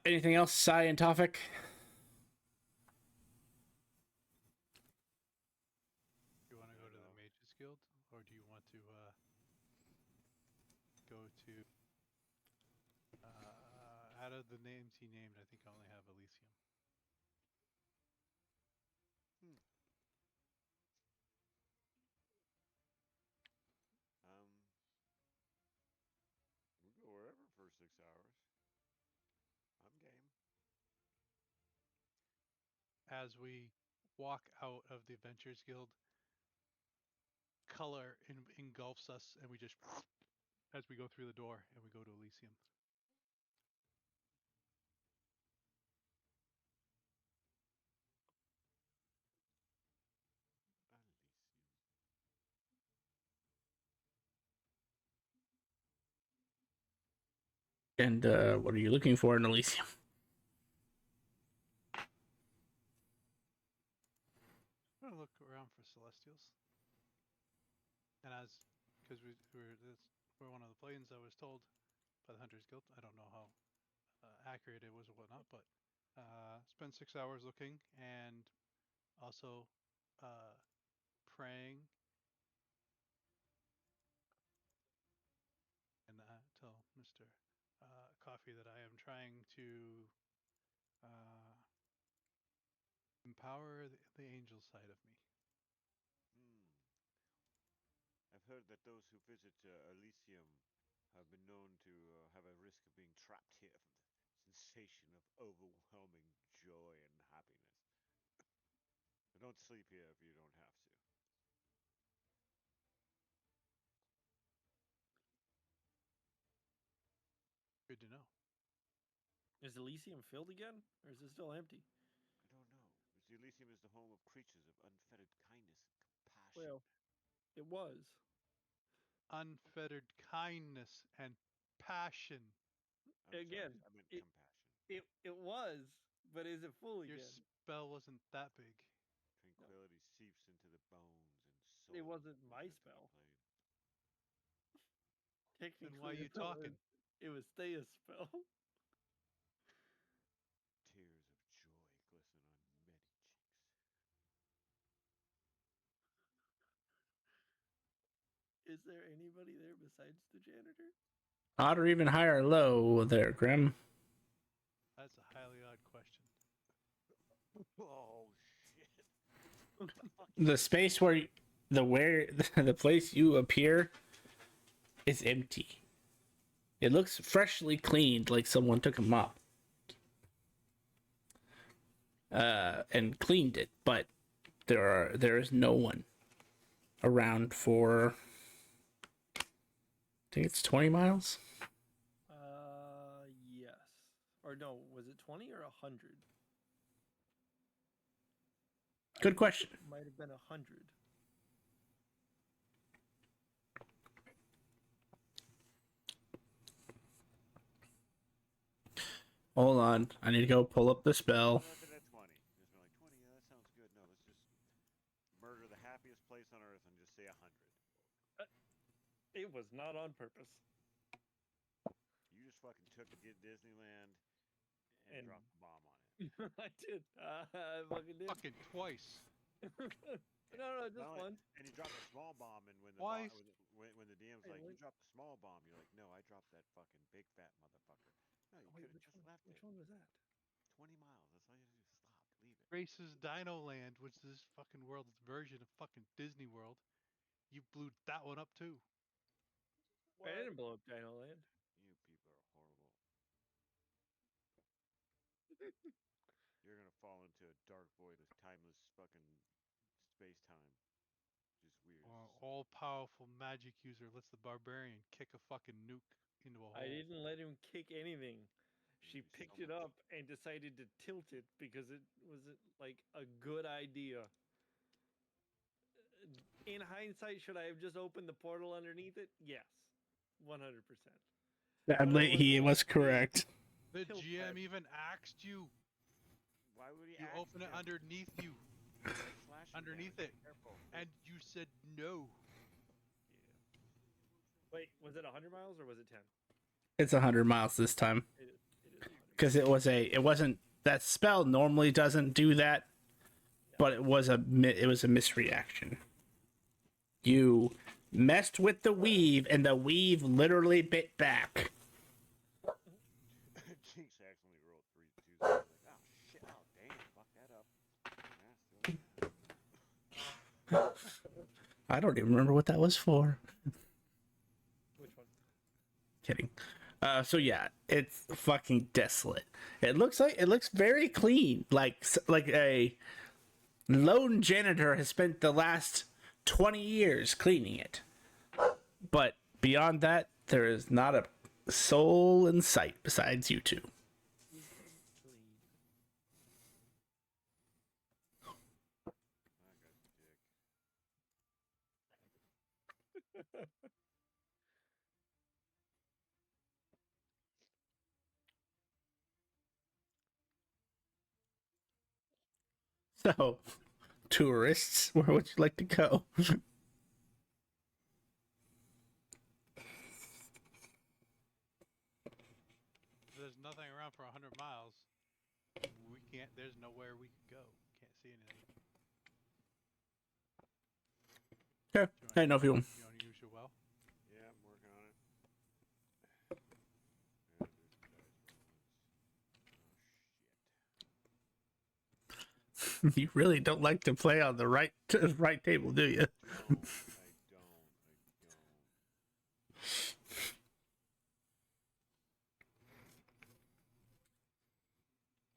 Anything else, Sai and Tofik? Do you want to go to the Mages Guild, or do you want to go to out of the names he named? I think I only have Elysium. We go wherever for 6 hours. I'm game. As we walk out of the Adventurers Guild, color engulfs us, and we just as we go through the door and we go to Elysium. And what are you looking for in Elysium? I'm gonna look around for Celestials, and because we're one of the planes I was told by the Hunters Guild. I don't know how accurate it was or whatnot, but spend 6 hours looking and also praying and tell Mr. Coffee that I am trying to empower the angel side of me. I've heard that those who visit Elysium have been known to have a risk of being trapped here from the sensation of overwhelming joy and happiness. So don't sleep here if you don't have to. Good to know. Is Elysium filled again, or is it still empty? I don't know. Because Elysium is the home of creatures of unfettered kindness and compassion. Well, it was. Unfettered kindness and passion. Again, I meant it, compassion. It was, but is it full Your again? spell wasn't that big. Tranquility seeps into the bones and soul. It wasn't of my those who spell. played. Technically, why you talking? It was Thea's spell. Tears of joy glisten on many cheeks. Is there anybody there besides the janitor? Odd or even high or low there, Grim? That's a highly odd question. Oh shit! The space where the place you appear is empty. It looks freshly cleaned, like someone took a mop and cleaned it, but there is no one around for. I think it's 20 miles. Yes. Or no, was it 20 or 100? Good question. Might have been 100. Hold on, I need to go pull up the spell. Left it at 20. Just been like 20. Yeah, that sounds good. No, let's just murder the happiest place on earth and just say 100. It was not on purpose. You just fucking took it to Disneyland and And- dropped a bomb on it. I did. I fucking did. Fucking twice. no, just Not only- once. And you dropped a small bomb, and when the Twice? when the DM's Wait, like, "You what? dropped the small bomb," you're like, "No, I dropped that fucking big fat motherfucker." No, you Wait, could have which just one? left Which it. one was that? 20 miles. That's all you have to do. Stop. Leave it. Grace's Dino Land, which is this fucking world's version of fucking Disney World. You blew that one up too. I didn't blow up Dino Land. You people are horrible. You're gonna fall into a dark void of timeless fucking space time. Just weird. All powerful magic user lets the barbarian kick a fucking nuke into a hole. I didn't let him kick anything. She You picked so it much- up and decided to tilt it because it wasn't like a good idea. In hindsight, should I have just opened the portal underneath it? Yes, 100%. Sadly, he was correct. The Tilt GM pad. even asked you. Why would he You ask open it him? underneath you, Slashing underneath damage. it. Be careful. and you said no. Wait, was it 100 miles or was it 10? It's 100 miles this time It is 100. because it wasn't that spell normally doesn't do that, but it was a misreaction. You messed with the weave, and the weave literally bit back. Jinx accidentally rolled 3 2s. Like, oh shit! Oh damn! Fuck that up. I don't even remember what that was for. Which one? Kidding. So yeah, it's fucking desolate. It looks very clean, like a lone janitor has spent the last 20 years cleaning it. But beyond that, there is not a soul in sight besides you two. So, tourists, where would you like to go? There's nothing around for 100 miles. We can't. There's nowhere we could go. Can't see anything. Okay, I didn't know if you. You want to use your well? Yeah, I'm working on it. Yeah, there's some dice rolling. Oh shit. You really don't like to play on the right table, do you? I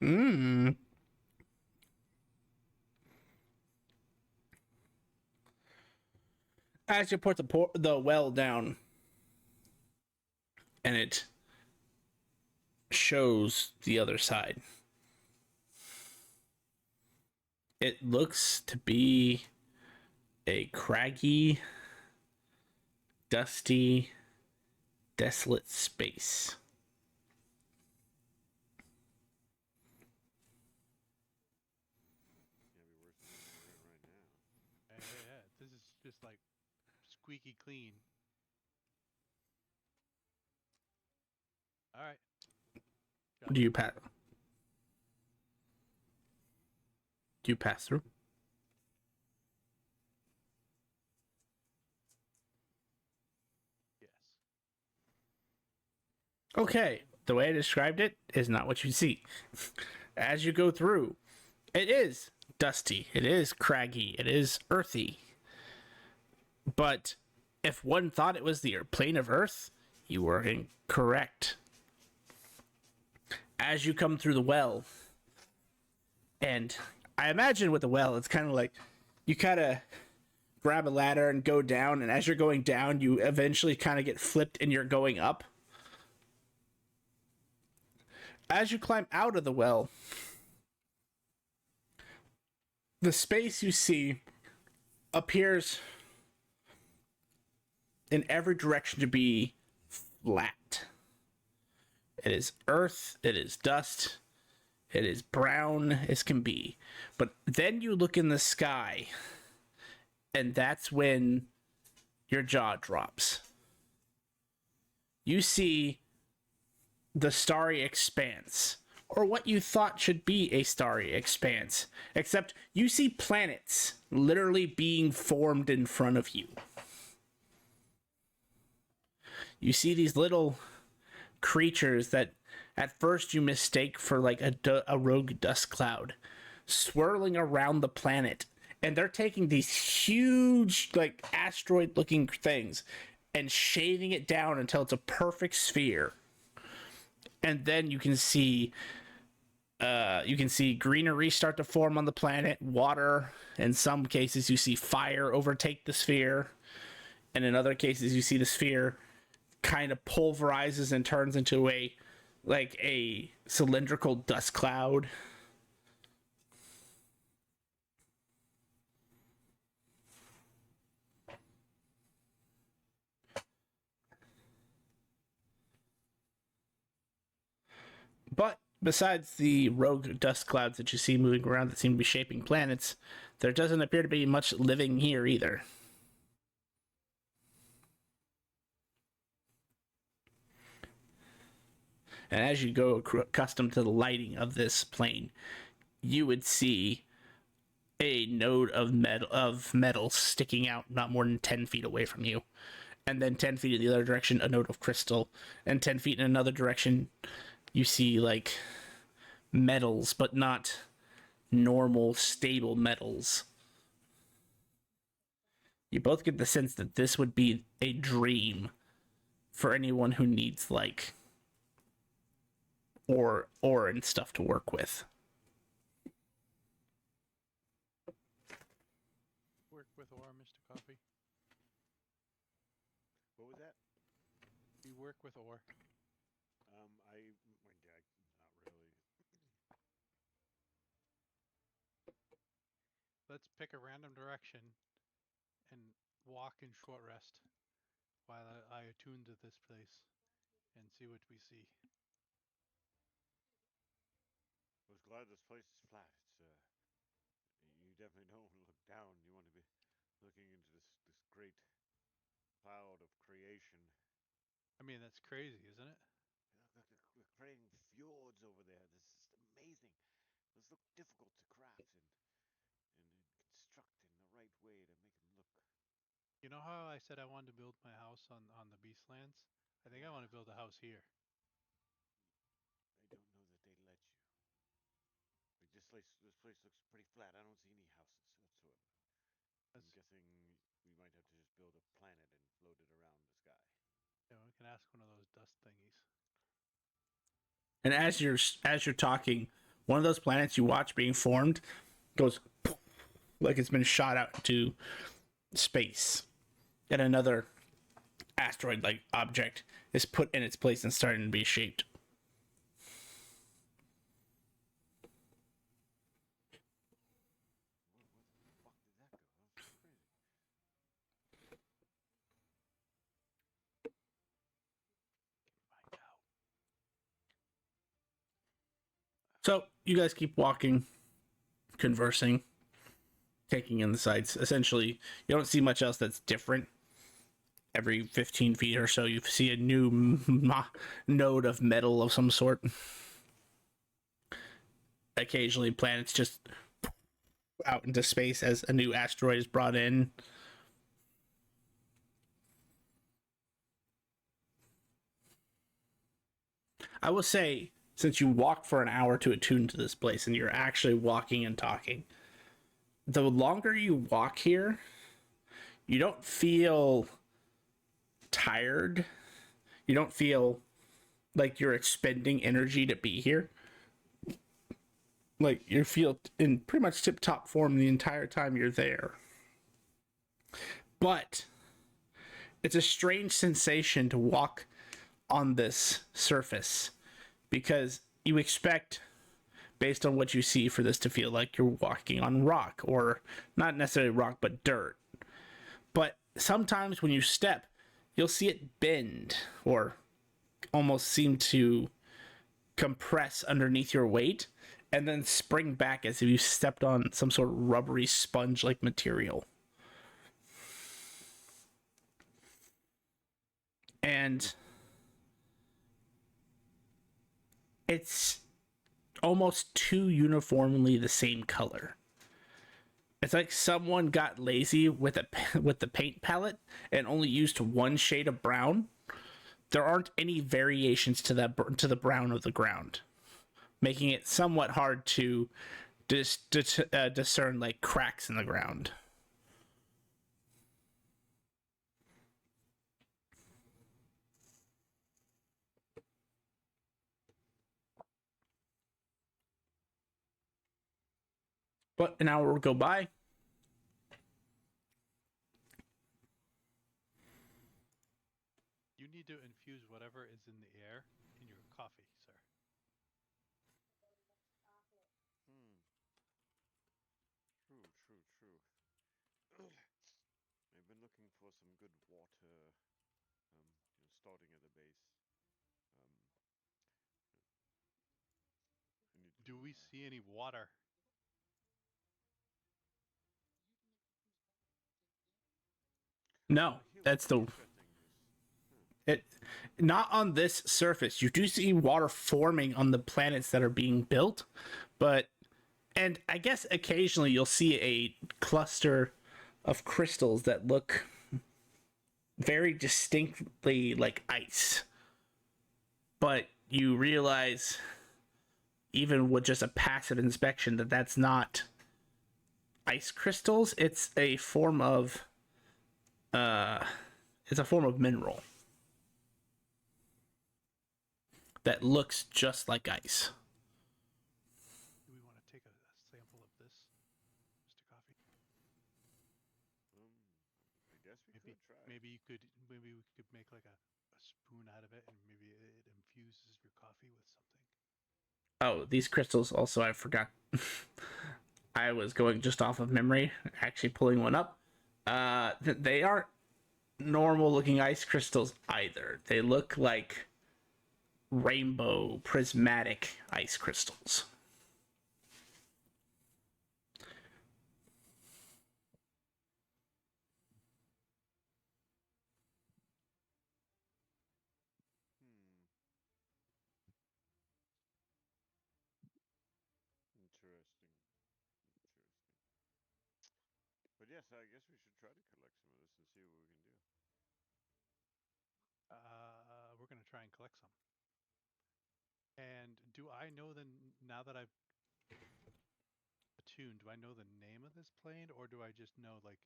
don't. Mmm. As you put the well down, and it shows the other side. It looks to be a craggy, dusty, desolate space. squeaky clean. All right. Do you pass? Do you pass through? Yes. Okay, the way I described it is not what you see. As you go through, it is dusty, it is craggy, it is earthy. But if one thought it was the plane of Earth, you were incorrect. As you come through the well, and I imagine with the well, it's kind of like you kind of grab a ladder and go down, and as you're going down, you eventually kind of get flipped and you're going up. As you climb out of the well, the space you see appears in every direction to be flat. It is earth, it is dust, it is brown as can be. But then you look in the sky, and that's when your jaw drops. You see the starry expanse, or what you thought should be a starry expanse, except you see planets literally being formed in front of you. You see these little creatures that at first you mistake for like a rogue dust cloud swirling around the planet, and they're taking these huge like asteroid looking things and shaving it down until it's a perfect sphere. And then you can see greenery start to form on the planet, water. In some cases you see fire overtake the sphere, and in other cases you see the sphere kind of pulverizes and turns into a cylindrical dust cloud. But besides the rogue dust clouds that you see moving around that seem to be shaping planets, there doesn't appear to be much living here either. And as you go accustomed to the lighting of this plane, you would see a node of metal sticking out not more than 10 feet away from you. And then 10 feet in the other direction, a node of crystal. And 10 feet in another direction, you see like metals, but not normal, stable metals. You both get the sense that this would be a dream for anyone who needs like ore and stuff to work with. Work with ore, Mr. Coffee. What was that? You work with ore. Not really. Let's pick a random direction and walk in short rest while I attune to this place and see what we see. I was glad this place is flat. You definitely don't want to look down. You want to be looking into this great cloud of creation. I mean, that's crazy, isn't it? Look, we're creating fjords over there. This is amazing. Those look difficult to craft and construct in the right way to make them look. You know how I said I wanted to build my house on the Beastlands? I think I want to build a house here. I don't know that they let you. Like this place looks pretty flat. I don't see any houses whatsoever. I'm guessing we might have to just build a planet and float it around the sky. Yeah, we can ask one of those dust thingies. And as you're talking, one of those planets you watch being formed goes like it's been shot out into space, and another asteroid-like object is put in its place and starting to be shaped. Where the fuck did that go? That was crazy. Find out. So you guys keep walking, conversing, taking in the sights. Essentially, you don't see much else that's different. every 15 feet or so, you see a new node of metal of some sort. Occasionally, planets just out into space as a new asteroid is brought in. I will say, since you walk for an hour to attune to this place and you're actually walking and talking, the longer you walk here, you don't feel tired. You don't feel like you're expending energy to be here. Like, you feel in pretty much tip-top form the entire time you're there. But it's a strange sensation to walk on this surface because you expect, based on what you see, for this to feel like you're walking on rock, or not necessarily rock, but dirt. But sometimes when you step, you'll see it bend or almost seem to compress underneath your weight and then spring back as if you stepped on some sort of rubbery sponge-like material. And it's almost too uniformly the same color. It's like someone got lazy with the paint palette and only used one shade of brown. There aren't any variations to the brown of the ground, making it somewhat hard to discern like cracks in the ground. But an hour will go by. You need to infuse whatever is in the air in your coffee, sir. True, true, true. I've been looking for some good water, starting at the base. I need to Do go we there. see any water? No, Here, that's the interesting. it. Not on this surface. You do see water forming on the planets that are being built, but and I guess occasionally you'll see a cluster of crystals that look very distinctly like ice. But you realize, even with just a passive inspection, that that's not ice crystals. It's a form of mineral that looks just like ice. Do we want to take a sample of this, Mr. Coffee? I guess we Maybe could try. maybe we could make like a spoon out of it, and maybe it infuses your coffee with something. Oh, these crystals also, I forgot. I was going just off of memory, actually pulling one up. They aren't normal looking ice crystals either. They look like rainbow prismatic ice crystals. Interesting. But yes, I guess we should try to collect some of this and see what we can do. We're gonna try and collect some. And do I know now that I've attuned, do I know the name of this plane, or do I just know like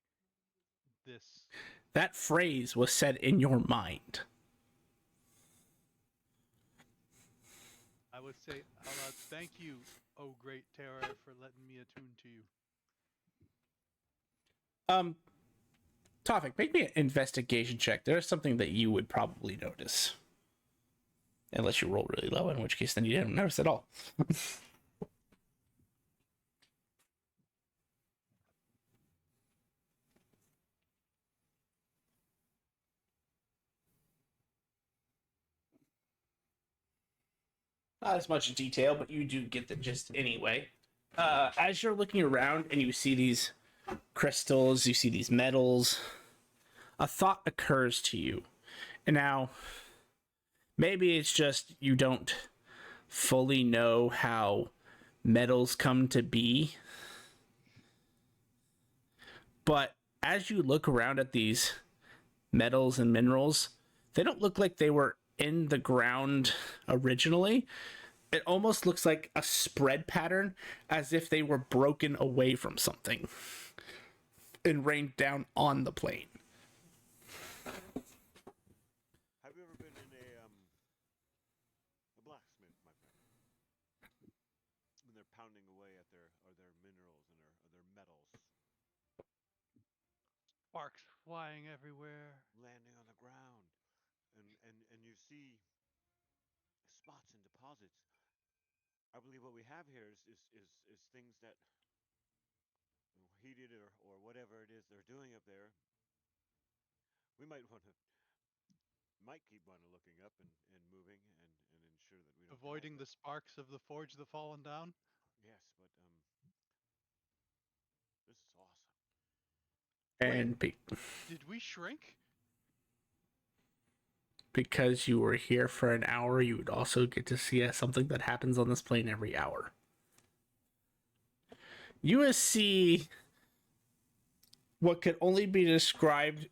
this? That phrase was said in your mind. I would say out loud, thank you, oh great terror, for letting me attune to you. Tofik, make me an investigation check. There's something that you would probably notice. Unless you roll really low, in which case then you didn't notice at all. Not as much detail, but you do get the gist anyway. As you're looking around and you see these crystals, you see these metals, a thought occurs to you. And now, maybe it's just you don't fully know how metals come to be. But as you look around at these metals and minerals, they don't look like they were in the ground originally. It almost looks like a spread pattern, as if they were broken away from something and rained down on the plane. Have you ever been in a blacksmith, my friend? When they're pounding away at their minerals and their metals, Sparks flying everywhere. landing on the ground, and you see spots and deposits. I believe what we have here is things that heated or whatever it is they're doing up there. We might keep on looking up and moving and ensure that we don't Avoiding die, the sparks of the forge that fallen down. yes, but this is awesome. And Did we shrink? because you were here for an hour, you would also get to see something that happens on this plane every hour. You will see what could only be described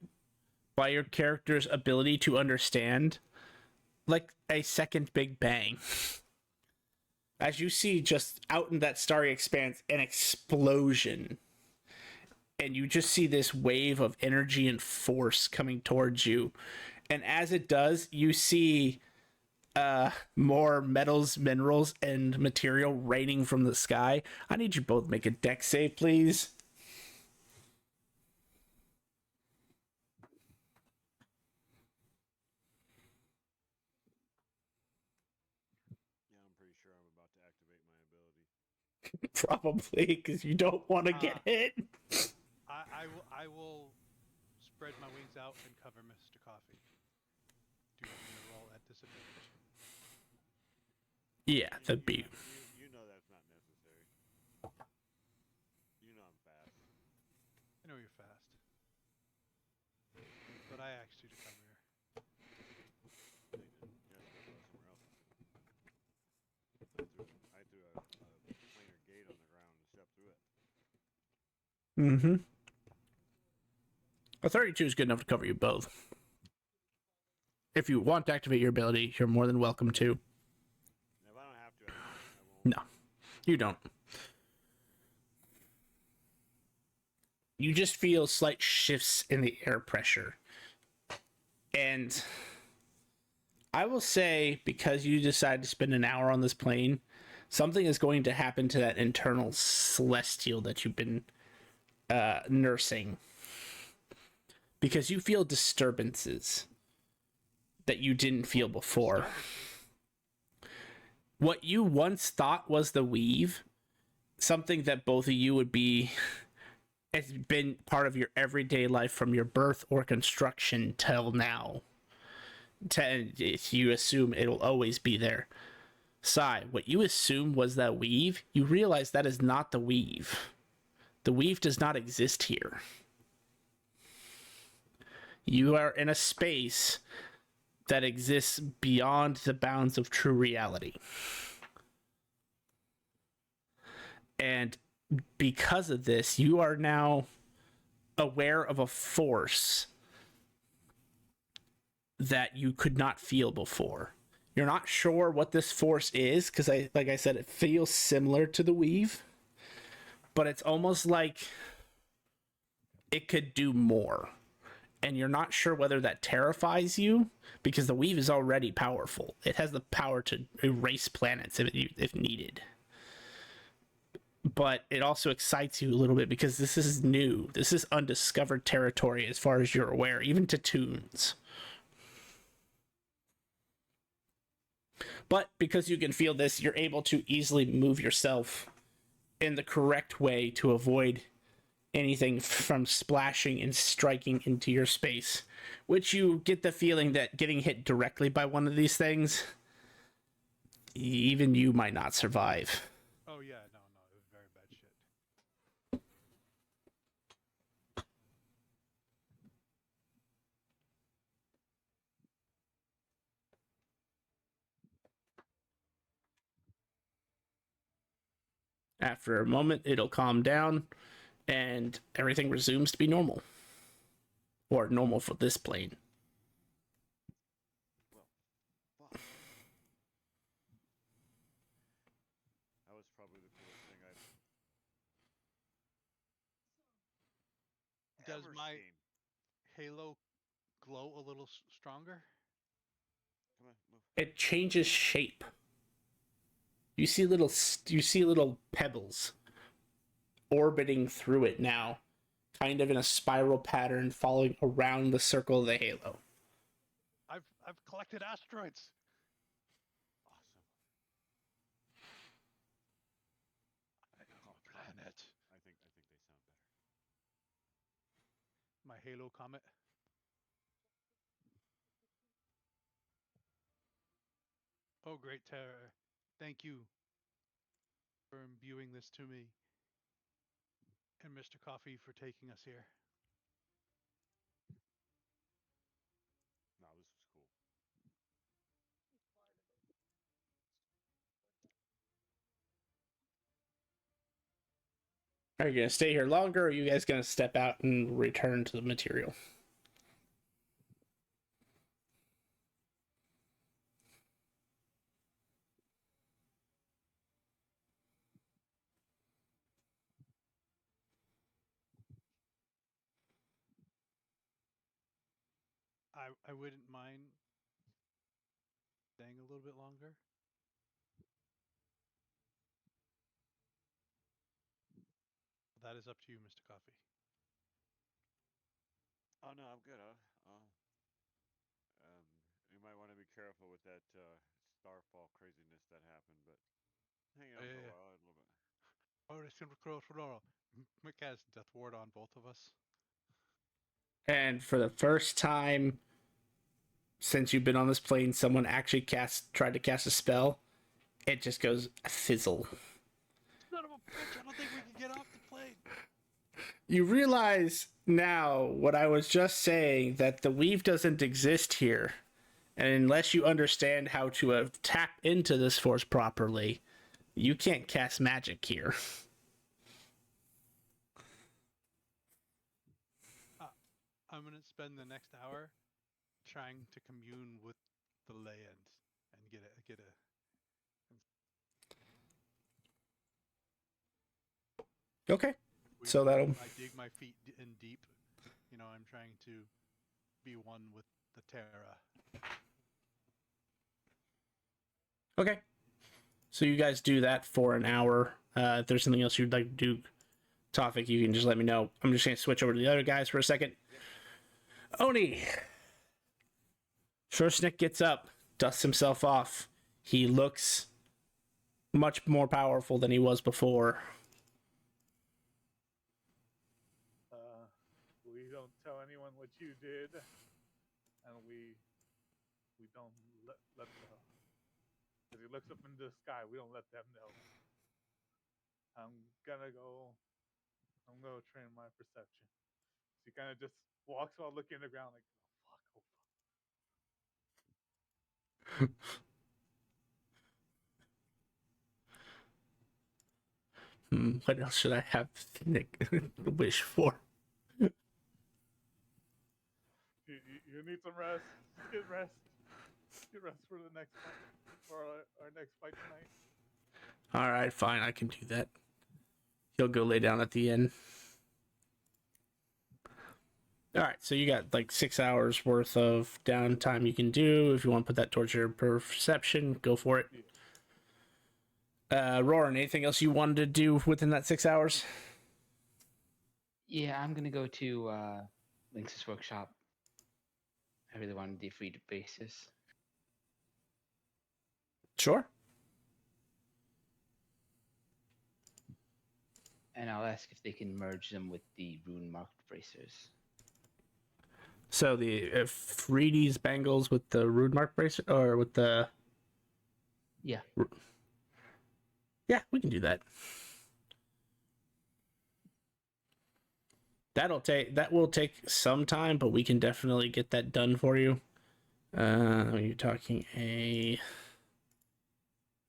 by your character's ability to understand, like a second Big Bang. As you see just out in that starry expanse, an explosion. And you just see this wave of energy and force coming towards you. And as it does, you see more metals, minerals, and material raining from the sky. I need you both make a dex save, please. Yeah, I'm pretty sure I'm about to activate my ability. Probably, because you don't want to get hit. I will spread my wings out and cover Mr. Coffee. Do you want me to roll at disadvantage? Yeah, that'd be. You know that's not necessary. You know I'm fast. I know you're fast. But I asked you to come here. I didn't. Yes, I go somewhere else. I threw a planar gate on the ground and stepped through it. Mm-hmm. A 32 is good enough to cover you both. If you want to activate your ability, you're more than welcome to. If I don't have to, I won't. No, you don't. You just feel slight shifts in the air pressure. And I will say, because you decided to spend an hour on this plane, something is going to happen to that internal celestial that you've been nursing. Because you feel disturbances that you didn't feel before. What you once thought was the weave, something that both of you would be, has been part of your everyday life from your birth or construction till now. If you assume it'll always be there. Sai, what you assume was that weave, you realize that is not the weave. The weave does not exist here. You are in a space that exists beyond the bounds of true reality. And because of this, you are now aware of a force that you could not feel before. You're not sure what this force is, because like I said, it feels similar to the weave, but it's almost like it could do more. And you're not sure whether that terrifies you, because the weave is already powerful. It has the power to erase planets if needed. But it also excites you a little bit because this is new. This is undiscovered territory as far as you're aware, even to Toons. But because you can feel this, you're able to easily move yourself in the correct way to avoid anything from splashing and striking into your space, which you get the feeling that getting hit directly by one of these things, even you might not survive. Oh yeah, no, it was very bad shit. After a moment, it'll calm down and everything resumes to be normal. Or normal for this plane. Well, fuck. That was probably the coolest thing I've Does ever my seen. halo glow a little stronger? Come on, move. It changes shape. You see little pebbles orbiting through it now, kind of in a spiral pattern following around the circle of the halo. I've collected asteroids. Awesome. I know a planet. I think they sound better. My halo comet. Oh, great terror. Thank you for imbuing this to me. And Mr. Coffee for taking us here. No, this was cool. Are you gonna stay here longer, or are you guys gonna step out and return to the material? I wouldn't mind staying a little bit longer. That is up to you, Mr. Coffee. Oh no, I'm good. You might want to be careful with that starfall craziness that happened, but hang out for a while, a little bit. Oh, it's gonna close for Laurel. Cast Death Ward on both of us. And for the first time since you've been on this plane, someone actually tried to cast a spell. It just goes fizzle. Son of a bitch! I don't think we can get off the plane. You realize now what I was just saying, that the weave doesn't exist here. And unless you understand how to tap into this force properly, you can't cast magic here. I'm gonna spend the next hour trying to commune with the land and get a. Okay. So that'll. I dig my feet in deep. You know, I'm trying to be one with the Terra. Okay. So you guys do that for an hour. If there's something else you'd like to do, Tofik, you can just let me know. I'm just going to switch over to the other guys for a second. Oni. First, Nick gets up, dusts himself off. He looks much more powerful than he was before. We don't tell anyone what you did, and we don't let the, because he looks up into the sky. We don't let them know. I'm gonna go train my perception. So he kind of just walks while looking at the ground, like, oh fuck. What else should I have Nick wish for? You need some rest. Get rest. Get rest for the next fight, for our next fight tonight. All right, fine, I can do that. He'll go lay down at the end. All right, so you got like 6 hours worth of downtime you can do. If you want to put that towards your perception, go for it. Roran, anything else you wanted to do within that 6 hours? Yeah, I'm gonna go to Lynx's workshop. I really wanted the free basis. Sure. And I'll ask if they can merge them with the rune marked bracers. So the Freedy's bangles with the rude mark bracelet, or with the... Yeah. Yeah, we can do that. That will take some time, but we can definitely get that done for you. You're talking a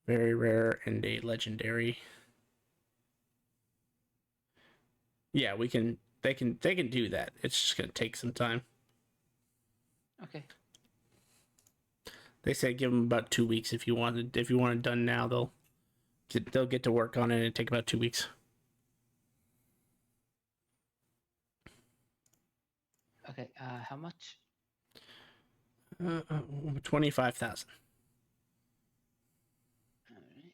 very rare and a legendary. Yeah, we can. They can do that. It's just gonna take some time. Okay. They say give them about 2 weeks if you want it. If you want it done now, they'll get to work on it and take about 2 weeks. Okay. How much? 25,000. All right.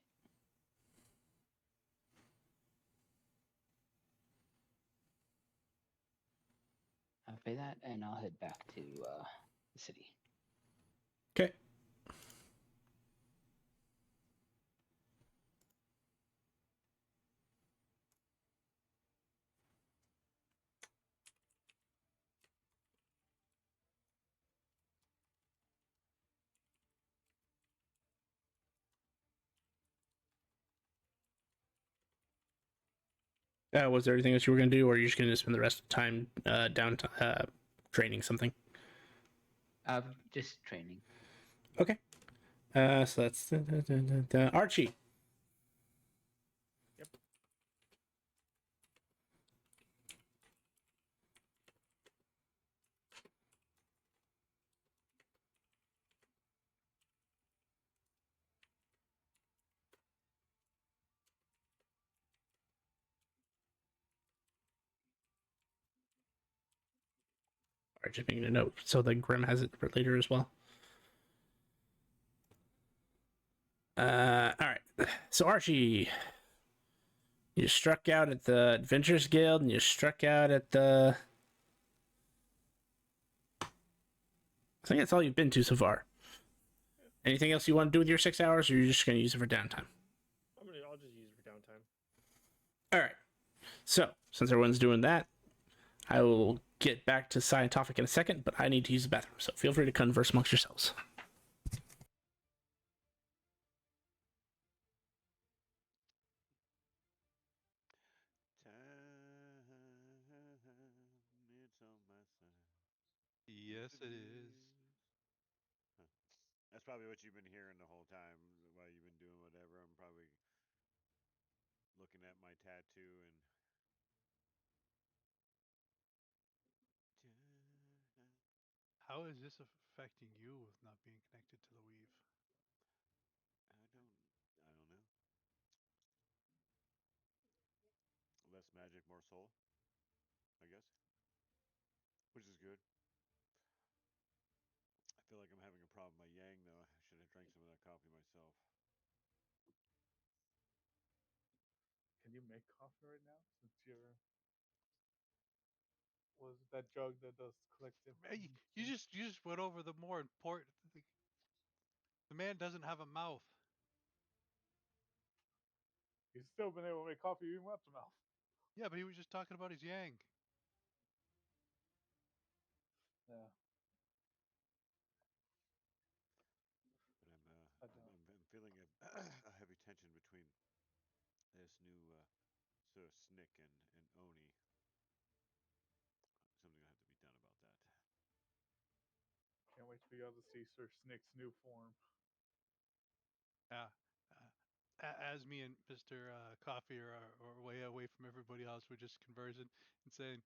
I'll pay that, and I'll head back to the city. Okay. Was there anything else you were going to do, or are you just going to spend the rest of the time down training something? Just training. Okay. So that's Archie. Yep. All right, just making a note so that Grim has it for later as well. All right. So Archie, you struck out at the Adventurers Guild, and you struck out at the. I think that's all you've been to so far. Anything else you want to do with your 6 hours, or you're just going to use it for downtime? I'll just use it for downtime. All right. So since everyone's doing that, I will get back to Scientific in a second, but I need to use the bathroom, so feel free to converse amongst yourselves. It's on my side. Yes, it is. Huh. That's probably what you've been hearing the whole time while you've been doing whatever. I'm probably looking at my tattoo and. How is this affecting you with not being connected to the weave? I don't know. Less magic, more soul, I guess. Which is good. I feel like I'm having a problem with my yang though. I should have drank some of that coffee myself. Can you make coffee right now? Since you're was it that jug that does collective? Hey, you just went over the more important. The man doesn't have a mouth. He's still been able to make coffee even without the mouth. Yeah, but he was just talking about his yang. Yeah, But I don't. I'm feeling a heavy tension between this new Sir Snick and Oni. Something will have to be done about that. Can't wait to be able to see Sir Snick's new form. Yeah. As me and Mr. Coffee are way away from everybody else, we're just conversing and saying,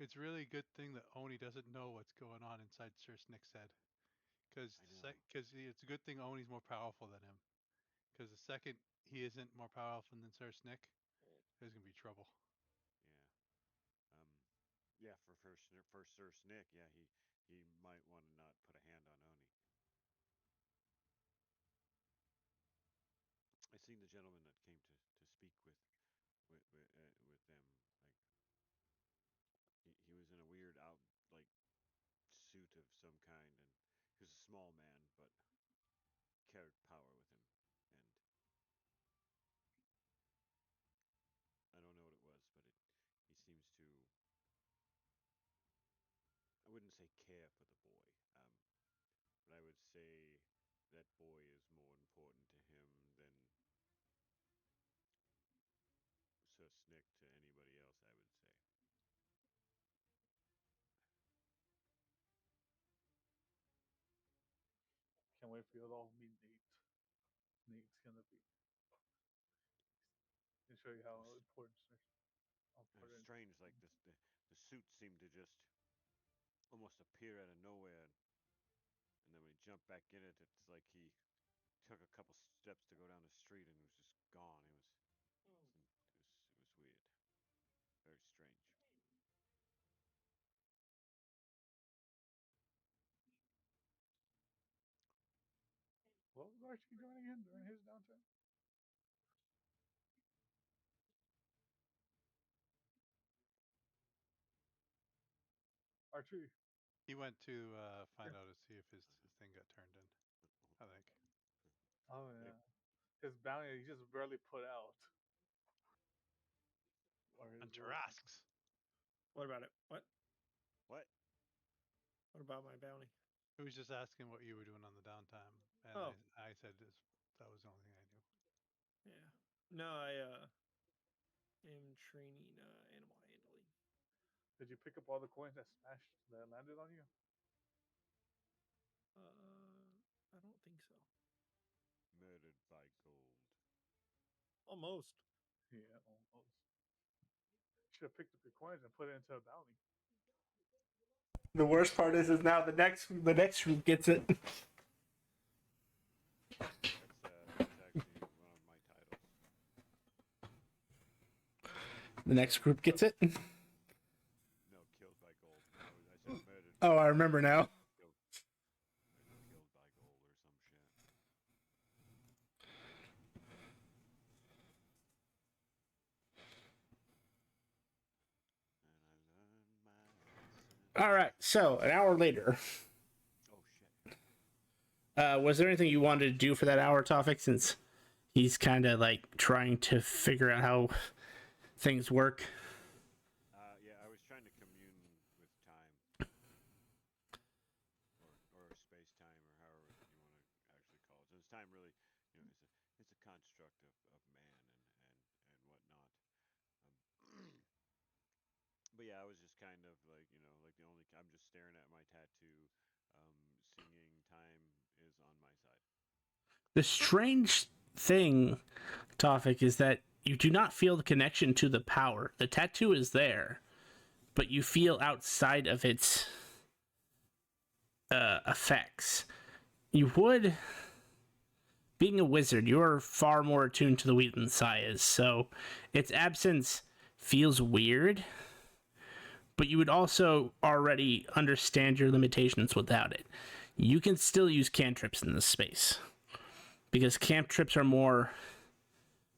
it's really a good thing that Oni doesn't know what's going on inside Sir Snick's head. Because I know. it's a good thing Oni's more powerful than him. Because the second he isn't more powerful than Sir Snick, there's going to be trouble. Yeah. Yeah. For Sir Snick, yeah, he might want to not put a hand on Oni. I seen the gentleman that came to speak with them. Like he was in a weird out like suit of some kind, and he was a small man, but carried power with him. And I don't know what it was, but he seems to. I wouldn't say care for the boy, but I would say that boy is more important to him than Sir Snick to anybody else. I would say. Can't wait for you to all meet Nate. Nate's gonna be. He'll show you how important strange. Like the suit seemed to just almost appear out of nowhere, and then when he jumped back in it, it's like he took a couple steps to go down the street and it was just gone. It was weird, very strange. What was Archie doing again during his downtime? Archie. He went to find out to see if his thing got turned in. I think. Oh yeah. His bounty he just barely put out. Or his Hunter work. asks. What about it? What? What? What about my bounty? He was just asking what you were doing on the downtime, and Oh. I said this. That was the only thing I knew. Yeah. No, I am training animal handling. Did you pick up all the coins that landed on you? I don't think so. Murdered by gold. Almost. Yeah, almost. Should have picked up your coins and put it into a bounty. The worst part is now the next group gets it. That's actually one of my titles. The next group gets it. No, killed by gold. No, I said murdered. Oh, I remember now. Killed by gold or some shit. And I learned my lesson. All right, so an hour later. Oh shit. Was there anything you wanted to do for that hour, Tofik, since he's kind of like trying to figure out how things work? Yeah, I was trying to commune with time, or space time, or however you want to actually call it. Since time really, it's a construct of man and whatnot. But yeah, I was just kind of like like I'm just staring at my tattoo, singing "Time is on my side." The strange thing, Tofik, is that you do not feel the connection to the power. The tattoo is there, but you feel outside of its effects. You would, being a wizard, you're far more attuned to the wheat than Sai is, so its absence feels weird, but you would also already understand your limitations without it. You can still use cantrips in this space, because cantrips are more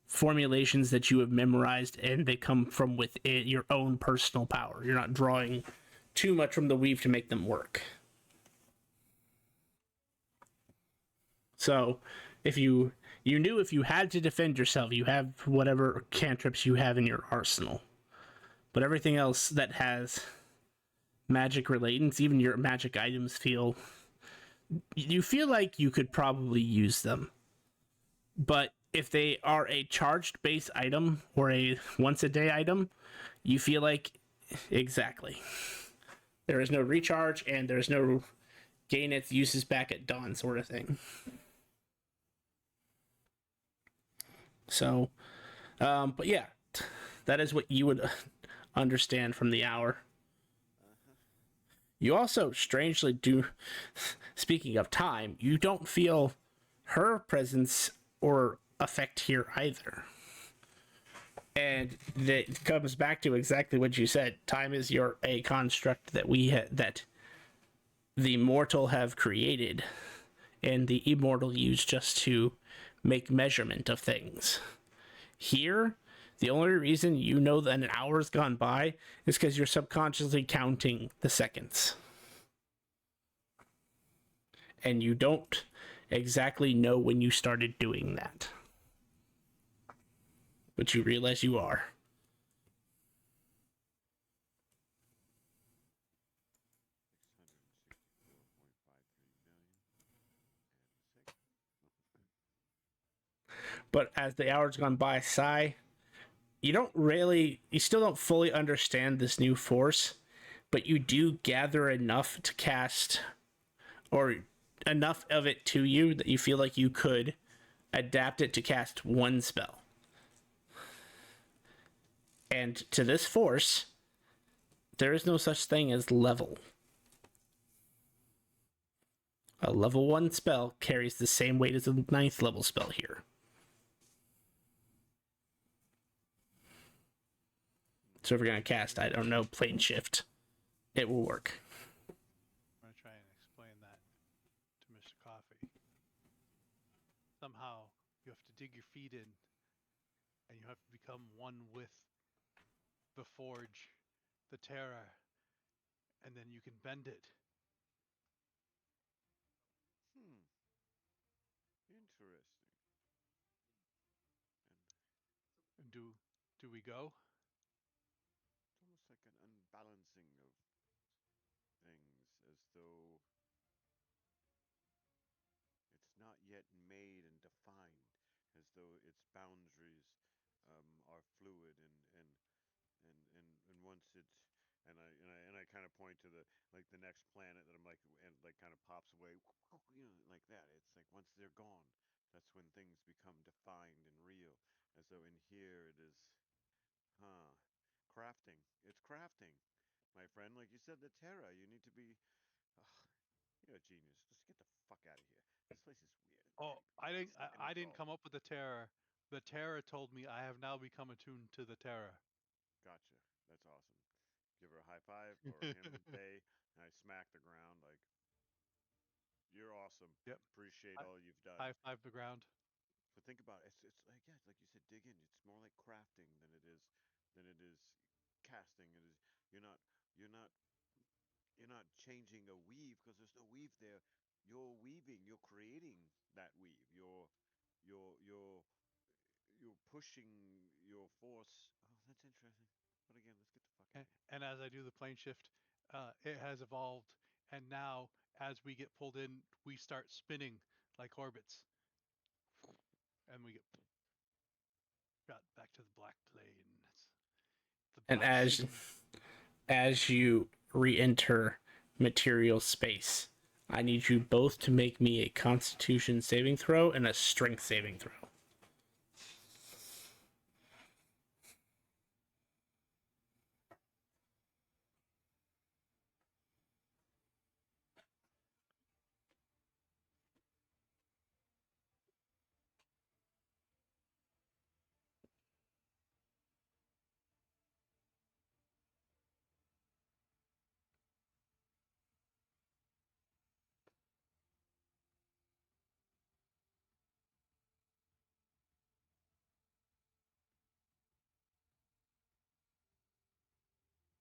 formulations that you have memorized and they come from within your own personal power. You're not drawing too much from the weave to make them work. So if you knew if you had to defend yourself, you have whatever cantrips you have in your arsenal. But everything else that has magic relatants, even your magic items you feel like you could probably use them. But if they are a charged base item or a once a day item, you feel like exactly. There is no recharge and there's no gain its uses back at dawn sort of thing. So, but yeah, that is what you would understand from the hour. You also strangely do, speaking of time, you don't feel her presence or effect here either. And that comes back to exactly what you said. Time is a construct that that the mortal have created and the immortal use just to make measurement of things. Here, the only reason you know that an hour's gone by is because you're subconsciously counting the seconds. And you don't exactly know when you started doing that. But you realize you are. But as the hours gone by, Sai, you still don't fully understand this new force, but you do gather enough to cast, or enough of it to you that you feel like you could adapt it to cast one spell. And to this force, there is no such thing as level. A level 1 spell carries the same weight as a 9th level spell here. So if we're going to cast, I don't know, plane shift, it will work. I'm gonna try and explain that to Mr. Coffee. Somehow you have to dig your feet in, and you have to become one with the forge, the terror, and then you can bend it. Interesting. And do we go? It's almost like an unbalancing of things, as though it's not yet made and defined, as though its boundaries are fluid and once it's and I kind of point to the next planet that I'm like and like kind of pops away, like that. It's like once they're gone, that's when things become defined and real. As though in here it is, huh? Crafting. It's crafting, my friend. Like you said, the Terra. You need to be. Ugh, you're a genius. Just get the fuck out of here. This place is weird and Oh, creepy. It's fucking I didn't enthralled. come up with the terror. The terror told me I have now become attuned to the terror. Gotcha. That's awesome. Give her a high five, or him, they, and I smack the ground like, you're awesome. Yep. Appreciate all you've done. High five the ground. But think about it. It's like, yeah, like you said, dig in. It's more like crafting than it is casting. It is you're not you're not you're not changing a weave because there's no weave there. You're weaving. You're creating that weave. You're you're you're pushing your force. Oh, that's interesting. But again, let's get the fuck out of here. And as I do the plane shift, it has evolved. And now, as we get pulled in, we start spinning like orbits. And we get got back to the black plains. The And black city. as you re-enter material space, I need you both to make me a Constitution saving throw and a Strength saving throw.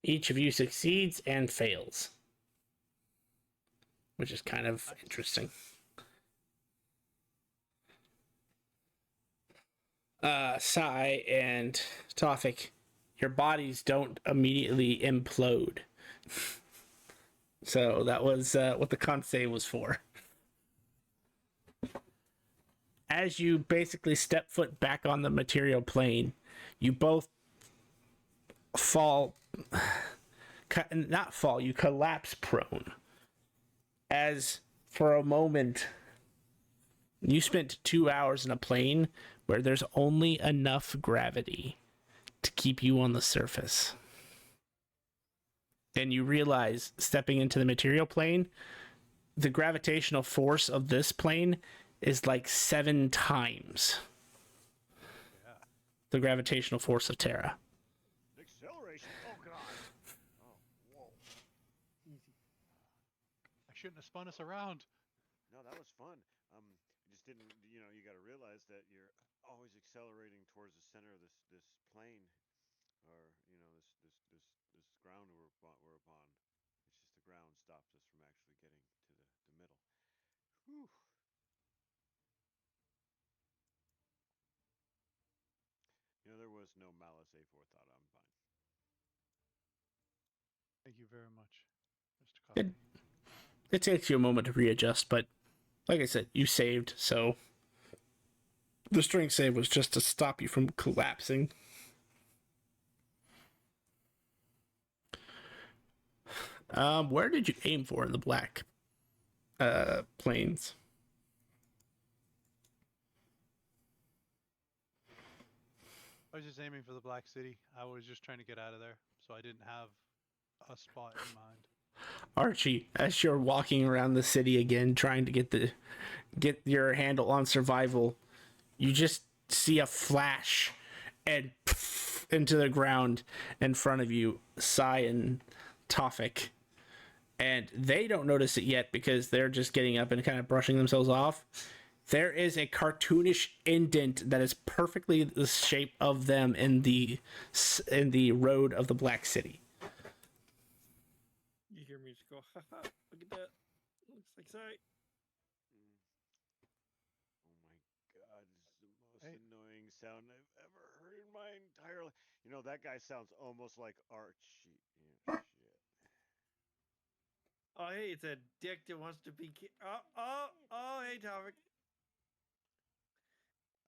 Each of you succeeds and fails, which is kind of interesting. Sai and Tofik, your bodies don't immediately implode. So that was what the con save was for. As you basically step foot back on the material plane, you both fall, not fall, you collapse prone. As for a moment, you spent 2 hours in a plane where there's only enough gravity to keep you on the surface. And you realize, stepping into the material plane, the gravitational force of this plane is like 7 times the gravitational force of Terra. Acceleration. Oh god. Oh whoa. I shouldn't have spun us around. No, that was fun. You just didn't. You got to realize that you're always accelerating towards the center of this plane, or this ground we're upon. It's just the ground stops us from actually getting to the middle. Whew. There was no malice aforethought. I'm fine. Thank you very much, Mr. It, Coffee. it takes you a moment to readjust, but like I said, you saved, so the strength save was just to stop you from collapsing. Where did you aim for in the black planes? I was just aiming for the Black City. I was just trying to get out of there, so I didn't have a spot in mind. Archie, as you're walking around the city again, trying to get your handle on survival, you just see a flash and into the ground in front of you, Sai and Tofik. And they don't notice it yet because they're just getting up and kind of brushing themselves off. There is a cartoonish indent that is perfectly the shape of them in the road of the Black City. You hear me just go, haha, look at that. Looks like Sai. Oh my god, this is the most annoying sound I've ever heard in my entire life. You know, that guy sounds almost like Archie. Yeah, shit. Oh, hey, it's a dick that wants to be. Oh, hey, Tofik.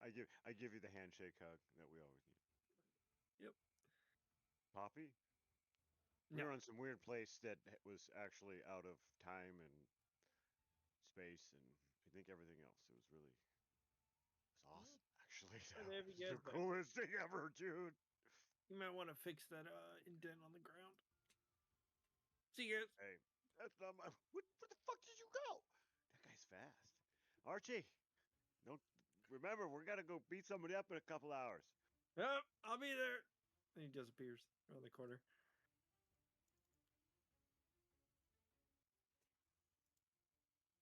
I give you the handshake hug that we always need. Yep. Poppy? We No. were on some weird place that was actually out of time and space, and I think everything else. It was really, it was awesome. Actually, And that have you was guys the back. coolest thing ever, dude. You might want to fix that indent on the ground. See you guys. Hey, that's not my. Where the fuck did you go? That guy's fast. Archie, don't remember. We're gonna go beat somebody up in a couple hours. Yep, I'll be there. And he disappears around the corner.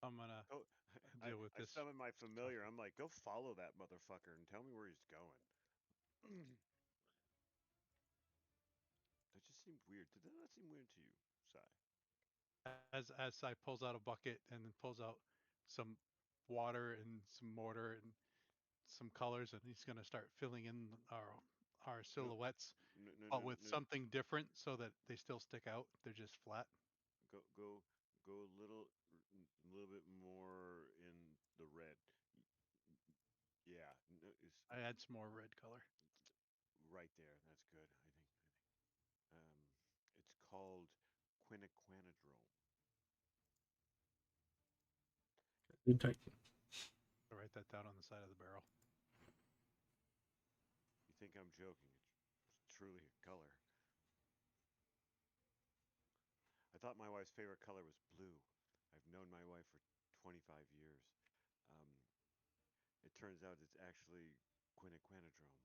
I'm gonna Oh, deal with I this. summon my familiar. I'm like, go follow that motherfucker and tell me where he's going. That just seemed weird. Did that not seem weird to you, Sai? As Sai pulls out a bucket and then pulls out some water and some mortar and some colors, and he's gonna start filling in our No, silhouettes, no, no, but no, with no. something different so that they still stick out. They're just flat. Go a little bit more in the red. Yeah, no, it's I add some more red color. right there. That's good. Um, it's called quiniquanidrome. I write that down on the side of the barrel. You think I'm joking? It's truly a color. I thought my wife's favorite color was blue. I've known my wife for 25 years. Um, it turns out it's actually quiniquanidrome.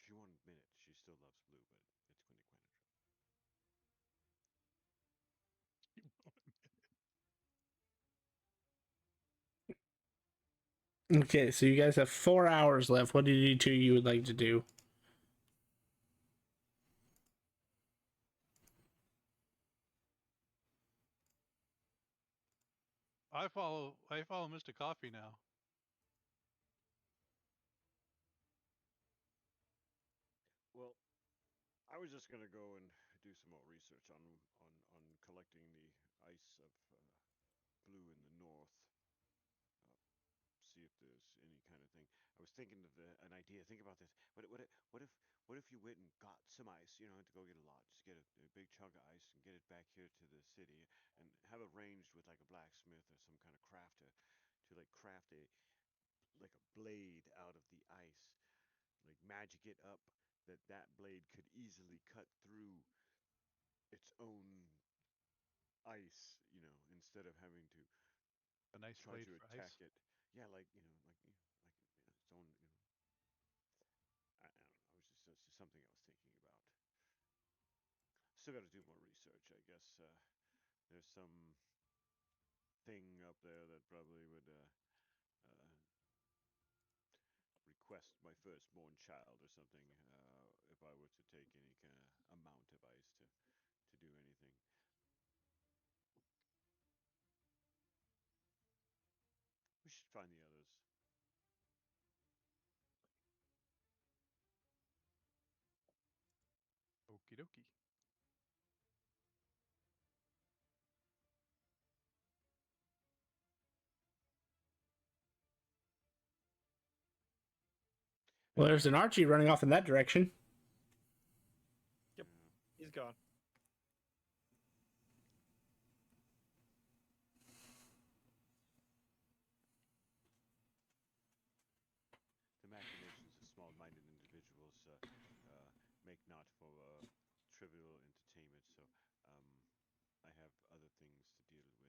She won't admit it. She still loves blue, but it's quiniquanidrome. Okay, so you guys have 4 hours left. What do you two you would like to do? I follow Mr. Coffee now. Well, I was just gonna go and do some more research on collecting the ice of blue in the north. See if there's any kind of thing. I was thinking of an idea. Think about this. What if you went and got some ice? You don't have to go get a lot. Just get a big chunk of ice and get it back here to the city and have it ranged with like a blacksmith or some kind of crafter to like craft a like a blade out of the ice, like magic it up that that blade could easily cut through its own ice, instead of having to A nice try blade to for attack ice. it. Yeah, like its own. I don't know. It's just something I was thinking about. Still got to do more research, I guess. There's some thing up there that probably would request my firstborn child or something if I were to take any kind of amount of ice to do anything. We should find the others. Okie dokie. Well, there's an Archie running off in that direction. Yep. Yeah. He's gone. The not for trivial entertainment. So I have other things to deal with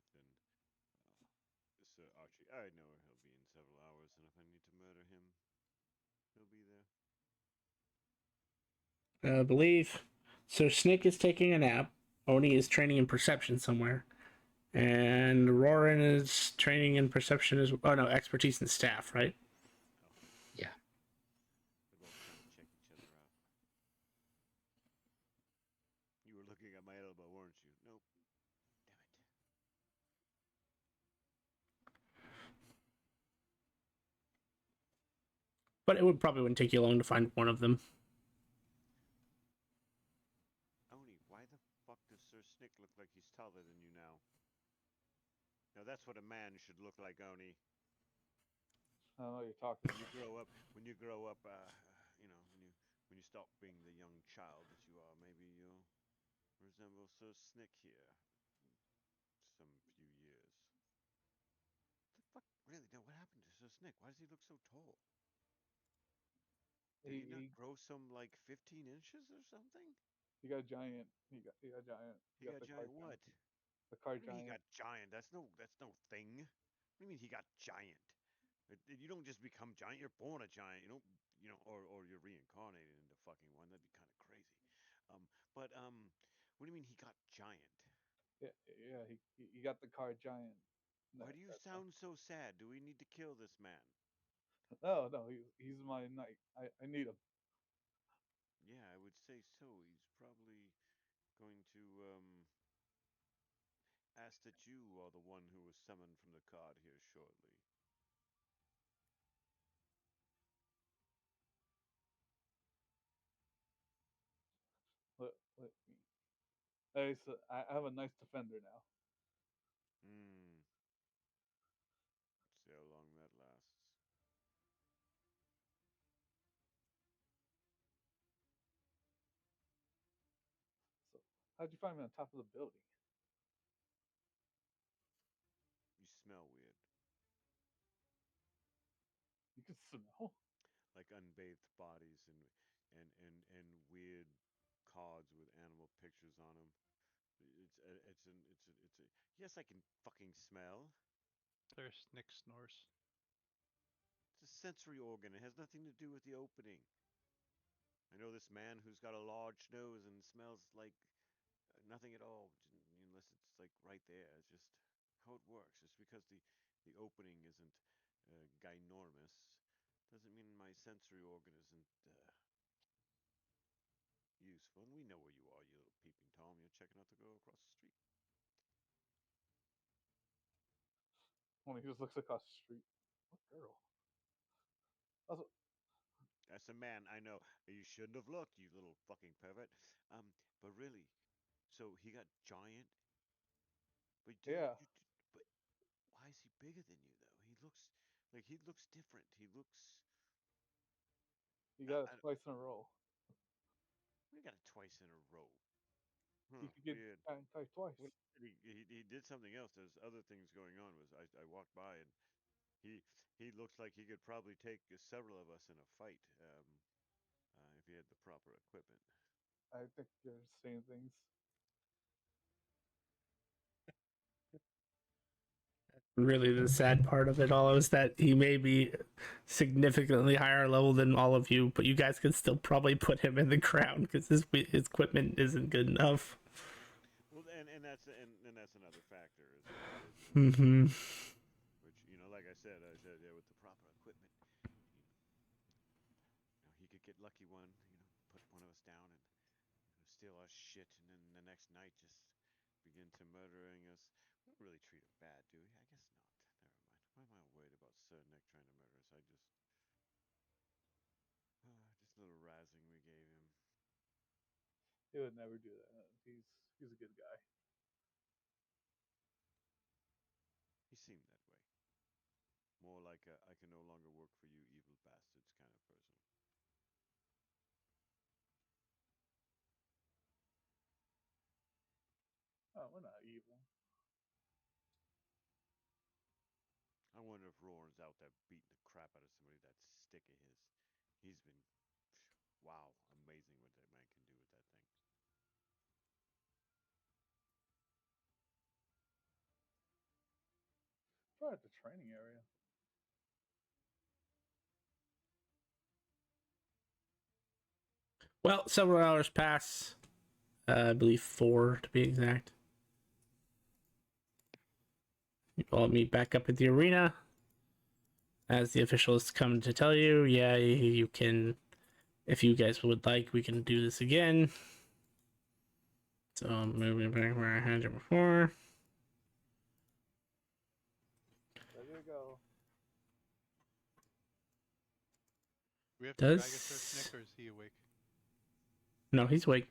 than Sir Archie. I know he'll be in several hours, and if I need to murder him, he'll be there. I believe Sir Snick is taking a nap. Oni is training in perception somewhere. And Roran is training in perception as oh no, expertise and staff, right? Okay. Yeah. They're both trying to check each other out. You were looking at my elbow, weren't you? Nope. Damn it. But it would probably wouldn't take you long to find one of them. Oni, why the fuck does Sir Snick look like he's taller than you now? Now that's what a man should look like, Oni. I don't know what you're talking When you about. grow up, when you stop being the young child that you are, maybe you'll resemble Sir Snick here. Some few years. The fuck? Really? Now, what happened to Sir Snick? Why does he look so tall? Did he not He grow some like 15 inches or something? he got giant. He got giant. He He got got the car giant what? giant. The car What do you mean he giant. got giant? That's no thing. What do you mean he got giant? You don't just become giant. You're born a giant. Or you're reincarnated into fucking one. That'd be kind of crazy. But what do you mean he got giant? Yeah, yeah. He got the car giant. Why do you sound so sad? Do we need to kill this man? No, no. He's my knight. I need him. Yeah, I would say so. He's probably going to ask that you are the one who was summoned from the card here shortly. Let me. Hey, so I have a nice defender now. Hmm. See how long that lasts. So how'd you find me on top of the building? You smell weird, You can smell. like unbathed bodies and weird cards with animal pictures on them. It's a. Yes, I can fucking smell. There's Nick snores. It's a sensory organ. It has nothing to do with the opening. I know this man who's got a large nose and smells like nothing at all, unless it's like right there. It's just how it works. Just because the opening isn't ginormous doesn't mean my sensory organ isn't useful. And we know where you are, you little peeping tom. You're checking out the girl across the street. When he just looks across the street. What girl? That's what, That's a man. I know. You shouldn't have looked, you little fucking pervert. But really, so he got giant. But do you, yeah. you but why is he bigger than you though? He looks different. He looks. You got it I, twice in a row. we got it twice in a row. You Huh? could get Weird. twice. Well, he did something else. There's other things going on. Was I walked by and he he looks like he could probably take several of us in a fight if he had the proper equipment. I think you're saying things. Really, the sad part of it all is that he may be significantly higher level than all of you, but you guys can still probably put him in the ground because his equipment isn't good enough. Well, and that's another factor is Mm-hmm. which like I said yeah, with the proper equipment, he could get lucky put one of us down and steal our shit, and then the next night just begin to murdering us. We don't really treat him bad, do we? I guess not. Never mind. Why am I worried about Sir Nick trying to murder us? Just a little razzing we gave him. He would never do that. He's a good guy. He seemed that way. More like a I can no longer work for you, evil bastards kind of person. Oh, we're not evil. I wonder if Roran's out there beating the crap out of somebody with that stick of his. He's been wow, amazing what that man can do with that thing. Probably at the training area. Well, several hours pass. I believe 4 to be exact. You all meet back up at the arena. As the officials come to tell you, yeah, you can, if you guys would like, we can do this again. So I'm moving back where I had you before. Ready to go. We have to Does- drag a Sir Snick, or is he awake? No, he's awake.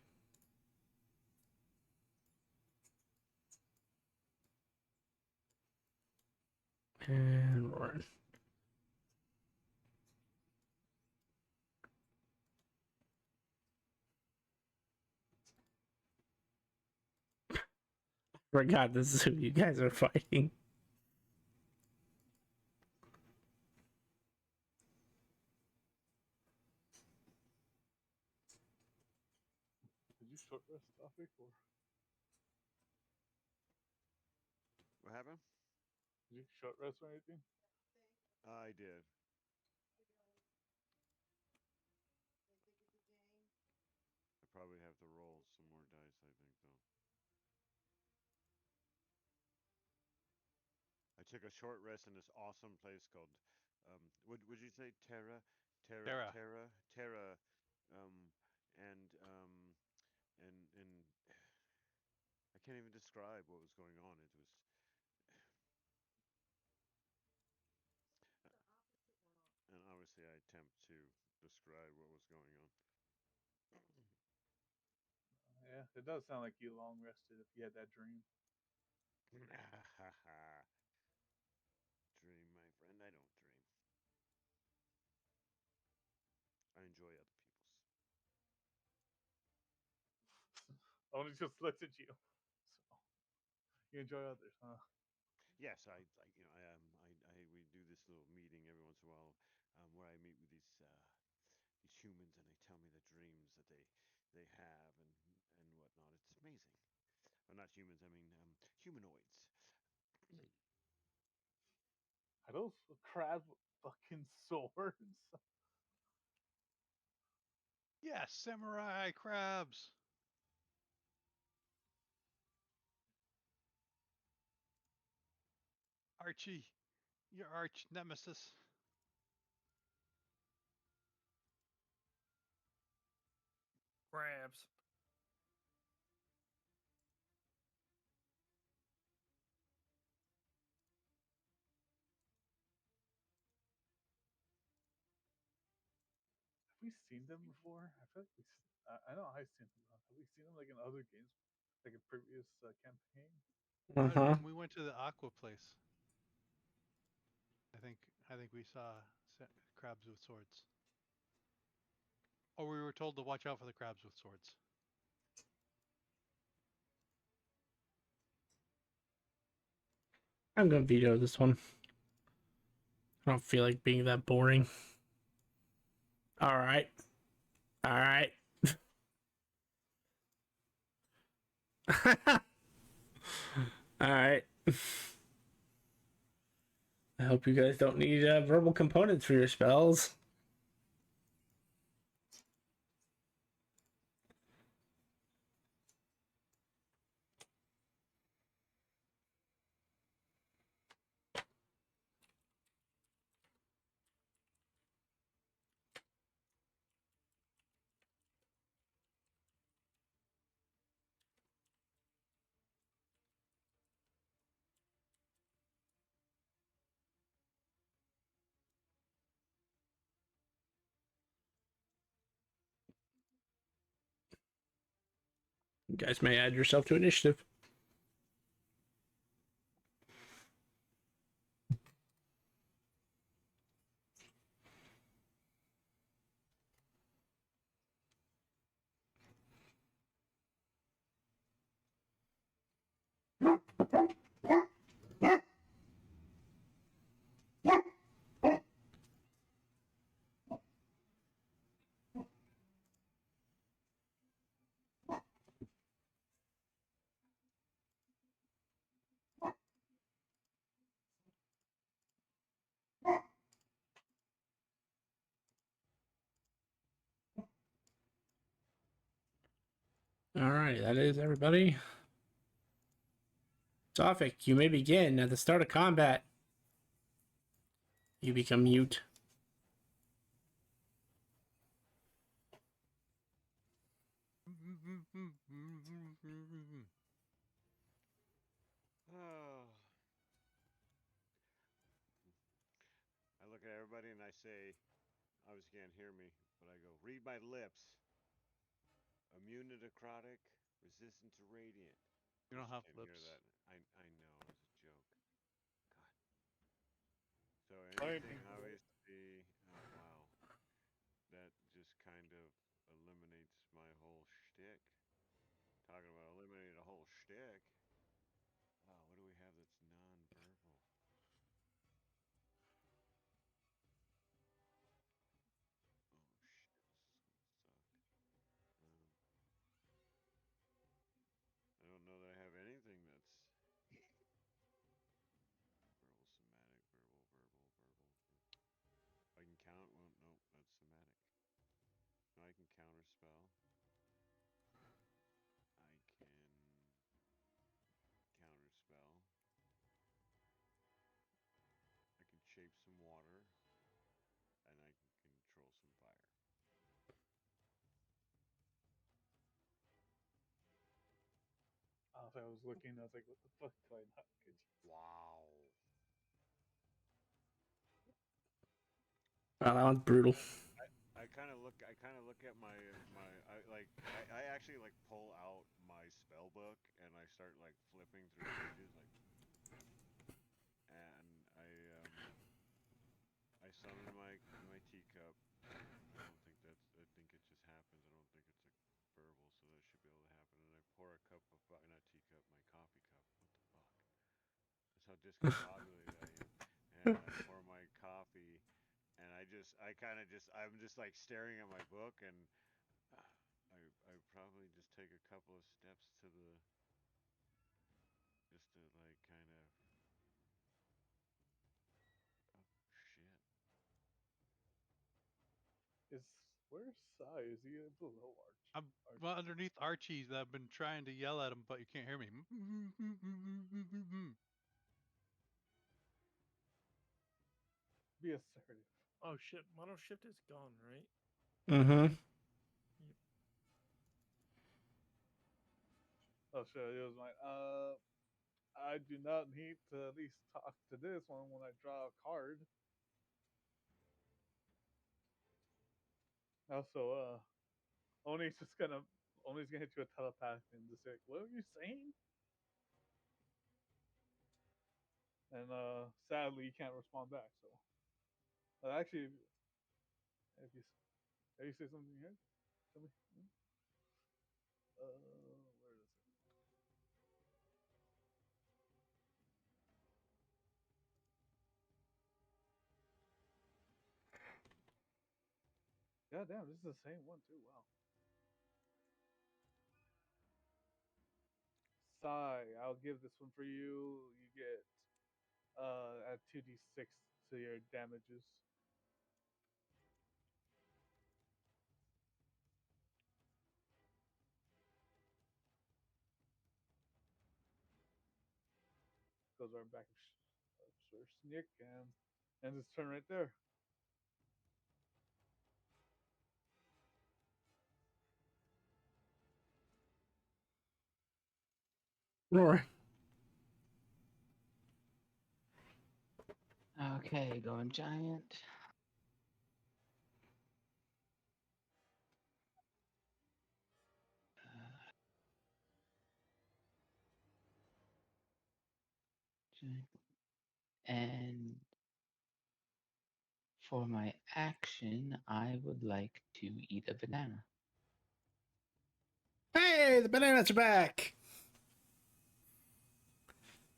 And run. Forgot this is who you guys are fighting. Did you short rest topic or What happened? did you short rest or anything? I did. I probably have to roll some more dice, I think, though. I took a short rest in this awesome place called, would you say Terra? Terra. Terra, um, and, um, and I can't even describe what was going on. It was, and obviously I attempt to describe what was going on. Yeah, it does sound like you long rested if you had that dream. Dream, my friend, I don't dream. I enjoy other people's. Only just looked at you. So you enjoy others, huh? Yes, we do this little meeting every once in a while, where I meet with these humans, and they tell me the dreams that they have and whatnot. It's amazing. Well, not humans. I mean, humanoids. Are those crab fucking swords? Yes, samurai crabs. Archie, your arch nemesis. Crabs. Have we seen them before? I feel like I know I've seen them. Have we seen them like in other games, like in previous campaign? When we went to the aqua place, I think we saw crabs with swords. Or we were told to watch out for the crabs with swords. I'm gonna veto this one. I don't feel like being that boring. All right. All right. All right. I hope you guys don't need verbal components for your spells. You guys may add yourself to initiative. All right, that is everybody. Sophic, you may begin. At the start of combat, you become mute. Oh. I look at everybody and I say, obviously you can't hear me, but I go, read my lips. Immune to necrotic, resistant to radiant. You don't have Can't hear lips. that. I know, it was a joke. God. So Lightning anything bolt. obviously, oh wow. That just kind of eliminates my whole shtick. Talking about eliminating a whole shtick. Oh, what do we have that's non-verbal? Oh shit, this is gonna suck. I don't know that I have anything that's verbal, somatic, verbal. I can count. Well, no, that's somatic. No, I can counter spell. I can counter spell. I can shape some water, and I can control some fire. I was looking, I was like, what the fuck do I not get? Wow. Wow, that one's brutal. I kind of look at I actually like pull out my spell book and I start like flipping through pages like, and I summon my teacup. I don't think that's, I think it just happens. I don't think it's a verbal, so that should be able to happen. And I pour a cup of not teacup, my coffee cup. What the fuck? That's how discombobulated I am. And I pour my coffee, and I'm just like staring at my book, and I probably just take a couple of steps to the, just to like kind of, oh shit. Is where's Sai? Is he below I'm Archie? well underneath Archie's. I've been trying to yell at him, but you can't hear me. Be assertive. Oh shit, mono shift is gone, right? Mm-hmm. Oh shit, it was mine. I do not need to at least talk to this one when I draw a card. Also, Oni's just gonna Oni's gonna hit you a telepath and just say, "What were you saying?" And sadly, you can't respond back. So, actually, if you say something here, tell me. Where is it? God damn, this is the same one too. Wow. Sigh, I'll give this one for you. You get add 2d6 to your damages. Goes right back of Sir Snick and ends his turn right there. Roar. Okay, going giant. Giant. And for my action, I would like to eat a banana. Hey, the bananas are back.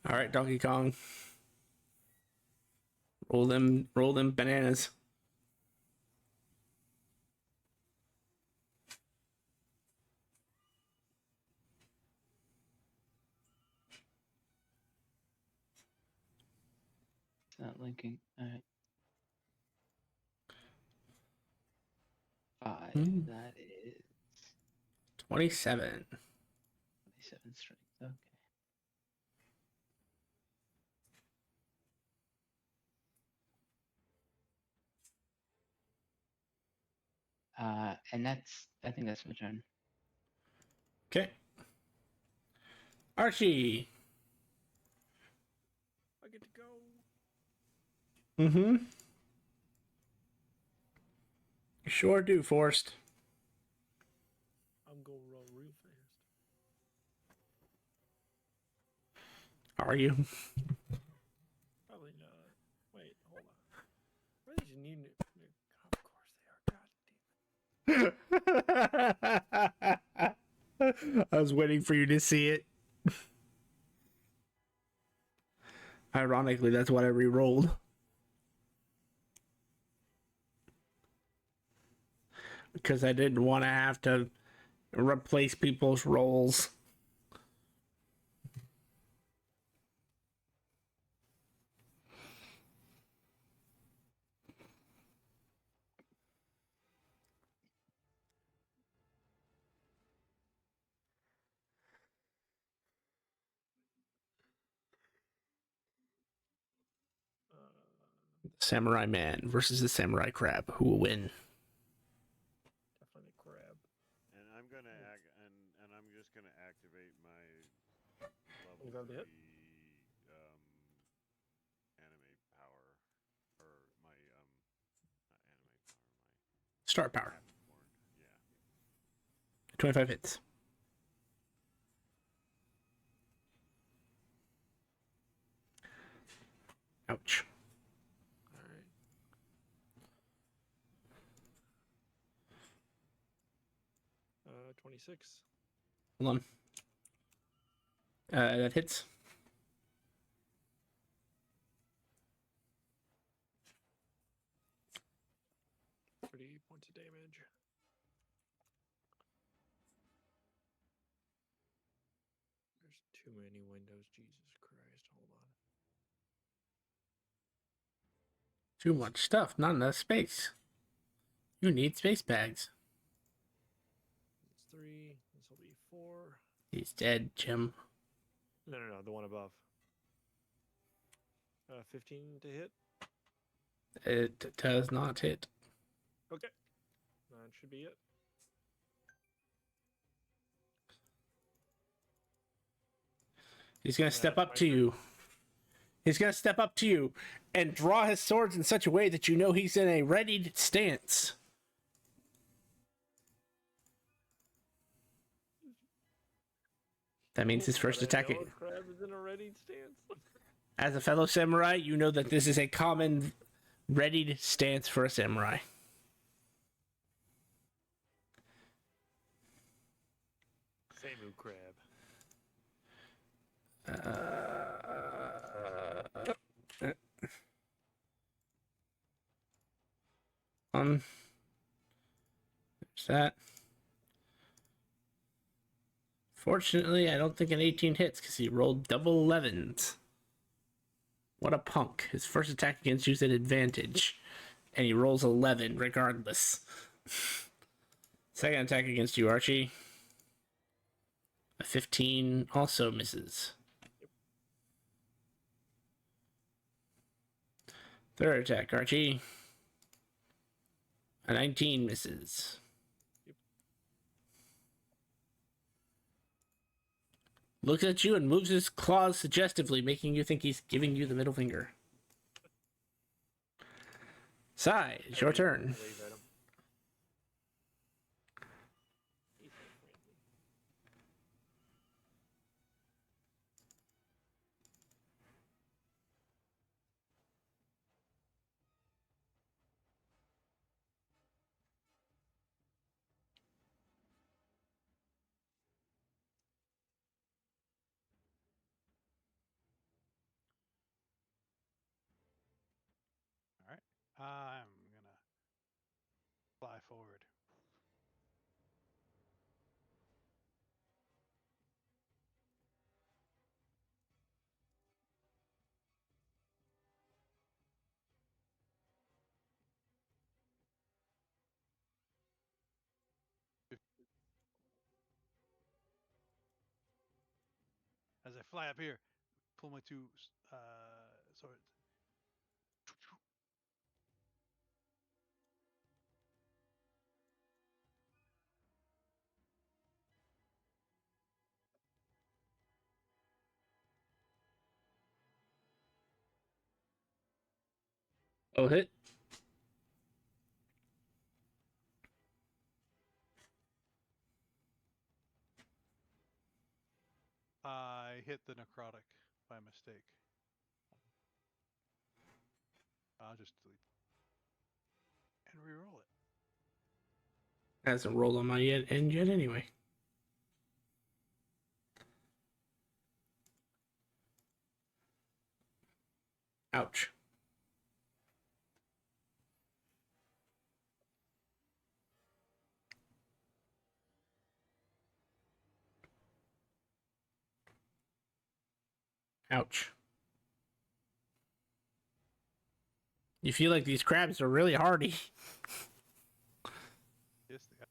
All right, Donkey Kong. Roll them bananas. It's not linking. All right. 5. Mm. That is 27. 27 strength. Okay. And I think that's my turn. Okay. Archie. I get to go. Mm-hmm. You sure do, Forrest. I'm gonna run real fast. Are you? Probably not. Wait, hold on. Where did you need it? Of course they are. God damn it. I was waiting for you to see it. Ironically, that's what I re-rolled. Because I didn't want to have to replace people's rolls. Samurai Man versus the Samurai Crab. Who will win? Definitely crab. And I'm gonna and I'm just gonna activate my level You got the hit? 3 anime power, or my not anime power, my Star Power. Capricorn. Yeah. 25 hits. Ouch. All right. Uh, 26. Hold on. That hits. 38 points of damage. There's too many windows. Jesus Christ. Hold on. Too much stuff, not enough space. You need space bags. It's 3. This will be 4. He's dead, Jim. No, the one above. 15 to hit. It does not hit. Okay. That should be it. He's gonna step up to you. He's gonna step up to you and draw his swords in such a way that you know he's in a readied stance. That means his first attack. Crab is in a ready stance. As a fellow samurai, you know that this is a common readied stance for a samurai. Samu crab. There's that. Fortunately, I don't think an 18 hits because he rolled double 11s. What a punk. His first attack against you is an advantage, and he rolls 11 regardless. Second attack against you, Archie. A 15 also misses. Third attack, Archie. A 19 misses. Looks at you and moves his claws suggestively, making you think he's giving you the middle finger. Sai, it's your turn. Wave at him. He's so friendly. All right. I'm gonna fly forward. I fly up here, pull my two swords. Oh, hit. I hit the necrotic by mistake. I'll just delete and re-roll it. Hasn't rolled on my end yet anyway. Ouch. Ouch. You feel like these crabs are really hardy. Yes, they are.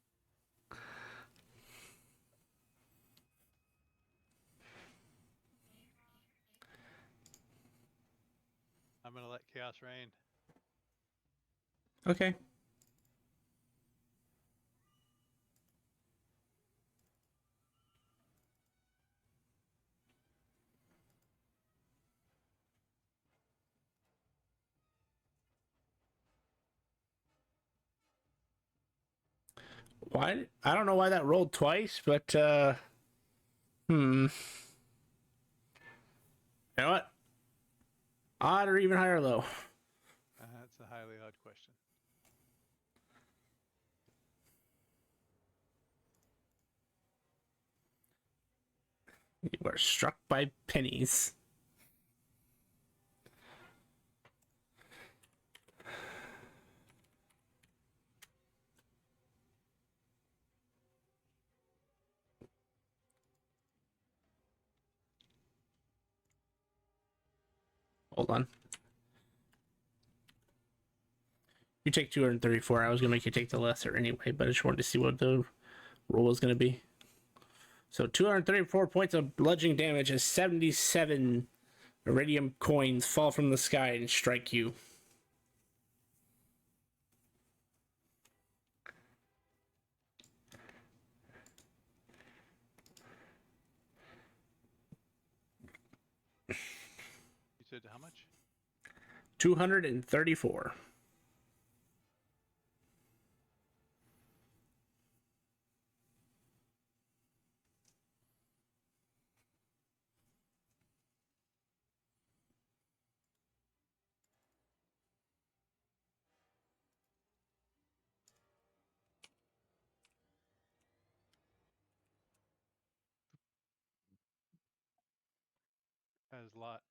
I'm gonna let chaos reign. Okay. Why? I don't know why that rolled twice, but You know what? Odd or even high or low? That's a highly odd question. You were struck by pennies. Hold on. You take 234. I was gonna make you take the lesser anyway, but I just wanted to see what the roll was gonna be. So 234 points of bludgeoning damage as 77 iridium coins fall from the sky and strike you. You said how much? 234.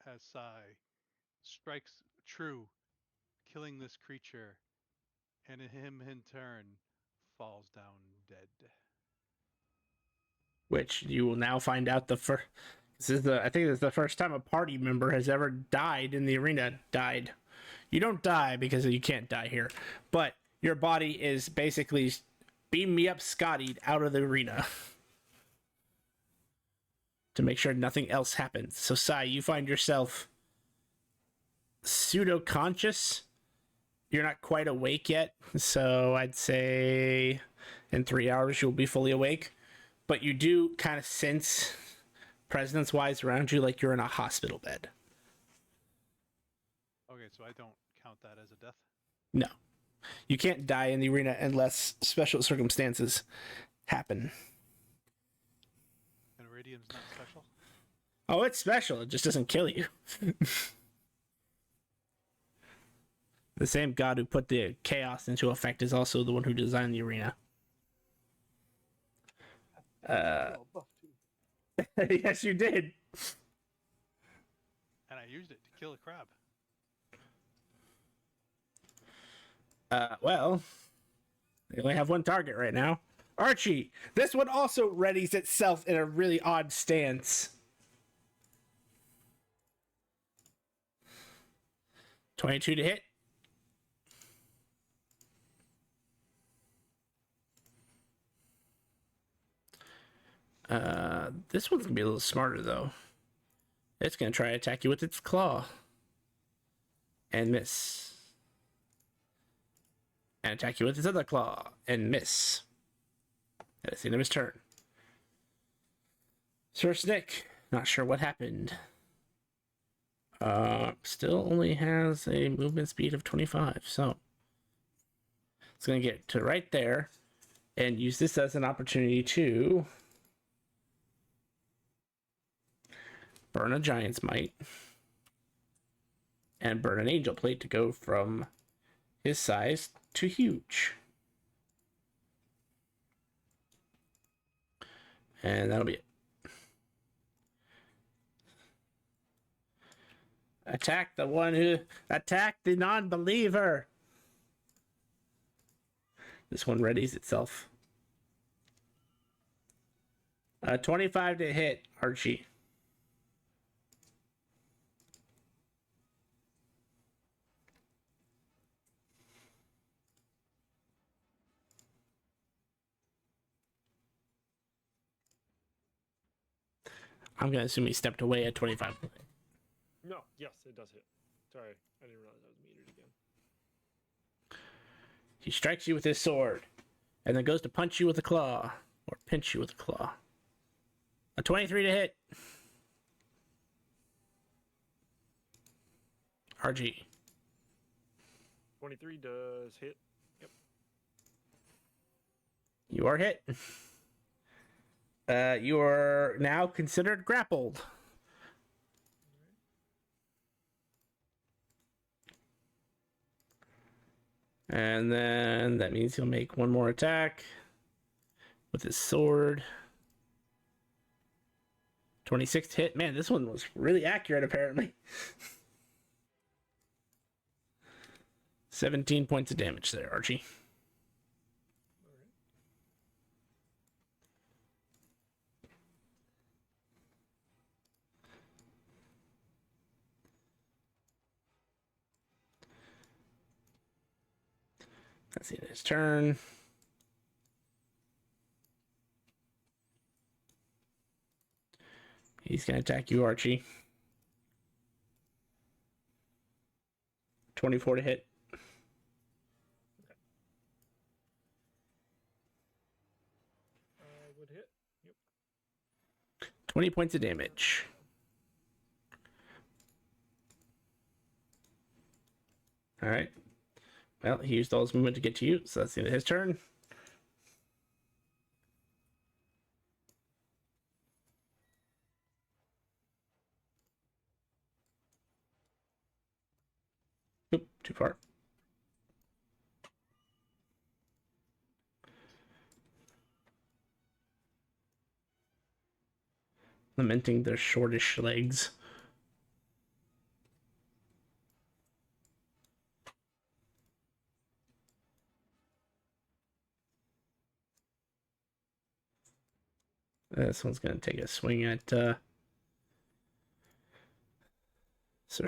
As Sai strikes true, killing this creature, and him in turn falls down dead. Which you will now find out the first. I think this is the first time a party member has ever died in the arena. Died. You don't die because you can't die here, but your body is basically beam me up, Scotty, out of the arena to make sure nothing else happens. So, Sai, you find yourself pseudo conscious. You're not quite awake yet, so I'd say in 3 hours you'll be fully awake. But you do kind of sense, presence wise, around you like you're in a hospital bed. Okay, so I don't count that as a death. No. You can't die in the arena unless special circumstances happen. And Iridium's not special? Oh, it's special. It just doesn't kill you. The same god who put the chaos into effect is also the one who designed the arena. Yes, you did. And I used it to kill a crab. Well, they only have one target right now. Archie, this one also readies itself in a really odd stance. 22 to hit. This one's gonna be a little smarter though. It's going to try to attack you with its claw. And miss. And attack you with its other claw. And miss. That's the end of his turn. Sir Snick, not sure what happened. Still only has a movement speed of 25, so it's going to get to right there and use this as an opportunity to burn a Giant's Might and burn an Angel Plate to go from his size to huge. And that'll be it. Attack the one who attacked the non-believer. This one readies itself. 25 to hit, Archie. I'm going to assume he stepped away at 25. No, yes, it does hit. Sorry, I didn't realize I was metered again. He strikes you with his sword, and then goes to punch you with a claw, or pinch you with a claw. A 23 to hit. RG. 23 does hit. Yep. You are hit. You are now considered grappled. And then that means he'll make one more attack with his sword. 26 hit. Man, this one was really accurate, apparently. 17 points of damage there, Archie. That's the end of his turn. He's going to attack you, Archie. 24 to hit. Would hit. Yep. 20 points of damage. All right. Well, he used all his movement to get to you, so that's the end of his turn. Oop, too far. Lamenting their shortish legs. This one's going to take a swing at Sir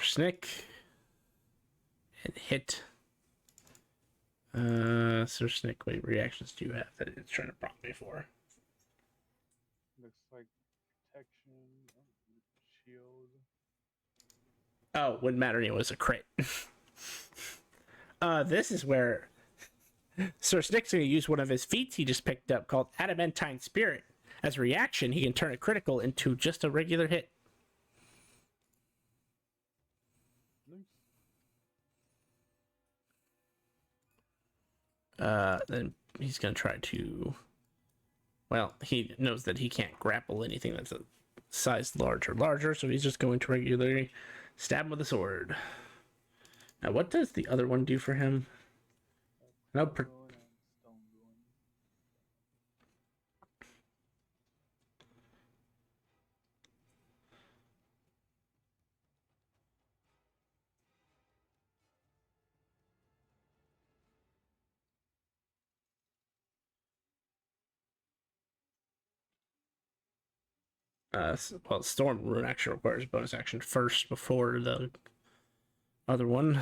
Snick and hit. Sir Snick, what reactions do you have that it's trying to prompt me for? Looks like protection, shield. Oh, wouldn't matter. It was a crit. This is where Sir Snick's going to use one of his feats he just picked up called Adamantine Spirit. As a reaction, he can turn a critical into just a regular hit. Then he's going to try to... Well, he knows that he can't grapple anything that's a size larger, so he's just going to regularly stab him with a sword. Now, what does the other one do for him? No, well, Storm Rune actually requires bonus action first before the other one.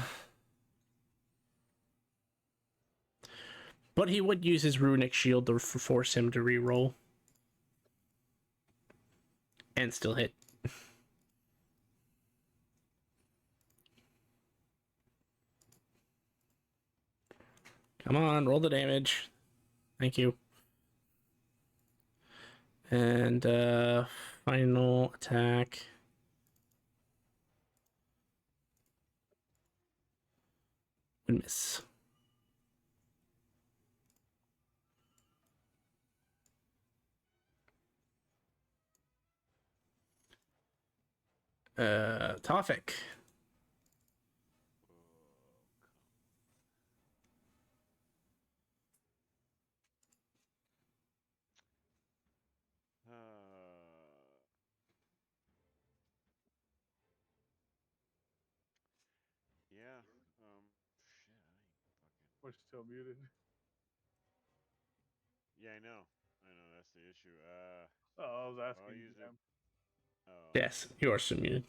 But he would use his runic shield to force him to re-roll. And still hit. Come on, roll the damage. Thank you. And final attack. Would miss. Tofik. Yeah. Shit. I ain't fucking. We're still muted. Yeah, I know. I know. That's the issue. Oh, I was I'll asking use it. DM. Oh. Yes, you are still muted.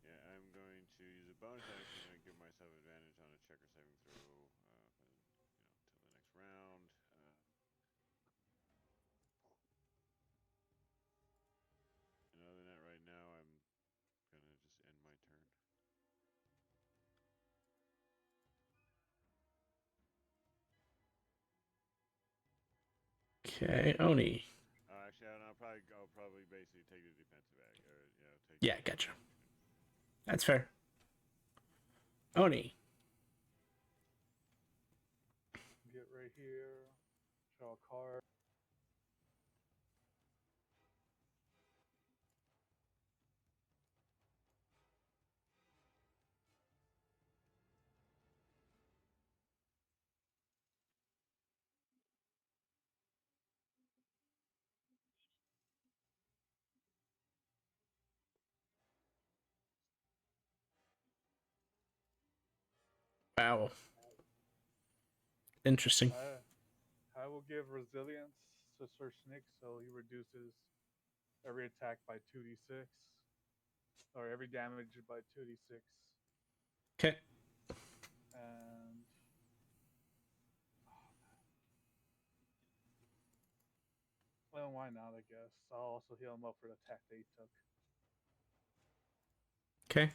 Yeah, I'm going to use a bonus action to give myself advantage on a check or saving throw. Till the next round. And other than that, right now, I'm gonna just end my turn. Okay, Oni. Actually, I'll probably basically take the defensive act, or take. Yeah, gotcha. That's fair. Oni. Get right here. Draw a card. Wow. Interesting. I will give resilience to Sir Snick, so he reduces every attack by 2d6, or every damage by 2d6. Okay. And well, why not? I guess I'll also heal him up for the attack that he took. Okay.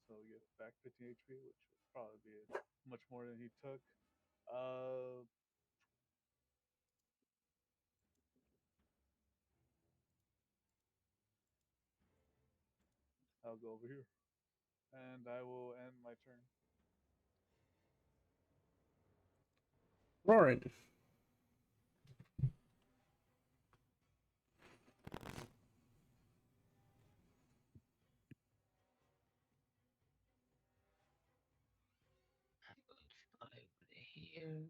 So he gets back 15 HP, which would probably be much more than he took. I'll go over here, and I will end my turn. Rorin. Over here.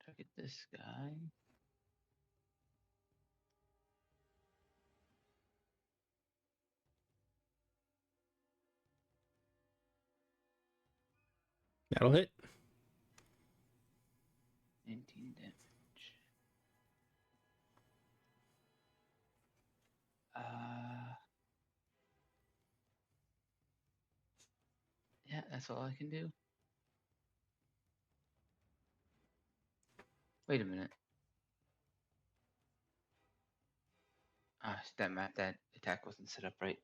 Target this guy. That'll hit. 19 damage. Yeah, that's all I can do. Wait a minute. That attack wasn't set up right.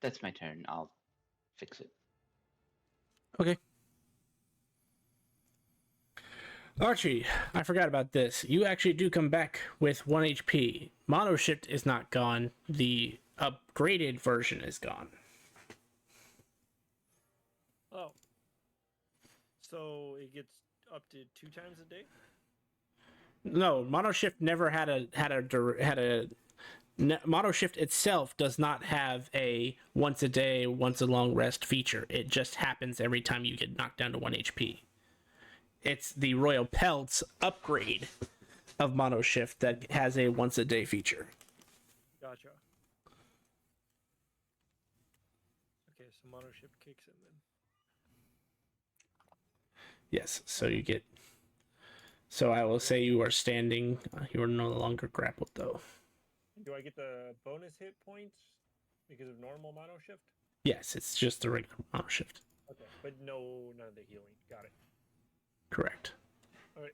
That's my turn. I'll fix it. Okay. Archie, I forgot about this. You actually do come back with 1 HP. Mono Shift is not gone. The upgraded version is gone. Oh. So it gets up to 2 times a day? No, Mono Shift never had a Mono Shift itself does not have a once a day, once a long rest feature. It just happens every time you get knocked down to 1 HP. It's the Royal Pelts upgrade of Mono Shift that has a once a day feature. Gotcha. Okay, so Mono Shift kicks in then. Yes, so you get. So I will say you are standing. You are no longer grappled though. Do I get the bonus hit points because of normal Mono Shift? Yes, it's just the regular Mono Shift. Okay, but none of the healing. Got it. Correct. All right.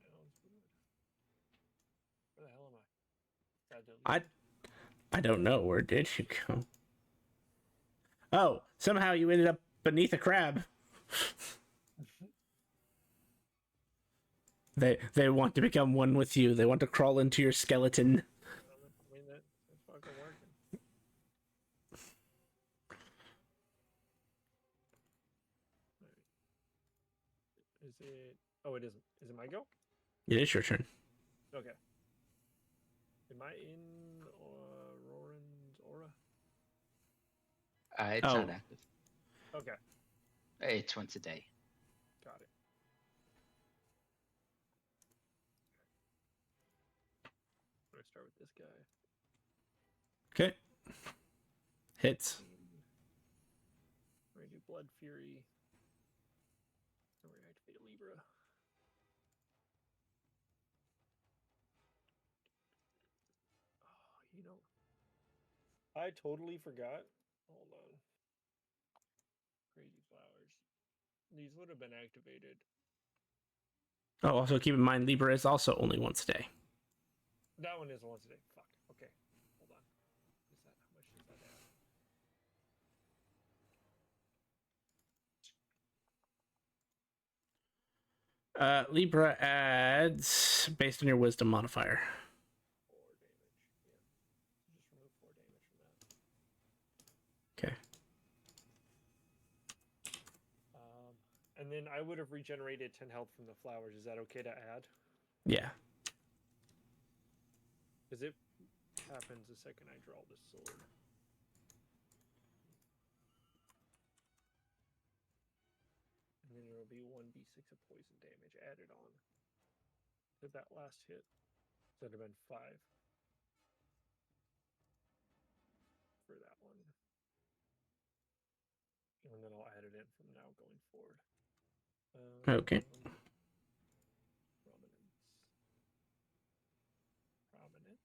Sounds good. Where the hell am I? Did I delete I don't know. Where did you go? Oh, somehow you ended up beneath a crab. They want to become one with you. They want to crawl into your skeleton. I mean, that's fucking working. Is it? Oh, it isn't. Is it my go? It is your turn. Okay. Am I in Roran's aura? It's Oh. not active. Okay, It's once a day. got it. I'm gonna start with this guy. Okay. Hits. We're gonna do Blood Fury. And we're gonna activate a Libra. Oh, you know, I totally forgot. Hold on. Crazy flowers. These would have been activated. Oh, also keep in mind Libra is also only once a day. That one is once a day. Fuck. Okay. Hold on. Is that how much does that add? Libra adds based on your wisdom modifier. 4 damage. Yeah. Just remove 4 damage from that. Okay. And then I would have regenerated 10 health from the flowers. Is that okay to add? Yeah. Because it happens the second I draw the sword. And then it'll be 1d6 of poison damage added on to that last hit. So it'd have been 5 for that one. And then I'll add it in from now going forward. Okay. Prominence. Prominence.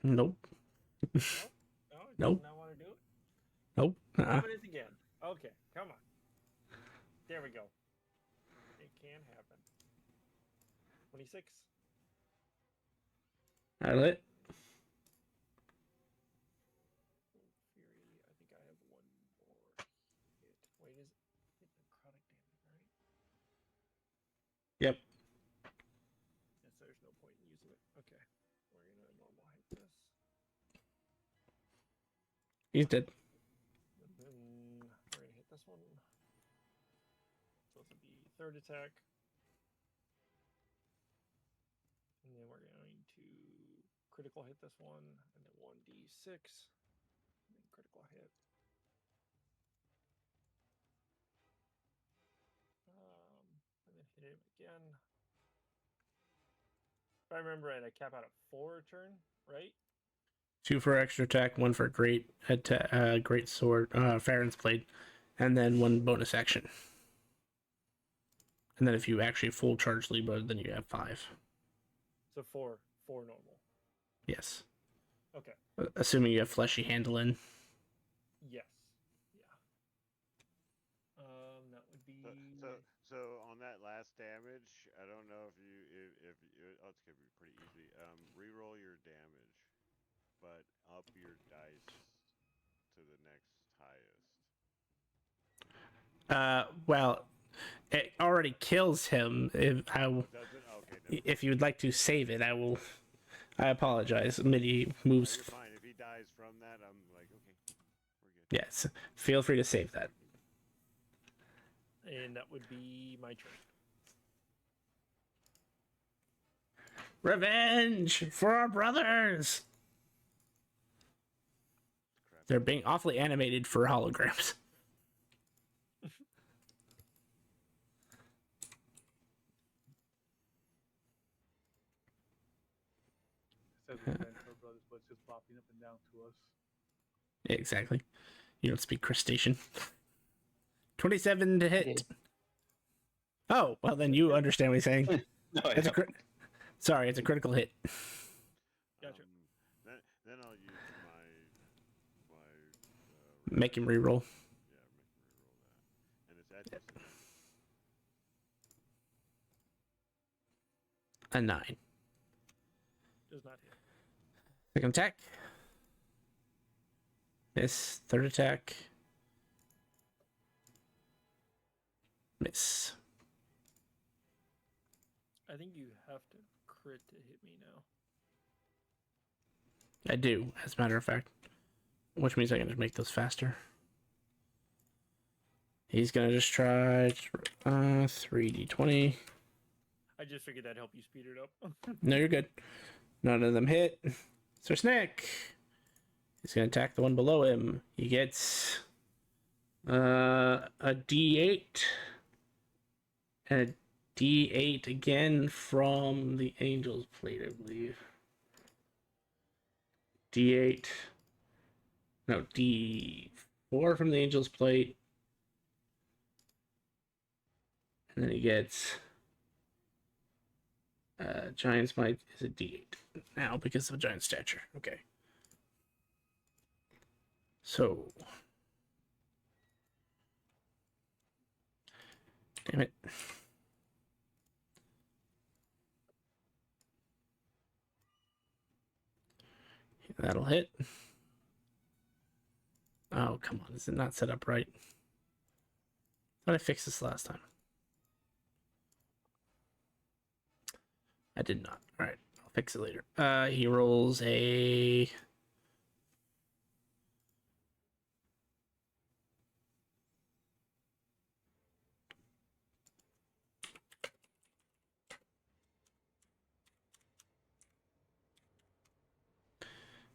Nope. No, it Nope. does not want to do it. Nope. Prominence again. Okay, come on. There we go. It can happen. 26. That'll hit. Fury. I think I have one more hit. Wait, is it necrotic damage, right? Yep. Yes, there's no point in using it. Okay. We're gonna normal hit this. He's dead. And then we're gonna hit this one. So this will be third attack. And then we're going to critical hit this one, and then 1d6. And then critical hit. And then hit him again. If I remember right, I cap out at 4 a turn, right? 2 for extra attack, 1 for great great sword, Farron's blade, and then 1 bonus action. And then if you actually full charge Libra, then you have 5. So 4 normal. Yes. Okay. Assuming you have fleshy handle in. Yes. Yeah. That would be. So on that last damage, I don't know if you oh, it's gonna be pretty easy. Reroll your damage, but up your dice to the next highest. Well, it already kills him. Does it? Okay. If you would like to save it, I will. I apologize. MIDI moves. You're fine. If he dies from that, I'm like, okay, we're good. Yes, feel free to save that. And that would be my turn. Revenge for our brothers. Crap. They're being awfully animated for holograms. Says revenge for our brothers, but it's just bopping up and down to us. Exactly. You don't speak crustacean. 27 to hit. Oh, well then you understand what he's saying. No, I It's a don't. Sorry, it's a critical hit. Gotcha. Then I'll use my Make him reroll. Yeah, make him reroll that. And it's at disadvantage. A 9. Does not hit. Second attack. Miss. Third attack. Miss. I think you have to crit to hit me now. I do, as a matter of fact. Which means I can just make those faster. He's gonna just try 3d20. I just figured that'd help you speed it up. No, you're good. None of them hit. Sir Snick. He's gonna attack the one below him. He gets a d8 and a d8 again from the Angel's Plate, I believe. D8. No, D4 from the Angel's Plate. And then he gets Giant's Might is a D8 now because of giant stature. Okay. So. Damn it. That'll hit. Oh, come on. Is it not set up right? Thought I fixed this last time. I did not. All right. I'll fix it later. He rolls a...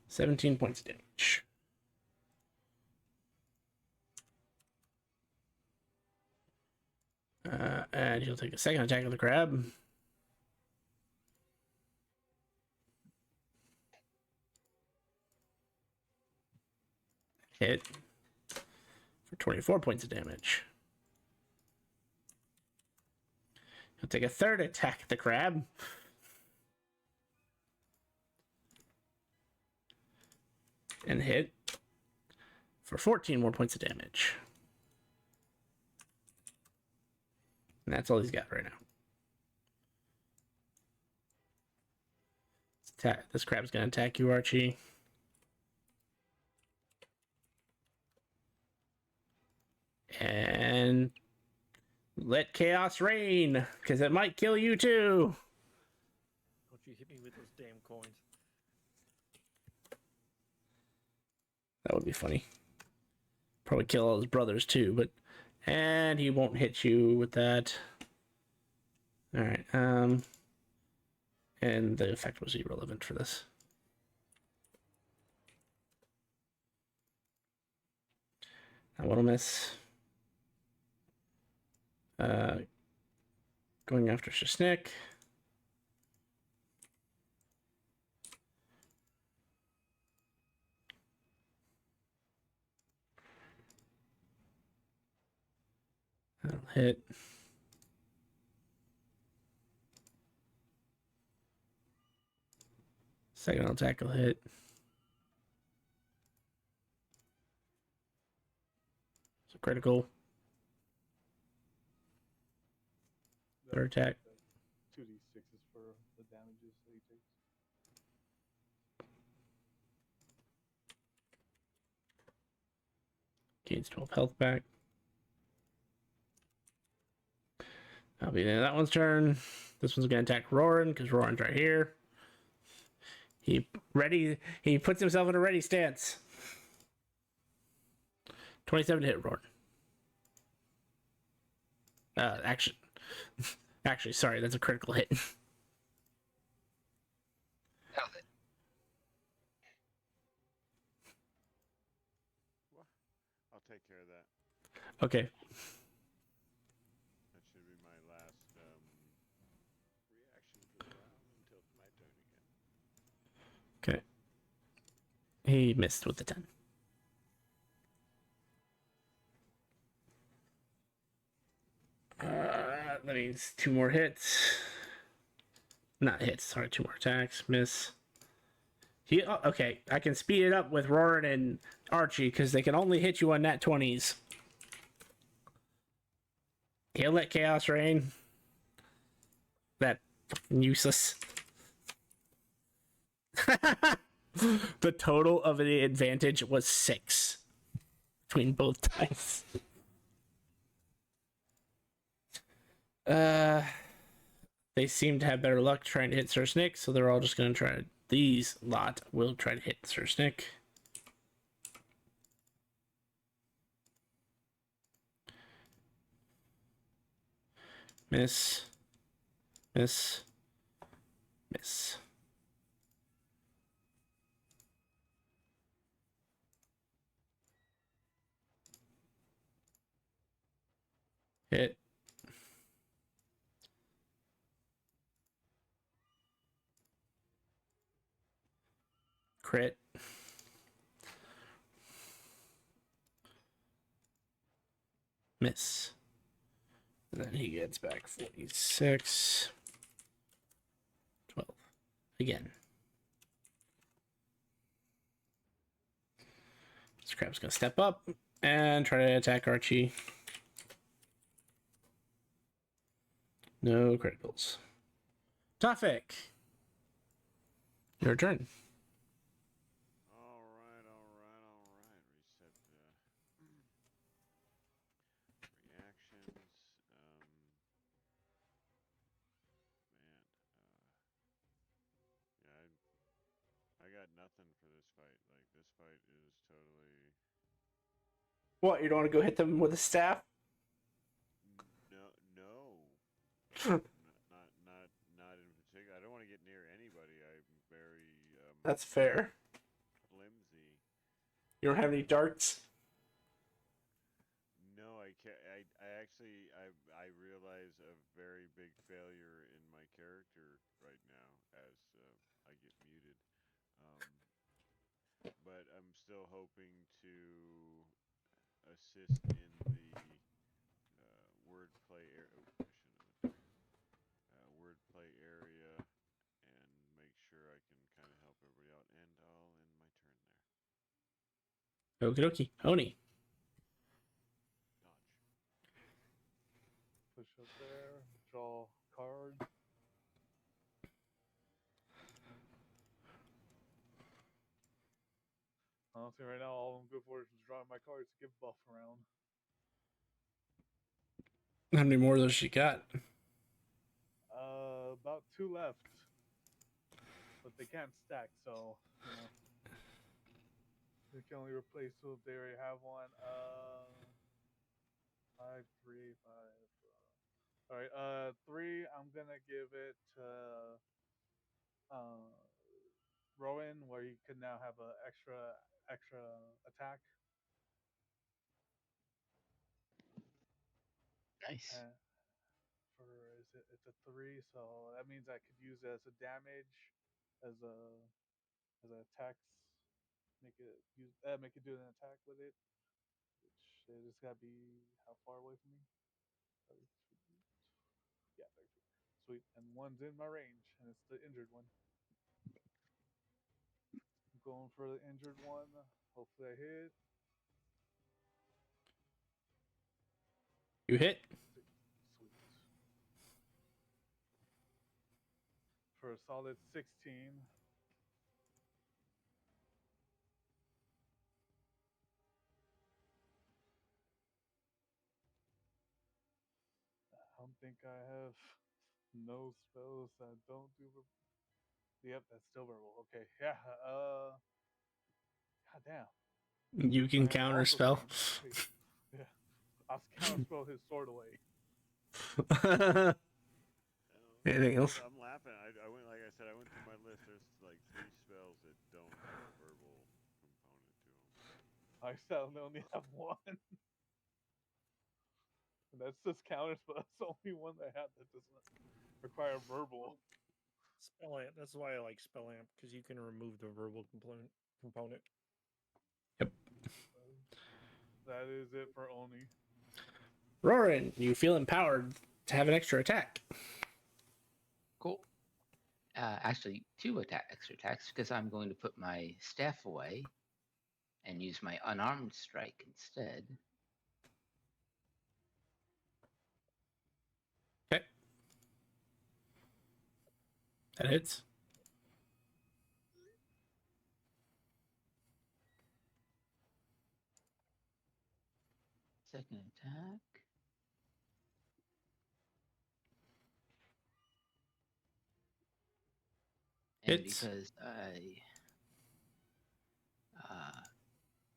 $17 points of damage. And he'll take a second attack of the crab. Hit for 24 points of damage. He'll take a third attack at the crab. And hit for 14 more points of damage. And that's all he's got right now. This crab's going to attack you, Archie. And let chaos reign, because it might kill you too. Don't you hit me with those damn coins. That would be funny. Probably kill all his brothers too, but... And he won't hit you with that. Alright, and the effect was irrelevant for this. Now what'll miss? Going after Shishnik. That'll hit. Second attack will hit. So critical. Third attack. 2d6s for the damages that he takes. Gains 12 health back. That'll be the end of that one's turn. This one's going to attack Roran because Roran's right here. He puts himself in a ready stance. 27 to hit Roran. Actually, sorry, that's a critical hit. I'll take care of that. Okay. That should be my last reaction for the round until it's my turn again. Okay. He missed with the 10. That means 2 more hits. Not hits, sorry, 2 more attacks. Miss. Okay, I can speed it up with Roran and Archie, because they can only hit you on nat 20s. He'll let Chaos Rain. That useless. The total of the advantage was 6 between both dice. They seem to have better luck trying to hit Sir Snick, so they're all just going to try to. These lot will try to hit Sir Snick. Miss. Miss. Miss. Hit. Crit. Miss. And then he gets back 46. 12. Again. This crab's gonna step up and try to attack Archie. No criticals. Tofik. Your turn. All right. Reset the reactions. Yeah, I got nothing for this fight. Like, this fight is totally What, you don't want to go hit them with a staff? no. Not in particular. I don't want to get near anybody. I'm very That's fair. flimsy. You don't have any darts? No, I can't. I actually I realize a very big failure in my character right now as I get muted. Um, but I'm still hoping to assist in the wordplay area. Oh, I shouldn't have attacked. Wordplay area and make sure I can kind of help everybody out. And I'll end my turn there. Okie dokie. Oni. Dodge. Push up there, draw cards. Honestly, right now, all I'm good for is just drawing my cards to give buff around. How many more of those she got? About 2 left. But they can't stack, so, you know. They can only replace two if they already have one. 5, 3, 5. Alright, 3, I'm gonna give it to Rowan, where you can now have a extra attack. Nice. It's a 3, so that means I could use it as a damage, as a attacks, make it do an attack with it, which it just gotta be how far away from me? 32. Yeah, 32. Sweet, and one's in my range, and it's the injured one. I'm going for the injured one. Hopefully I hit. You hit. Sweet. For a solid 16. I don't think I have no spells that don't do. Yep, that's still verbal. Okay, yeah. God damn. You can I am counter also spell. saying, yeah, I'll counterspell his sword away. Anything else? I'm laughing. I went, like I said, I went through my list. There's like 3 spells that don't have a verbal component to them. I still only have one. And that's just counterspell. That's the only one that I have that doesn't require verbal. Spell amp. That's why I like spell amp, because you can remove the verbal component. Yep. That is it for Oni. Roran, you feel empowered to have an extra attack. Cool. Actually, 2 extra attacks, because I'm going to put my staff away and use my unarmed strike instead. Okay. That hits. Second attack. And Hits. because I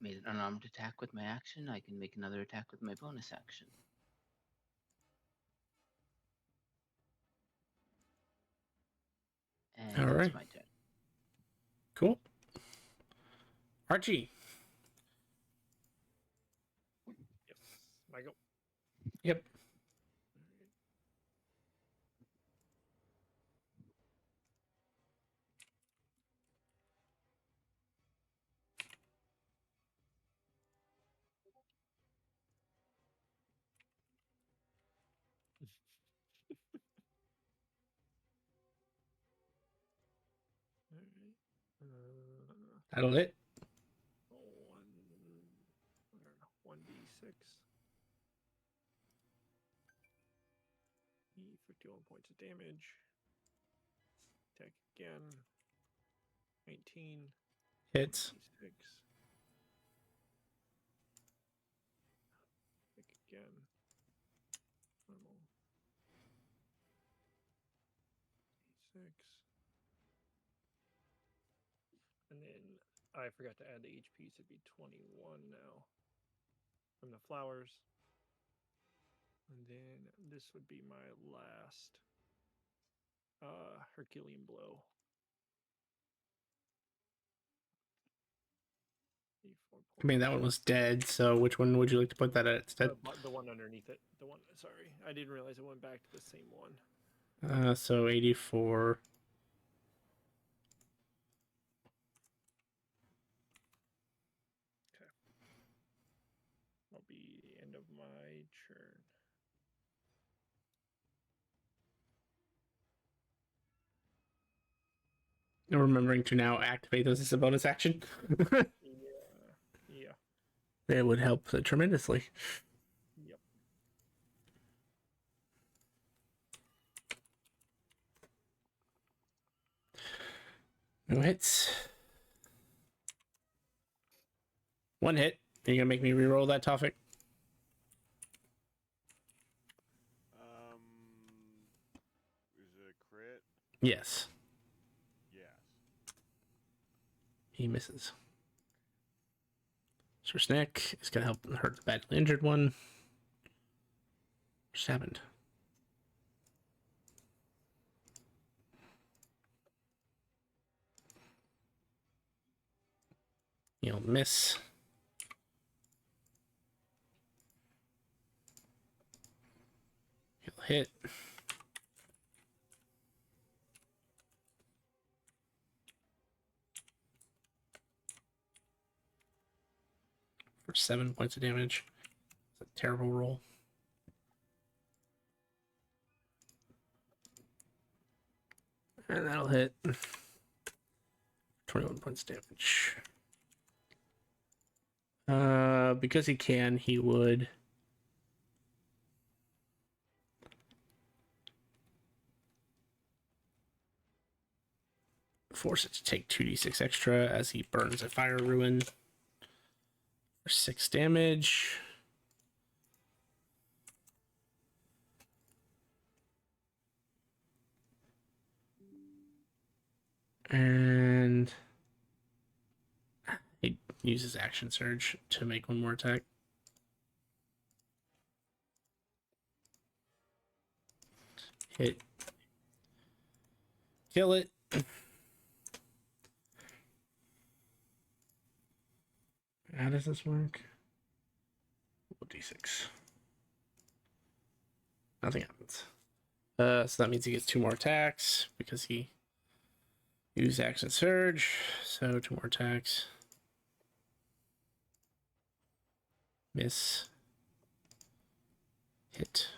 made an unarmed attack with my action, I can make another attack with my bonus action. And All that's right. my turn. Cool. Archie. Yes. My go. Yep. Alright. That'll hit. 1d6. 51 points of damage. Attack again. 19. Hits. 1d6. Attack again. Normal. 6. And then I forgot to add the HP, so it'd be 21 now from the flowers. And then this would be my last Herculean blow. 84 I mean, that one was dead, so which one would you like to put that at instead? The one underneath it. The one. Sorry, I didn't realize it went back to the same one. So 84. Okay. That'll be the end of my turn. Remembering to now activate those as a bonus action. Yeah. That would help tremendously. Yep. No hits. One hit. Are you gonna make me re-roll that topic? Is it a crit? Yes. Yes. He misses. Sir Snick is gonna help hurt the badly injured one. What just happened? He'll miss. He'll hit. For 7 points of damage. It's a terrible roll. And that'll hit. 21 points of damage. Because he can, he would force it to take 2d6 extra as he burns a fire ruin for 6 damage. And he uses action surge to make one more attack. Hit. Kill it. How does this work? D6. Nothing happens. So that means he gets 2 more attacks because he used action surge. So 2 more attacks. Miss. Hit.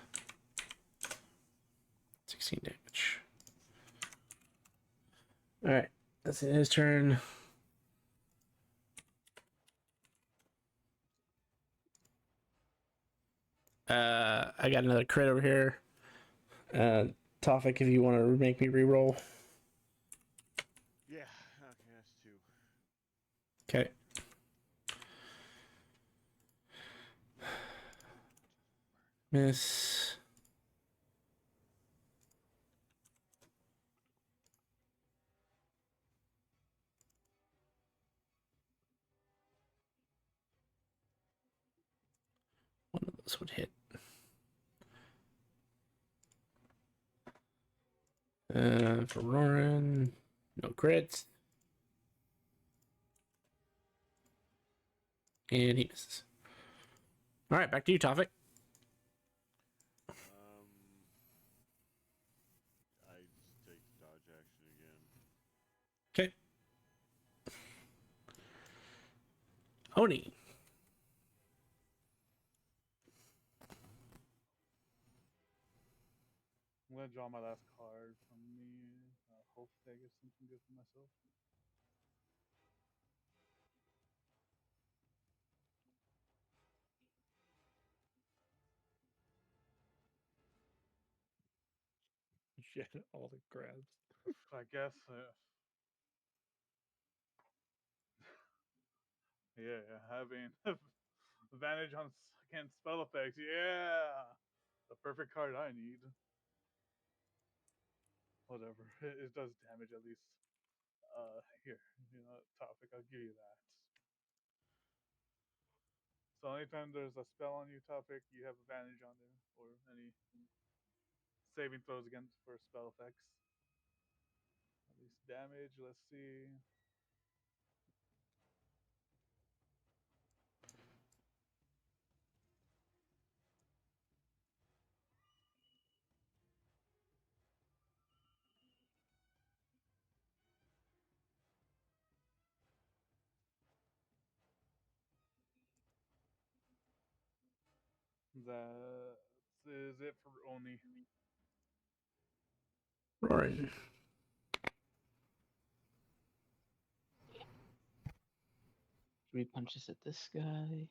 16 damage. Alright. That's his turn. I got another crit over here. Tofik, if you want to make me re-roll. Yeah. Okay, that's 2. Okay. Miss. One of those would hit. For Roran, no crits. And he misses. All right, back to you, Tofik. I just take the dodge action again. Okay. Oni. I'm gonna draw my last card from me. Hopefully, I get something good for myself. Shit, all the grabs. I guess. Yeah, having advantage on against spell effects. Yeah, the perfect card I need. Whatever, it does damage at least. Here, topic. I'll give you that. So anytime there's a spell on you, topic, you have advantage on them or any saving throws against for spell effects. At least damage. Let's see. That is it for Oni. Roran. Three punches at this guy.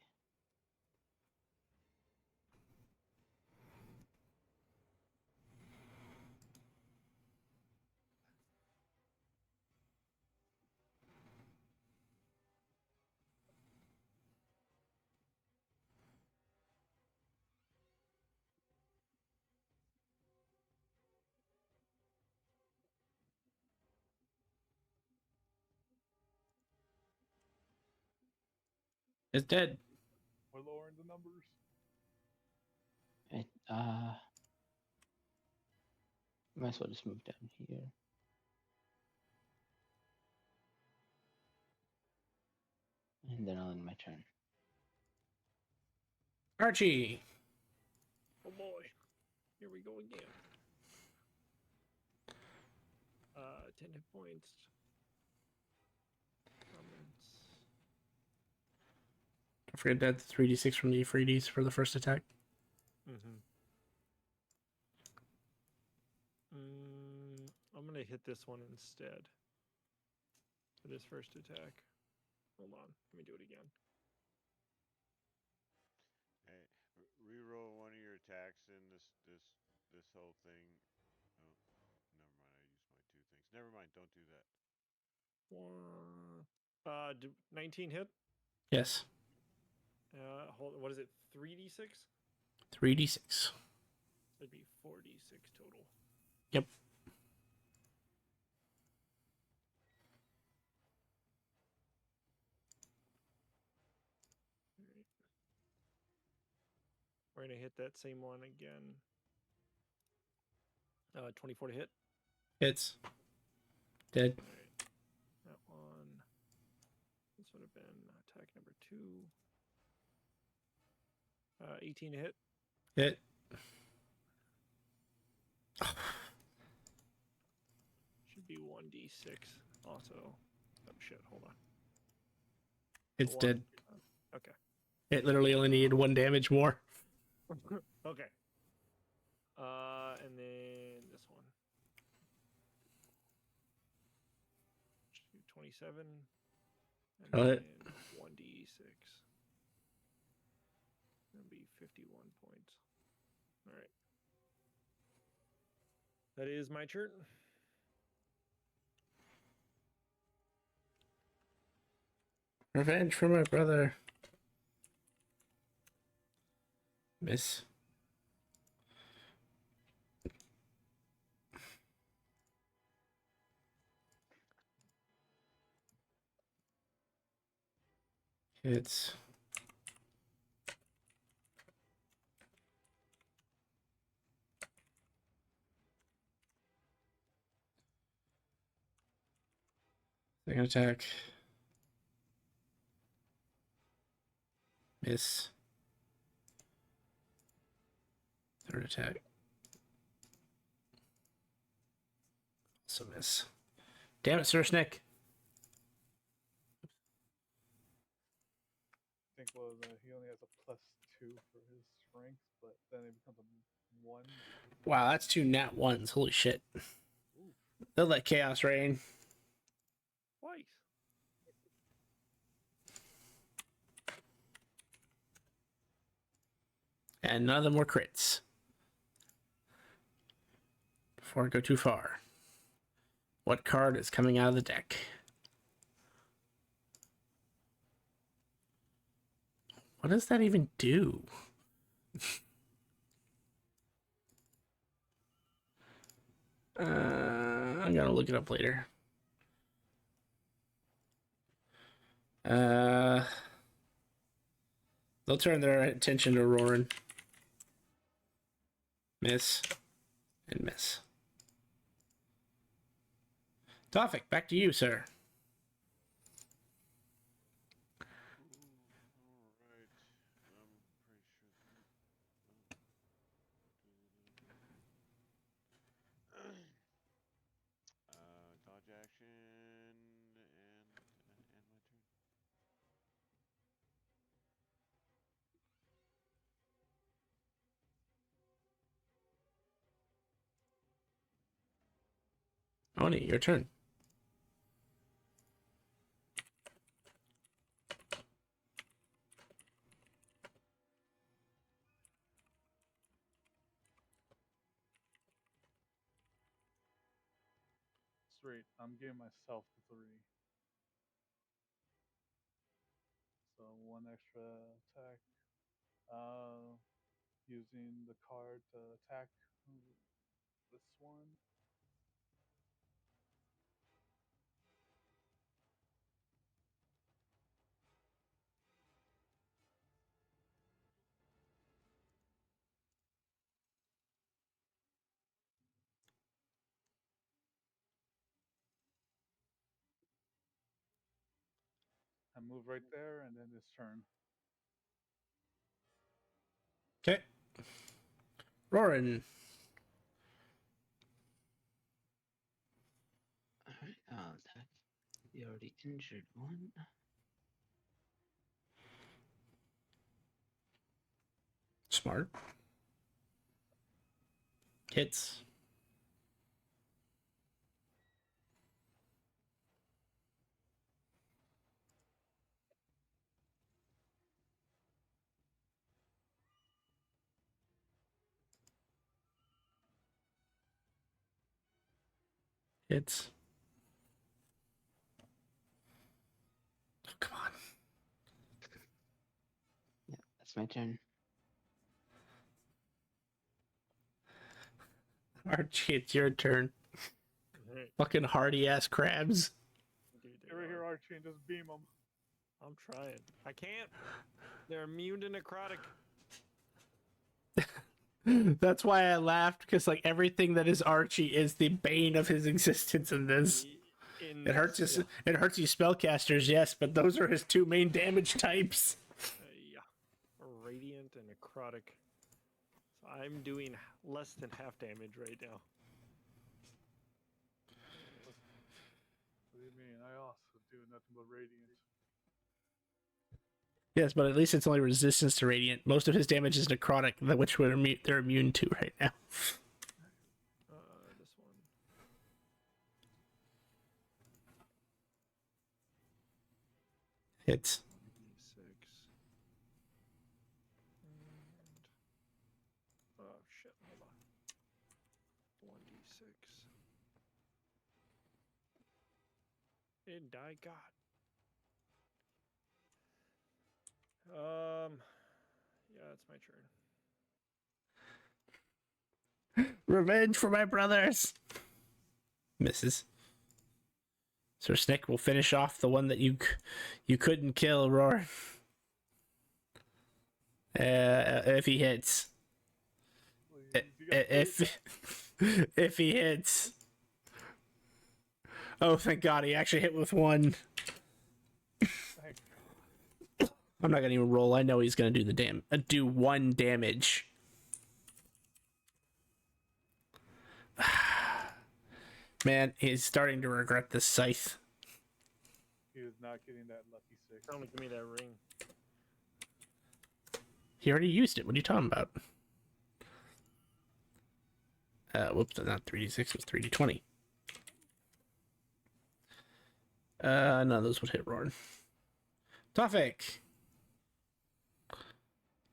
It's dead. We're lowering the numbers. It, might as well just move down here. And then I'll end my turn. Archie. Oh boy. Here we go again. 10 hit points. Comments. Don't forget that 3d6 from the Euphrates for the first attack. Mm-hmm. I'm gonna hit this one instead. For this first attack. Hold on. Let me do it again. Hey, reroll one of your attacks in this whole thing. Oh, never mind. I used my 2 things. Never mind. Don't do that. 19 hit. Yes. Hold. What is it? 3d6. 3d6. That'd be 4d6 total. Yep. Alright. We're gonna hit that same one again. 24 to hit. Hits. Dead. All right. That one. This would have been attack number 2. 18 to hit. Hit. Should be 1d6 also. Oh shit, hold on. It's One. dead. Okay. It literally only needed 1 damage more. Okay. And then this one. 27. And Kill it. then 1d6. That'll be 51 points. All right. That is my turn. Revenge for my brother. Miss. Hits. Second attack. Miss. Third attack. Also miss. Damn it, Sir Snick. I think he only has a +2 for his strength, but then it becomes a 1. Wow, that's 2 nat ones. Holy shit. They'll let chaos reign. Twice. And none of them were crits. Before I go too far. What card is coming out of the deck? What does that even do? I'm gonna look it up later. They'll turn their attention to Roarin. Miss. And miss. Tofik, back to you, sir. Alright. I'm pretty sure. Dodge action and my turn. Oni, your turn. Straight. I'm giving myself the 3. So 1 extra attack. Using the card to attack this one. I move right there, and then this turn. Okay. Roarin. Alright, I'll attack the already injured one. Smart. Hits. Hits. Oh, come on. Yeah, that's my turn. Archie, it's your turn. Alright. Fucking hardy ass crabs. Dude, they Get right here, are. Archie, and just beam them. I'm trying. I can't. They're immune to necrotic. That's why I laughed, because like everything that is Archie is the bane of his existence in this. In It hurts this, his, it hurts you spellcasters, yes, but those are his 2 main damage types. yeah. Radiant and necrotic. So I'm doing less than half damage right now. What do you mean? I also do nothing but radiant. Yes, but at least it's only resistance to radiant. Most of his damage is necrotic, which they're immune to right now. This one. Hits. 6. And... oh And I got. Yeah, it's my turn. Revenge for my brothers. Misses. Sir Snick will finish off the one that you couldn't kill, Roar. If he hits. Please, you got If if he hits. Oh, thank God, he actually hit with one. thank I'm not gonna even roll. I know he's gonna do do 1 damage. Man, he's starting to regret this scythe. He was not getting that lucky 6. Tell me, give me that ring. He already used it. What are you talking about? Whoops, not 3d6, it was 3d20. None of those would hit Roran. Tofik!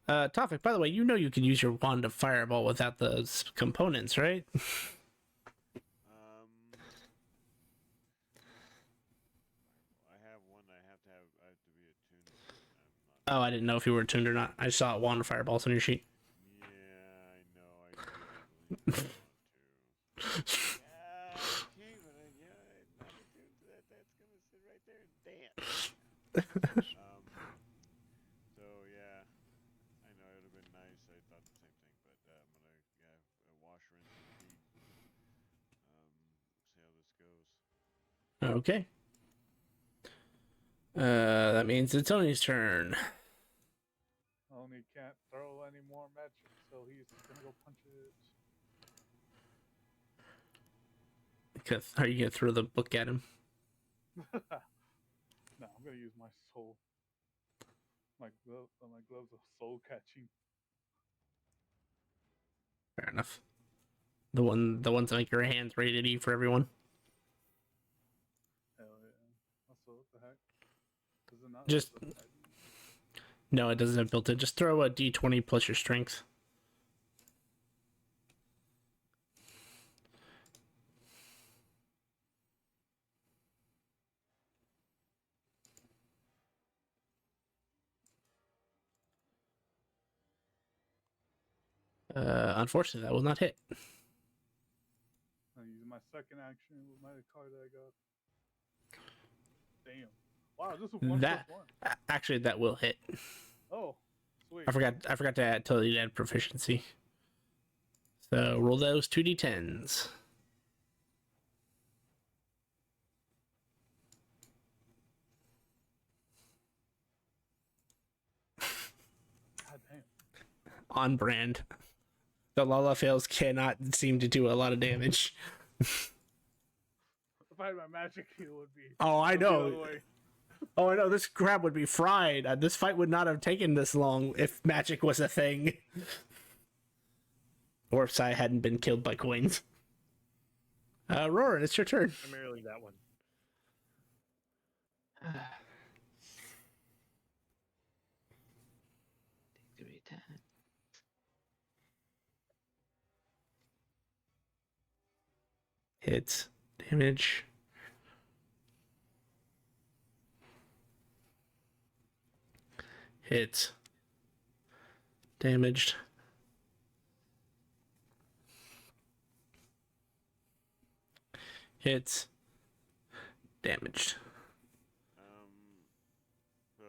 Tofik, by the way, you know you can use your wand of fireball without those components, right? I have one. I have to be attuned to it. Oh, I didn't know if you were attuned or not. I saw wand of fireballs on your sheet. Yeah, I know. I do. I believe I want to. Yeah, okay, but I'm not attuned to that. That's gonna sit right there and dance. So yeah, I know it would have been nice. I thought the same thing, but I'm gonna wash, rinse, repeat. See how this goes. Okay. That means it's Tony's turn. Only can't throw any more magic, so he's gonna go punch it. Are you gonna throw the book at him? No, I'm gonna use my soul. My gloves of soul catching. Fair enough. The ones that make your hands rated E for everyone. Hell yeah. Also, what the heck? Does it not Just- have the side? No, it doesn't have built in. Just throw a D20 plus your strength. Unfortunately, that will not hit. I'm using my second action with my card that I got. Damn. Wow, this is 1 That- plus 1. Actually, that will hit. Oh, sweet. I forgot to tell you to add proficiency. So roll those 2d10s. God damn. On brand. The Lala fails cannot seem to do a lot of damage. If I had my magic heal, it would be. Oh, I it'd be the other know. way. Oh, I know. This crab would be fried. This fight would not have taken this long if magic was a thing. Or if Sai hadn't been killed by coins. Roran, it's your turn. Primarily that one. Take 3 attacks. Hits. Damage. Hits. Damaged. Hits. Damaged. So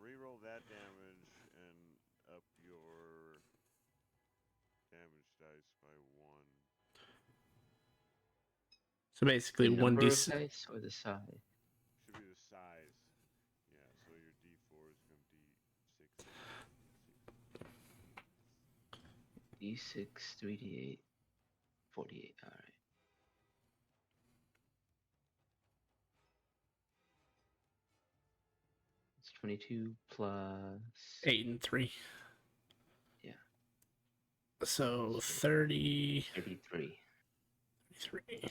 reroll that damage and up your damage dice by 1. So basically, The number of 1d6. dice or the size? Should be the size. Yeah, so your D4 is going to be D6, 3d8, 48. All right. It's 22 plus 8 and 3. Yeah. So 30. 33. 3. sweet 10 extra.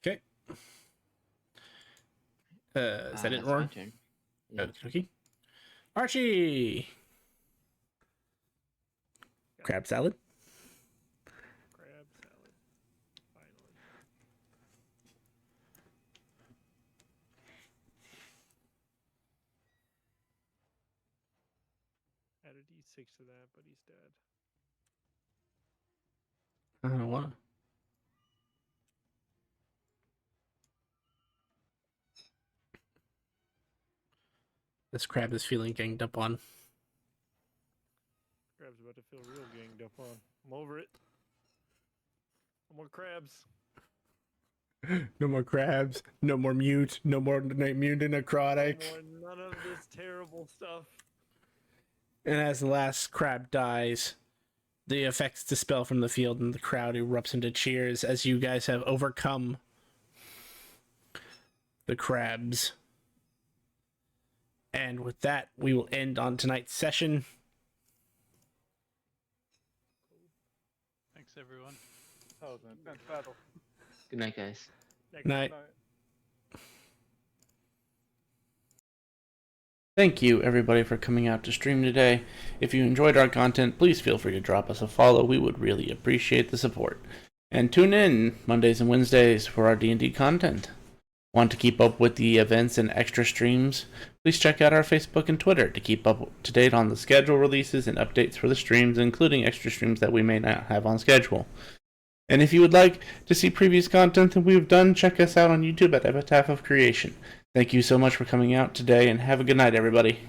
Okay. Is that it, That's my Roran? turn. Yeah. Okay. Archie! Crab salad. Crab salad. Finally. Add a d6 to that, but he's dead. I don't know what. This crab is feeling ganged up on. Crab's about to feel real ganged up on. I'm over it. No more crabs. No more crabs. No more mute. No more mute and necrotic. No more, none of this terrible stuff. And as the last crab dies, the effects dispel from the field and the crowd erupts into cheers as you guys have overcome the crabs. And with that, we will end on tonight's session. Thanks, everyone. That was an intense battle. Good night, guys. Night. Night. Thank you, everybody, for coming out to stream today. If you enjoyed our content, please feel free to drop us a follow. We would really appreciate the support. And tune in Mondays and Wednesdays for our D&D content. Want to keep up with the events and extra streams? Please check out our Facebook and Twitter to keep up to date on the schedule releases and updates for the streams, including extra streams that we may not have on schedule. And if you would like to see previous content that we've done, check us out on YouTube at Epitaph of Creation. Thank you so much for coming out today, and have a good night, everybody.